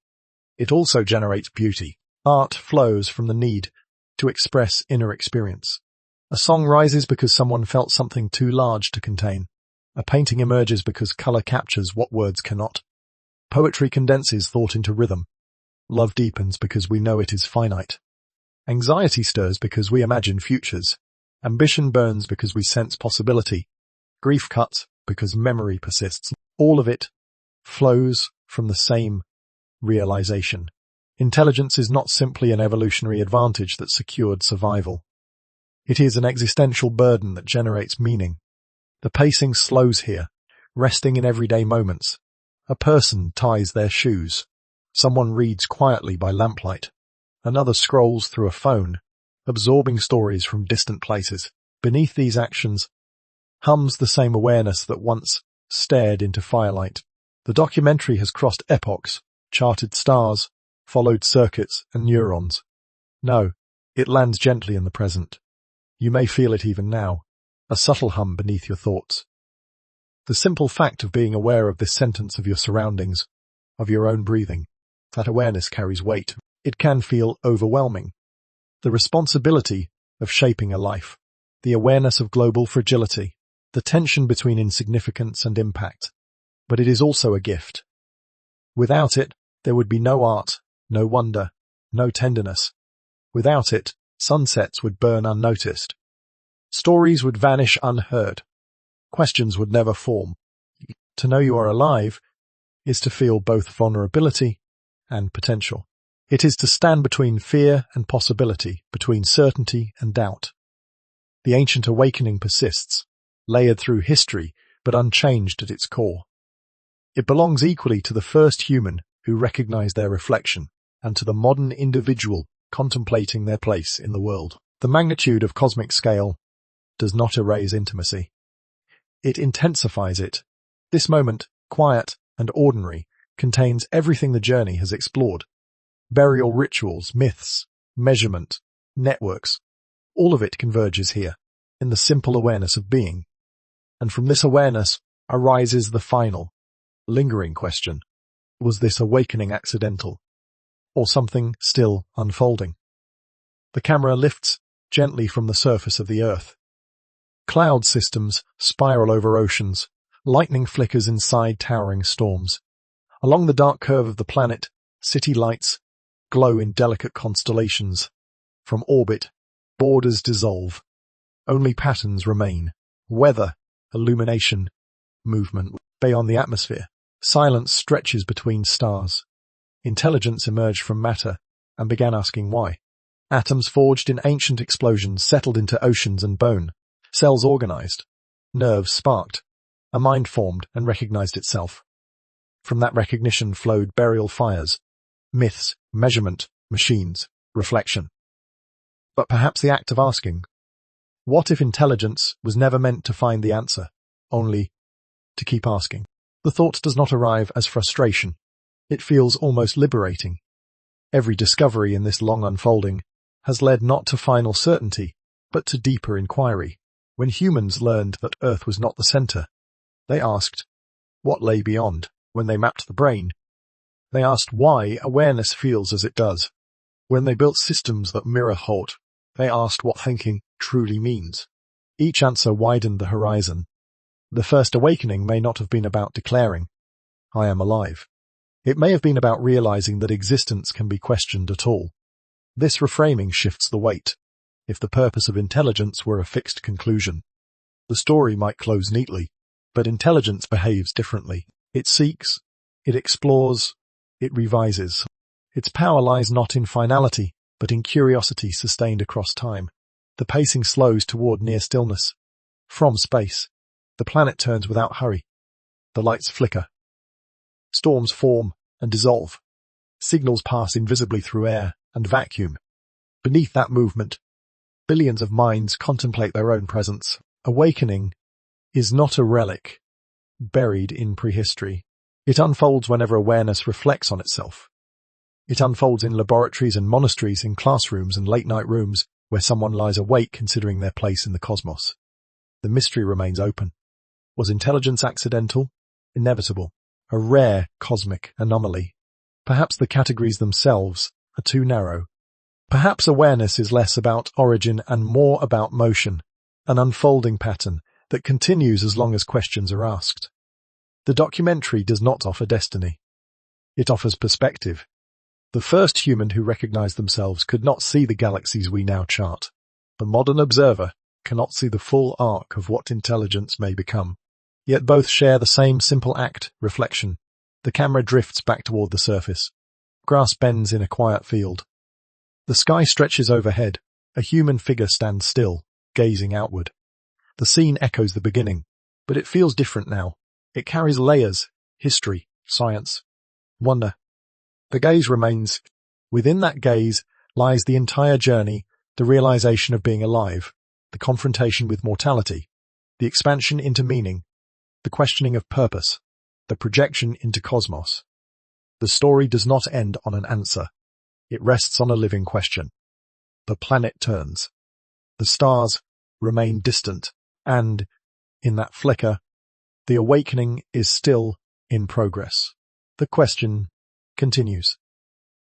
It also generates beauty. Art flows from the need to express inner experience. A song rises because someone felt something too large to contain. A painting emerges because color captures what words cannot. Poetry condenses thought into rhythm. Love deepens because we know it is finite. Anxiety stirs because we imagine futures. Ambition burns because we sense possibility. Grief cuts because memory persists. All of it flows from the same realization. Intelligence is not simply an evolutionary advantage that secured survival. It is an existential burden that generates meaning. The pacing slows here, resting in everyday moments. A person ties their shoes. Someone reads quietly by lamplight. Another scrolls through a phone, absorbing stories from distant places. Beneath these actions hums the same awareness that once stared into firelight. The documentary has crossed epochs, charted stars, followed circuits and neurons. No, it lands gently in the present. You may feel it even now, a subtle hum beneath your thoughts. The simple fact of being aware of this sentence of your surroundings, of your own breathing, that awareness carries weight. It can feel overwhelming. The responsibility of shaping a life, the awareness of global fragility, the tension between insignificance and impact. But it is also a gift. Without it, there would be no art, no wonder, no tenderness. Without it, sunsets would burn unnoticed. Stories would vanish unheard. Questions would never form. To know you are alive is to feel both vulnerability and potential. It is to stand between fear and possibility, between certainty and doubt. The ancient awakening persists, layered through history, but unchanged at its core. It belongs equally to the first human who recognized their reflection and to the modern individual contemplating their place in the world. The magnitude of cosmic scale does not erase intimacy. It intensifies it. This moment, quiet and ordinary, contains everything the journey has explored. Burial rituals, myths, measurement, networks, all of it converges here, in the simple awareness of being. And from this awareness arises the final, lingering question. Was this awakening accidental, or something still unfolding? The camera lifts gently from the surface of the earth. Cloud systems spiral over oceans, lightning flickers inside towering storms. Along the dark curve of the planet, city lights glow in delicate constellations. From orbit, borders dissolve. Only patterns remain. Weather, illumination, movement. Beyond the atmosphere, silence stretches between stars. Intelligence emerged from matter and began asking why. Atoms forged in ancient explosions settled into oceans and bone. Cells organized. Nerves sparked. A mind formed and recognized itself. From that recognition flowed burial fires, myths, measurement, machines, reflection. But perhaps the act of asking, what if intelligence was never meant to find the answer, only to keep asking? The thought does not arrive as frustration. It feels almost liberating. Every discovery in this long unfolding has led not to final certainty, but to deeper inquiry. When humans learned that Earth was not the center, they asked, what lay beyond? When they mapped the brain, they asked why awareness feels as it does. When they built systems that mirror thought, they asked what thinking truly means. Each answer widened the horizon. The first awakening may not have been about declaring, I am alive. It may have been about realizing that existence can be questioned at all. This reframing shifts the weight. If the purpose of intelligence were a fixed conclusion, the story might close neatly, but intelligence behaves differently. It seeks, it explores, it revises. Its power lies not in finality, but in curiosity sustained across time. The pacing slows toward near stillness. From space, the planet turns without hurry. The lights flicker. Storms form and dissolve. Signals pass invisibly through air and vacuum. Beneath that movement, billions of minds contemplate their own presence. Awakening is not a relic buried in prehistory. It unfolds whenever awareness reflects on itself. It unfolds in laboratories and monasteries, in classrooms and late-night rooms, where someone lies awake considering their place in the cosmos. The mystery remains open. Was intelligence accidental? Inevitable? A rare cosmic anomaly? Perhaps the categories themselves are too narrow. Perhaps awareness is less about origin and more about motion, an unfolding pattern that continues as long as questions are asked. The documentary does not offer destiny. It offers perspective. The first human who recognized themselves could not see the galaxies we now chart. The modern observer cannot see the full arc of what intelligence may become. Yet both share the same simple act, reflection. The camera drifts back toward the surface. Grass bends in a quiet field. The sky stretches overhead. A human figure stands still, gazing outward. The scene echoes the beginning, but it feels different now. It carries layers, history, science, wonder. The gaze remains. Within that gaze lies the entire journey, the realization of being alive, the confrontation with mortality, the expansion into meaning, the questioning of purpose, the projection into cosmos. The story does not end on an answer. It rests on a living question. The planet turns. The stars remain distant, and, in that flicker, the awakening is still in progress. The question continues.